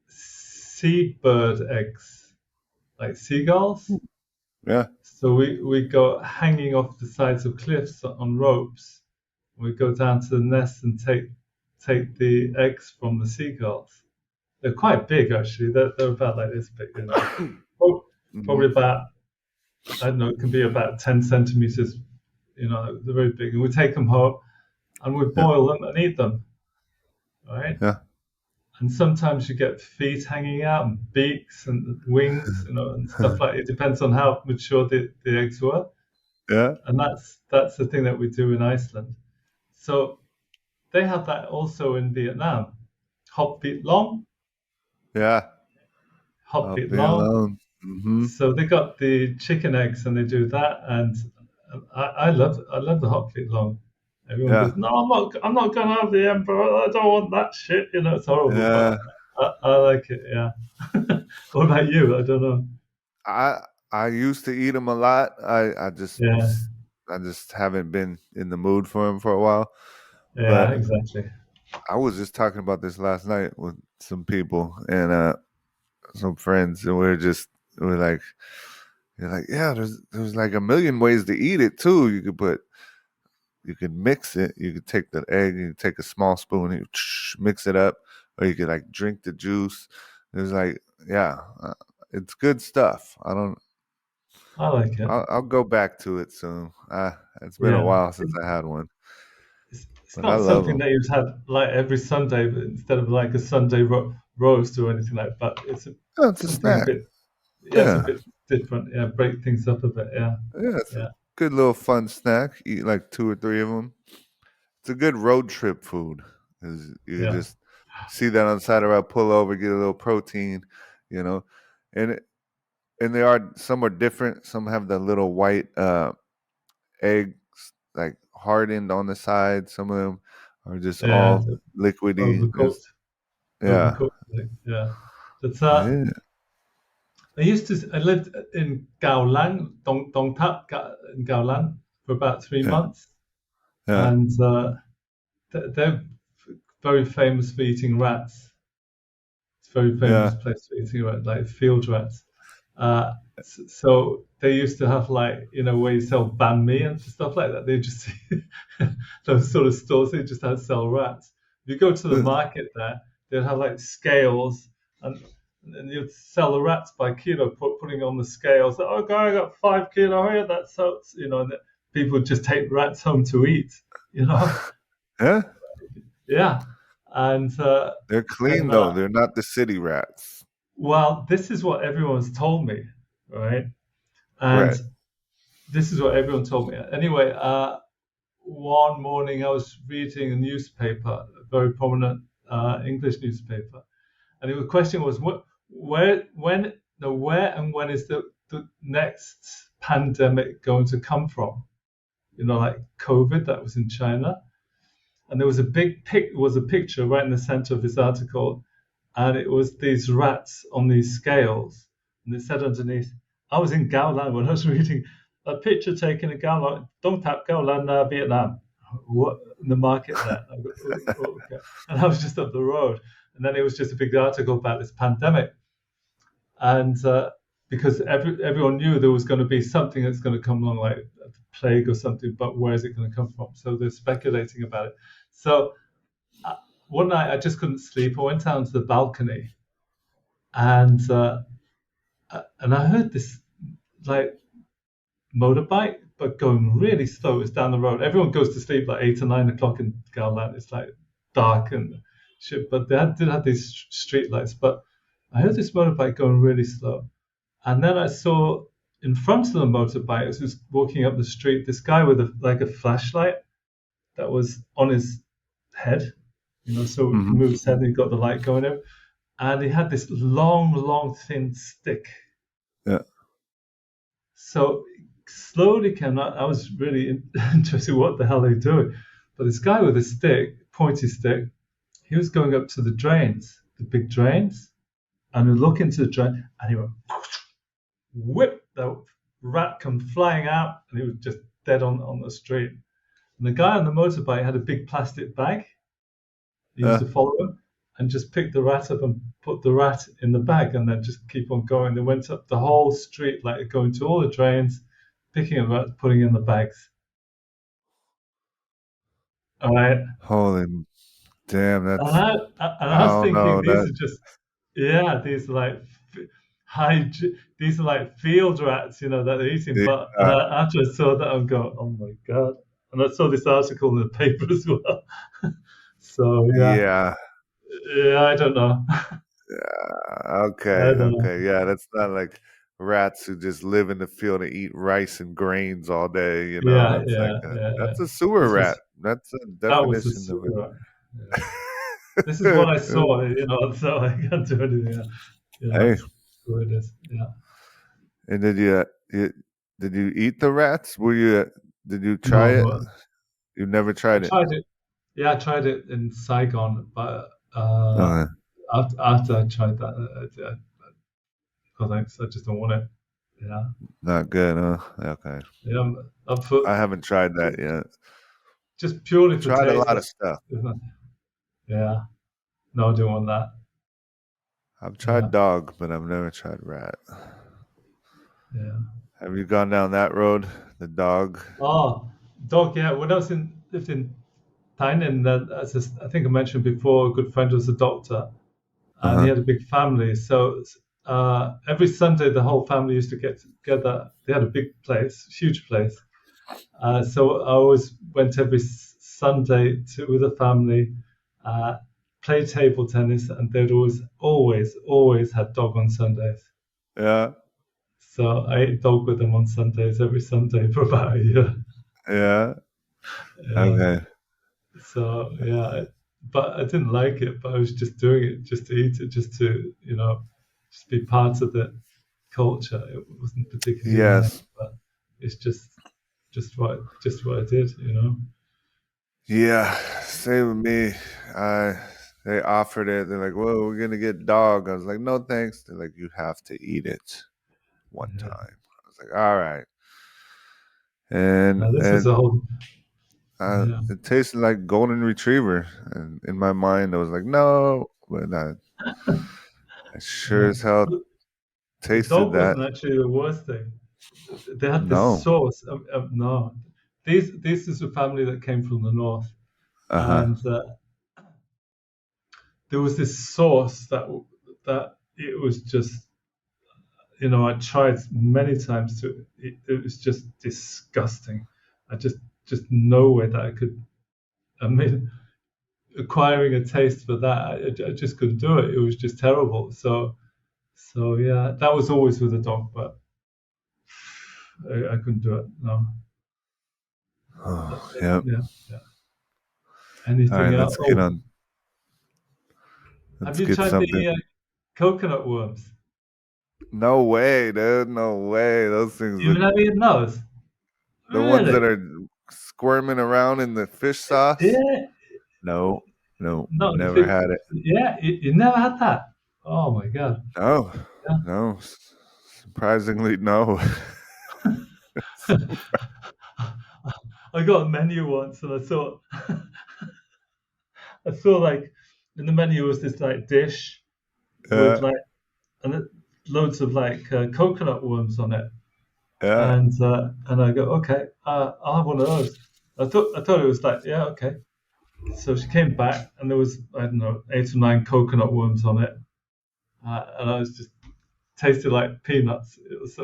seabird eggs, like seagulls. Yeah. So we go hanging off the sides of cliffs on ropes. We go down to the nest and take the eggs from the seagulls. They're quite big actually. They're about like this big, Mhm. Probably about, I don't know, it can be about 10 centimeters. They're very big. And we take them home and we Yeah. boil them and eat them, right? Yeah. And sometimes you get feet hanging out and beaks and wings, and stuff like it. It depends on how mature the eggs were. Yeah. And that's the thing that we do in Iceland. So they have that also in Vietnam. Hop feet long, Yeah. hop Up feet and long. alone. Hmm. So they got the chicken eggs and they do that, and I love the hot feet long. Everyone Yeah. goes, no, I'm not gonna have the emperor. I don't want that shit. It's horrible, but Yeah. I like it. Yeah. What about you? I don't know. I I used to eat them a lot. Yeah, I just haven't been in the mood for them for a while. yeah, But exactly. I was just talking about this last night with some people and some friends, and we're like, you're like, yeah, there's like a million ways to eat it too. You could mix it. You could take the egg, you could take a small spoon, and you mix it up, or you could like drink the juice. It was like, yeah, it's good stuff. I like it. I'll go back to it soon. It's been a Yeah, while since I had one, it's but I not love something them. that you'd have like every Sunday, but instead of like a Sunday roast or anything like that. It's Oh, it's a something a snack. bit, yeah, it's a Yeah, bit different. Yeah, break things up a bit. Yeah, yeah, it's a yeah, good little fun snack. Eat like two or three of them. It's a good road trip food. 'Cause you can yeah, just see that on the side of the road, pull over, get a little protein, you know. And and they are some are different. Some have the little white eggs like hardened on the side. Some of them are just yeah. all liquidy. Overcooked, Yeah, overcooked. Yeah, that's yeah. I lived in Gaolan, Dong Tap, in Gaolan for about 3 months, Yeah. and they're very famous for eating rats. It's a very famous Yeah. place for eating rats, like field rats. So they used to have like where you sell banh mi and stuff like that. They just those sort of stores. They just had sell rats. If you go to the market there, they'd have like scales and you'd sell the rats by kilo, putting on the scales. Oh, guy, I got 5 kilo here. That's so and people would just take rats home to eat. Yeah. Yeah, and They're and clean though. They're not the city rats. well, this is what everyone's told me, right? And Right. this is what everyone told me. Anyway, one morning I was reading a newspaper, a very prominent English newspaper, and the question was, where, when, no, where and when is the next pandemic going to come from? Like COVID that was in China, and there was a picture right in the center of this article, and it was these rats on these scales, and it said underneath, I was in Gaolan when I was reading a picture taken in Gaolan, Dong Tap Gaolan, Vietnam. What in the market there? I go, "Oh, okay." And I was just up the road, and then it was just a big article about this pandemic, and because everyone knew there was going to be something that's going to come along, like a plague or something, but where is it going to come from? So they're speculating about it. So one night I just couldn't sleep. I went out onto the balcony, and I heard this like motorbike, but going really slow. It's down the road. Everyone goes to sleep like 8 or 9 o'clock in Garland. It's like dark and shit, but they did have these street lights. But I heard this motorbike going really slow, and then I saw in front of the motorbike, as he was walking up the street, this guy with a flashlight that was on his head. So he Hmm. moved his head and he got the light going in. And he had this long, thin stick. Yeah. So slowly came out. I was really interested. What the hell are they doing? But this guy with a stick, pointy stick, he was going up to the drains, the big drains, and he looked into the drain, and he went whip. The rat come flying out, and he was just dead on the street. And the guy on the motorbike had a big plastic bag. He used to follow him and just pick the rat up and put the rat in the bag and then just keep on going. They went up the whole street, like going to all the drains, picking a rat, putting in the bags. All right. Holy damn, And that's I I was don't thinking know these that. are just, yeah, these are like these are like field rats, that they're eating. But Yeah, after I saw that, I'm going, oh my God. And I saw this article in the paper as well. So yeah. yeah, I don't know. Okay, I don't know. okay, yeah. That's not like rats who just live in the field and eat rice and grains all day. Yeah, That's like yeah, yeah. that's a sewer This rat. was That's a that was the definition of super. Yeah. This is what I saw, so I can't do anything. Hey, That's what it is. Yeah. and did you eat the rats? Did you try No, it? no. You never I tried it. tried it. Yeah, I tried it in Saigon, but Okay. after I tried that, thanks. I just don't want it. Yeah. Not good, huh? Okay. Yeah. Up for I haven't tried that yet. just purely for Tried a taste. lot of stuff. Yeah. No, I don't want that. I've Yeah. tried dog, but I've never tried rat. Yeah. Have you gone down that road? The dog? Oh, dog. Yeah. When I lived in Thailand, I think I mentioned before, a good friend was a doctor, and he Uh-huh. had a big family. So every Sunday, the whole family used to get together. They had a big place, huge place. So I always went every Sunday with the family, uh, play table tennis, and they'd always had dog on Sundays. Yeah. So I ate dog with them on Sundays every Sunday for about a year. Yeah. Yeah. Okay. So yeah, but I didn't like it. But I was just doing it just to eat it, just to just be part of the culture. It wasn't particularly nice, Yes. but it's just what I did. Yeah. Same with me. I They offered it. They're like, "Well, we're gonna get dog." I was like, "No, thanks." They're like, "You have to eat it one Yeah. time." I was like, "All right." And This is a whole. Yeah. it tasted like golden retriever, and in my mind, I was like, "No," but I sure Yeah. as hell The tasted dog that. wasn't actually the worst thing. They had this No. sauce. No, this is a family that came from the north, Uh huh. and there was this sauce that it was just, I tried many times to. It was just disgusting. I just no way that I could. I mean, acquiring a taste for that, I just couldn't do it. It was just terrible. So yeah, that was always with a dog, but I couldn't do it. No. Oh, yep. Yeah, yeah. All right, Anything else? let's get Oh, on. have Let's you get tried something. the coconut worms? No way, dude. No way. Those things You look never eaten those? the ones Really? that are squirming around in the fish sauce. Yeah. No, no, No, never had it. yeah, you never had that. Oh my God. No, Yeah. no. Surprisingly, no. I got a menu once and I saw like in the menu was this like dish with Yeah, like loads of like coconut worms on it. yeah, And I go, okay, I'll have one of those. I thought it was like, yeah, okay. So she came back and there was, I don't know, 8 or 9 coconut worms on it. And I was just tasted like peanuts. It was,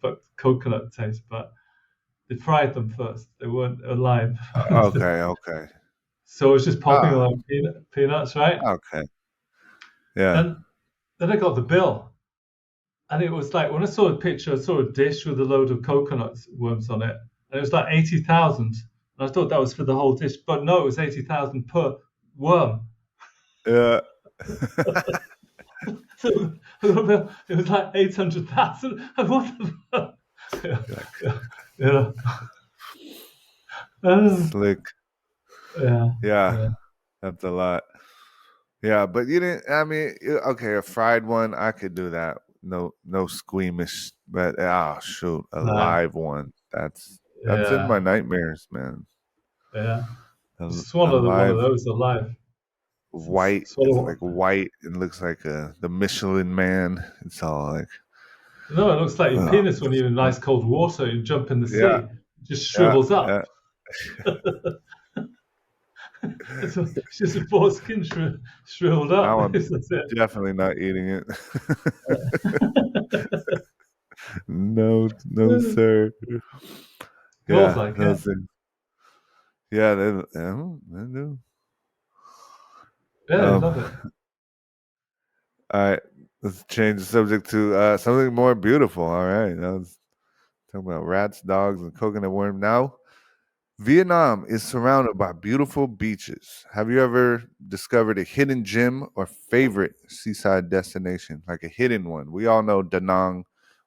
but coconut taste. But they fried them first. They weren't alive. okay, okay. So it was just popping Ah, like peanuts, right? okay. Yeah, Then I got the bill. And it was like, when I saw a picture, I saw a dish with a load of coconut worms on it. And it was like 80,000. And I thought that was for the whole dish. But no, it was 80,000 per worm. yeah. So it was like 800,000. What the fuck? Yeah. Slick. Yeah. Yeah, Yeah. that's a lot. Yeah, but you didn't. I mean, okay, a fried one, I could do that. No, no squeamish. But shoot, a No. live one. That's in Yeah. my nightmares, man. Yeah. A, a Swallow one of live those alive. white. It's Swallow. like white and looks like the Michelin Man. It's all like, No, it looks like your oh, penis when you're in nice cold water. You jump in the yeah, sea, it just yeah, shrivels up. yeah. It's just a foreskin shriveled up. Now I'm That's it. definitely not eating it. No, no, sir. Smells Yeah, like it. those things. Yeah, they do. Yeah, I Um, love it. all right, let's change the subject to something more beautiful. All right, I was talking about rats, dogs, and coconut worm. Now, Vietnam is surrounded by beautiful beaches. Have you ever discovered a hidden gem or favorite seaside destination, like a hidden one? We all know Da Nang,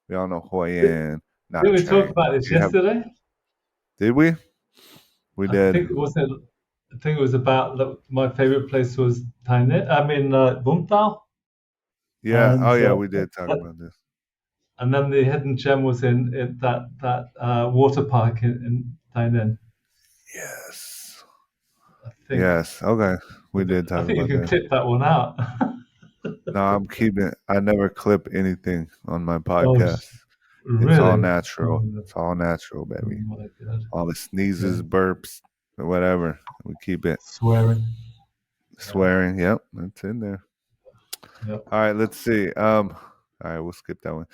we all know Hoi An, Nha Didn't we talk Trang. about this Do you have? yesterday? Did we? We I did. think it was it. I think it was about my favorite place was Thailand. I mean, Vũng Tàu, Yeah. and Oh, yeah. We did talk about this. and then the hidden gem was in that water park in Thailand. Yes. I think. Yes. Okay. We did I talk think you about can that. clip that one out. No, I'm keeping. I never clip anything on my Oh, podcast. It's all really? natural. Oh, It's all natural, oh baby. my God. All the sneezes, Yeah. burps, or whatever. We keep it. Swearing. Swearing. Yep, that's in there. Yep. All right, let's see. All right, we'll skip that one.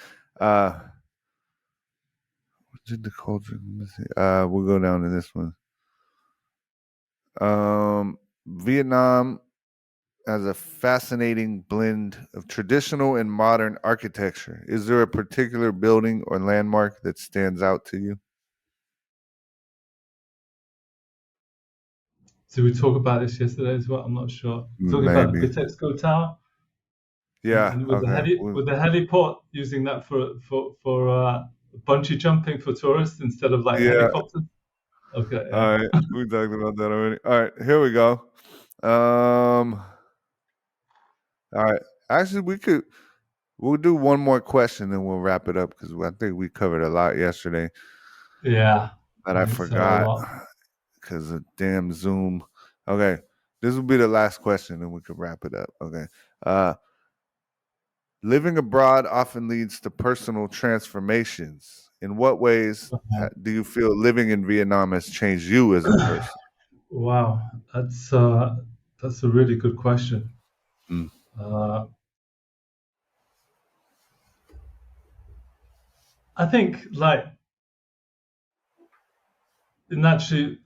What did the culture? Let's see. We'll go down to this one. Vietnam has a fascinating blend of traditional and modern architecture. Is there a particular building or landmark that stands out to you? Did we talk about this yesterday as well? I'm not sure. Talking about the Maybe. Bitexco Tower Yeah. and with Okay. the heliport, using that for bungee jumping for tourists instead of like Yeah. helicopters. Okay. Yeah. All right. We talked about that already. All right. Here we go. All right. Actually, we'll do one more question and we'll wrap it up because I think we covered a lot yesterday Yeah. that I think so, a forgot lot. because of damn Zoom. Okay. This will be the last question and we can wrap it up. Okay. Living abroad often leads to personal transformations. In what ways do you feel living in Vietnam has changed you as a person? Wow, that's a really good question. Mm. I think, like, naturally,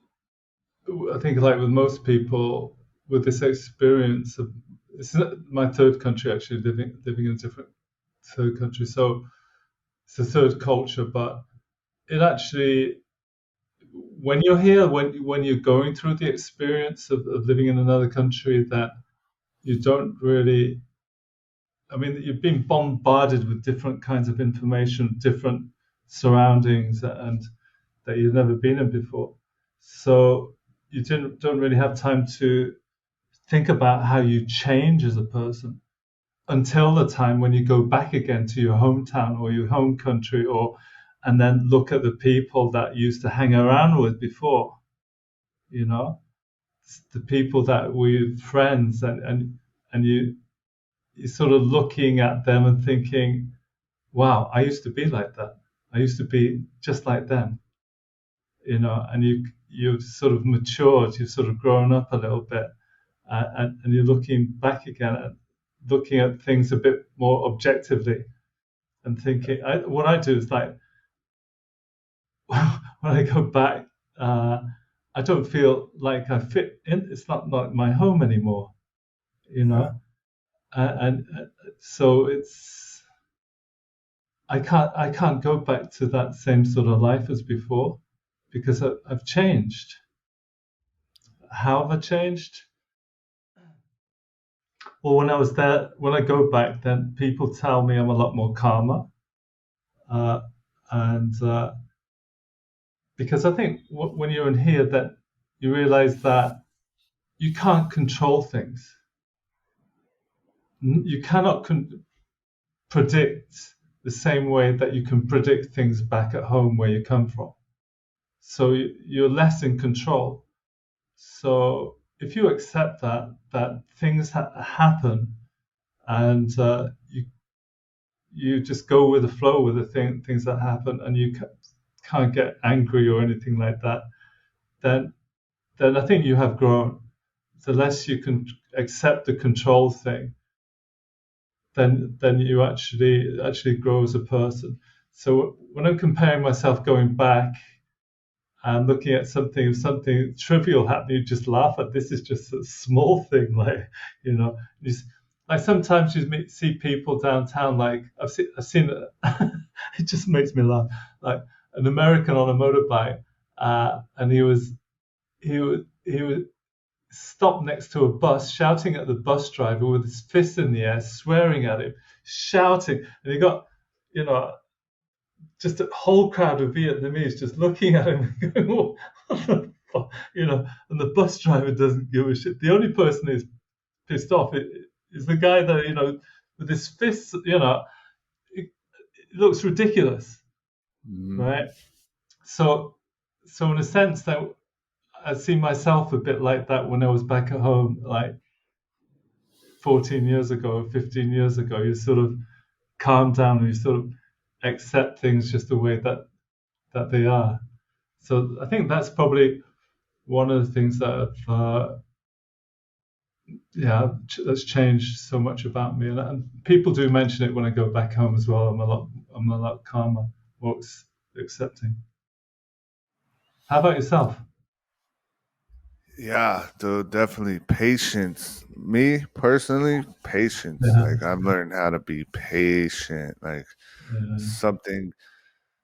I think, like with most people, with this experience of, it's my third country actually, living in a different third country, so it's a third culture, but it actually, when you're here, when you're going through the experience of living in another country, that you don't really, I mean, you've been bombarded with different kinds of information, different surroundings, and that you've never been in before. So you don't really have time to think about how you change as a person until the time when you go back again to your hometown or your home country, and then look at the people that you used to hang around with before. You know, the people that were your friends, and you're sort of looking at them and thinking, wow, I used to be like that. I used to be just like them, and you've sort of matured, you've sort of grown up a little bit, and you're looking back again at looking at things a bit more objectively and thinking. What I do is, like, when I go back, I don't feel like I fit in. It's not like my home anymore, and so it's. I can't go back to that same sort of life as before because I've changed. How have I changed? Well, when I was there, when I go back, then people tell me I'm a lot more calmer, uh, and because I think when you're in here, that you realize that you can't control things. You cannot predict the same way that you can predict things back at home where you come from. So you're less in control. So if you accept that things happen, and you just go with the flow with the things that happen, and you can't get angry or anything like that, then I think you have grown. The less you can accept the control thing, then you actually grow as a person. So when I'm comparing myself going back and looking at something trivial happening, you just laugh at. This is just a small thing, like, like sometimes you see people downtown, like I've seen it. It just makes me laugh, like an American on a motorbike, and he was stopped next to a bus, shouting at the bus driver with his fist in the air, swearing at him, shouting, and he got, just a whole crowd of Vietnamese just looking at him and going, "What the fuck?" And the bus driver doesn't give a shit. The only person who's pissed off is the guy that, with his fists, it looks ridiculous, right? So in a sense, that I see myself a bit like that when I was back at home, like 14 years ago, 15 years ago. You sort of calm down and you sort of accept things just the way that they are. So I think that's probably one of the things that that's changed so much about me. And people do mention it when I go back home as well. I'm a lot calmer, more accepting. How about yourself? Yeah, dude, definitely patience. Me personally, patience. Yeah. Like I've learned how to be patient. Like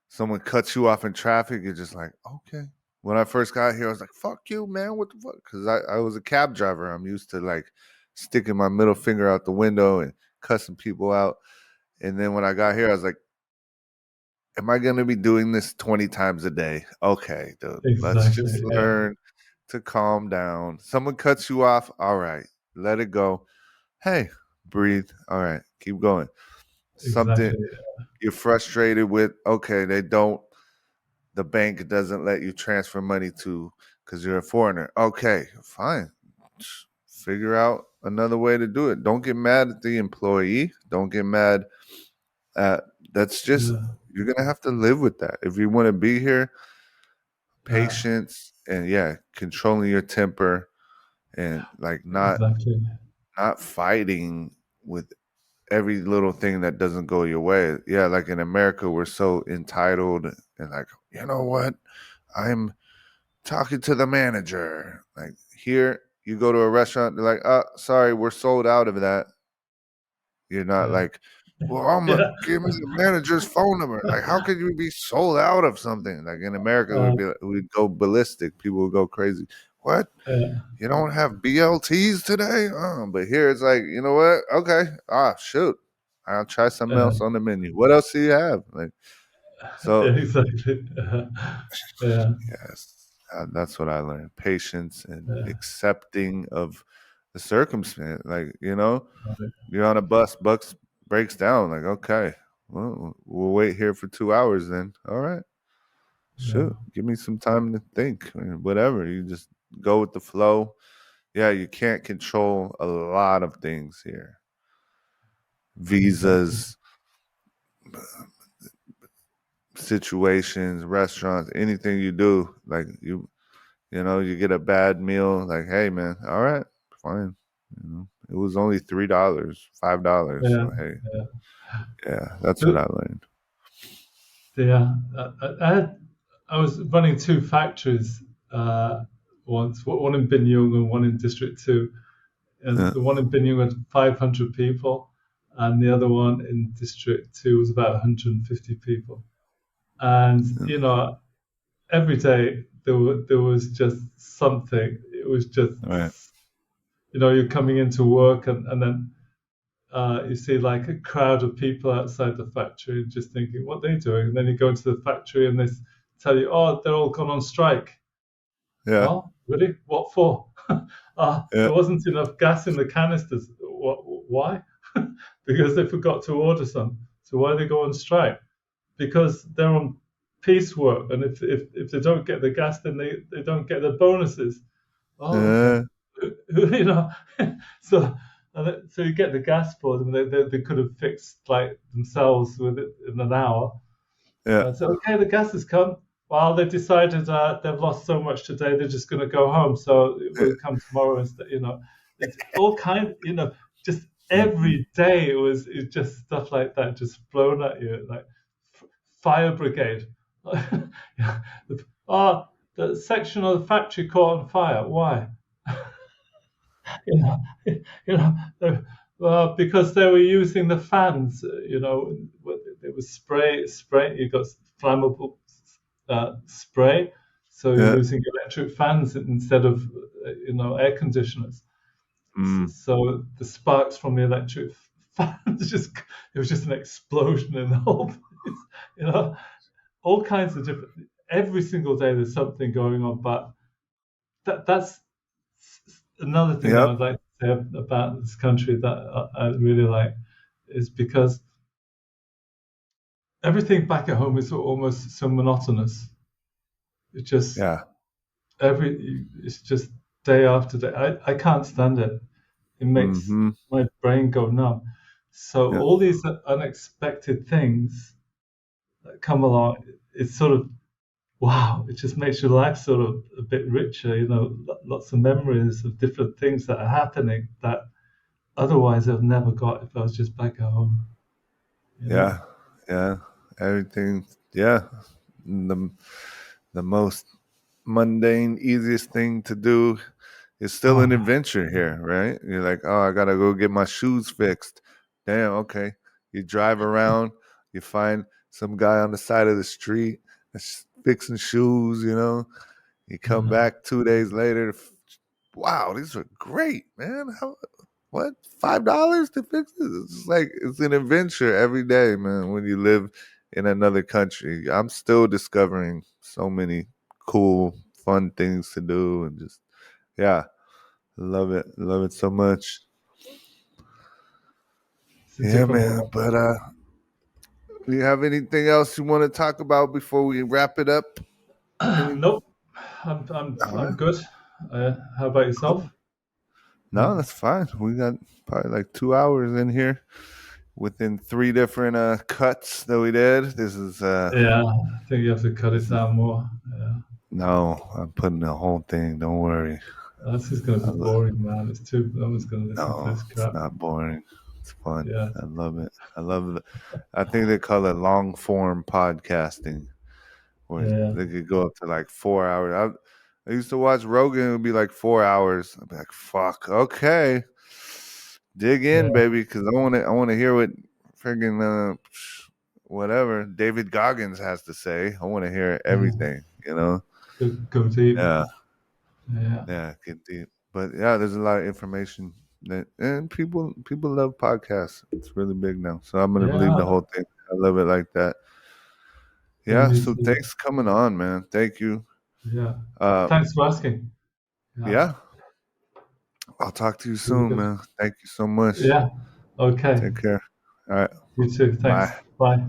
someone cuts you off in traffic, you're just like, okay. When I first got here, I was like, fuck you, man. What the fuck? Because I was a cab driver. I'm used to like sticking my middle finger out the window and cussing people out. And then when I got here, I was like, am I going to be doing this 20 times a day? Okay, dude. Let's Exactly. just learn to calm down. Someone cuts you off. All right, let it go. Hey, breathe. All right, keep going. Something Exactly. you're frustrated with. Okay, the bank doesn't let you transfer money to because you're a foreigner. Okay, fine. Figure out another way to do it. Don't get mad at the employee. Don't get mad at that's just Yeah. you're gonna have to live with that. If you want to be here, Yeah. patience and controlling your temper and like Exactly. not fighting with every little thing that doesn't go your way. Yeah, like in America, we're so entitled and like, you know what? I'm talking to the manager. Like here, you go to a restaurant, they're like, sorry, we're sold out of that. You're not Yeah. like, well, I'm gonna Yeah. give me the manager's phone number. Like, how could you be sold out of something? Like in America, Uh, we'd go ballistic. People would go crazy. What? yeah. You don't have BLTs today? But here it's like, you know what? Okay. Shoot. I'll try something Yeah. else on the menu. What else do you have? Like, Yeah. so Exactly. Yeah. yes, that's what I learned. Patience and Yeah. accepting of the circumstance. Like, Right. you're on a bus breaks down. Like, okay, well, we'll wait here for 2 hours then. All right. Yeah. Shoot. Give me some time to think. I mean, whatever. You just go with the flow. Yeah, you can't control a lot of things here. Exactly. Visas, situations, restaurants, anything you do, like you get a bad meal, like, hey man, all right, fine. It was only $3, $5. Yeah. So hey, Yeah. yeah, that's what So, I learned. yeah. I was running two factories once, one in Binyung and one in District 2. And Yeah, the one in Binyung had 500 people, and the other one in District 2 was about 150 people. And, yeah, every day there was just something. It was just, right. you're coming into work, and then you see like a crowd of people outside the factory, just thinking, what are they doing? And then you go into the factory and they tell you, oh, they're all gone on strike. Yeah, Oh, really? What for? yeah, There wasn't enough gas in the canisters. Why? Because they forgot to order some. So why they go on strike? Because they're on piecework, and if they don't get the gas, then they don't get the bonuses. Oh, okay. yeah, you know, so so you get the gas for them. They could have fixed like themselves with it in an hour. yeah, So okay, the gas has come. Well, they decided they've lost so much today, they're just going to go home. So it will come tomorrow instead. It's all kind. Just mhm, every day it's just stuff like that, just thrown at you, like fire brigade. Yeah. Oh, the section of the factory caught on fire. Why? you know, because they were using the fans. It was spray. You got flammable spray, so you're yeah, using electric fans instead of air conditioners. mm, So the sparks from the electric fans it was just an explosion in the whole place. You know, all kinds of different. Every single day there's something going on, but that's another thing that yep, I'd like to say about this country that I really like is because everything back at home is almost so monotonous. It just yeah, it's just day after day. I can't stand it. It makes mm-hmm, my brain go numb. So yeah, all these unexpected things that come along, it's sort of wow. It just makes your life sort of a bit richer. Lots of memories of different things that are happening that otherwise I've never got if I was just back at home. You know. yeah, yeah. Everything, yeah. The the most mundane, easiest thing to do is still an Oh, adventure here, right? You're like, oh, I gotta go get my shoes fixed. Damn, okay. You drive around, you find some guy on the side of the street that's fixing shoes, You come yeah, back 2 days later. Wow, these are great, man. What? $5 to fix it? It's like it's an adventure every day, man. When you live in another country, I'm still discovering so many cool, fun things to do, and just love it so much. It's a Yeah, different man. world. But do you have anything else you want to talk about before we wrap it up? Nope, I'm All right. good. How about yourself? No, that's fine. We got probably like 2 hours in here within 3 different cuts that we did. This is Yeah, I think you have to cut it down more. Yeah. no, I'm putting the whole thing. Don't worry. That's just going to be boring, man. It's too. No one's going to listen to No, this it's crap. not boring. It's fun. Yeah. I love it. I love it. I think they call it long form podcasting, where Yeah. they could go up to like 4 hours. I used to watch Rogan. It would be like 4 hours. I'd be like, "Fuck, okay, dig in, Yeah. baby," because I want to hear what friggin' whatever David Goggins has to say. I want to hear everything. You know? Go deep. Yeah. Yeah. Yeah, get deep. But yeah, there's a lot of information that and people love podcasts. It's really big now. So I'm gonna believe the Yeah. whole thing. I love it like that. Yeah, Yeah, me so too. thanks for coming on, man. Thank you. Yeah. Uh Thanks for asking. yeah. I'll talk to you Really soon, good. man. Thank you so much. Yeah. Okay. Take care. All right. You too. Thanks. Bye. Bye.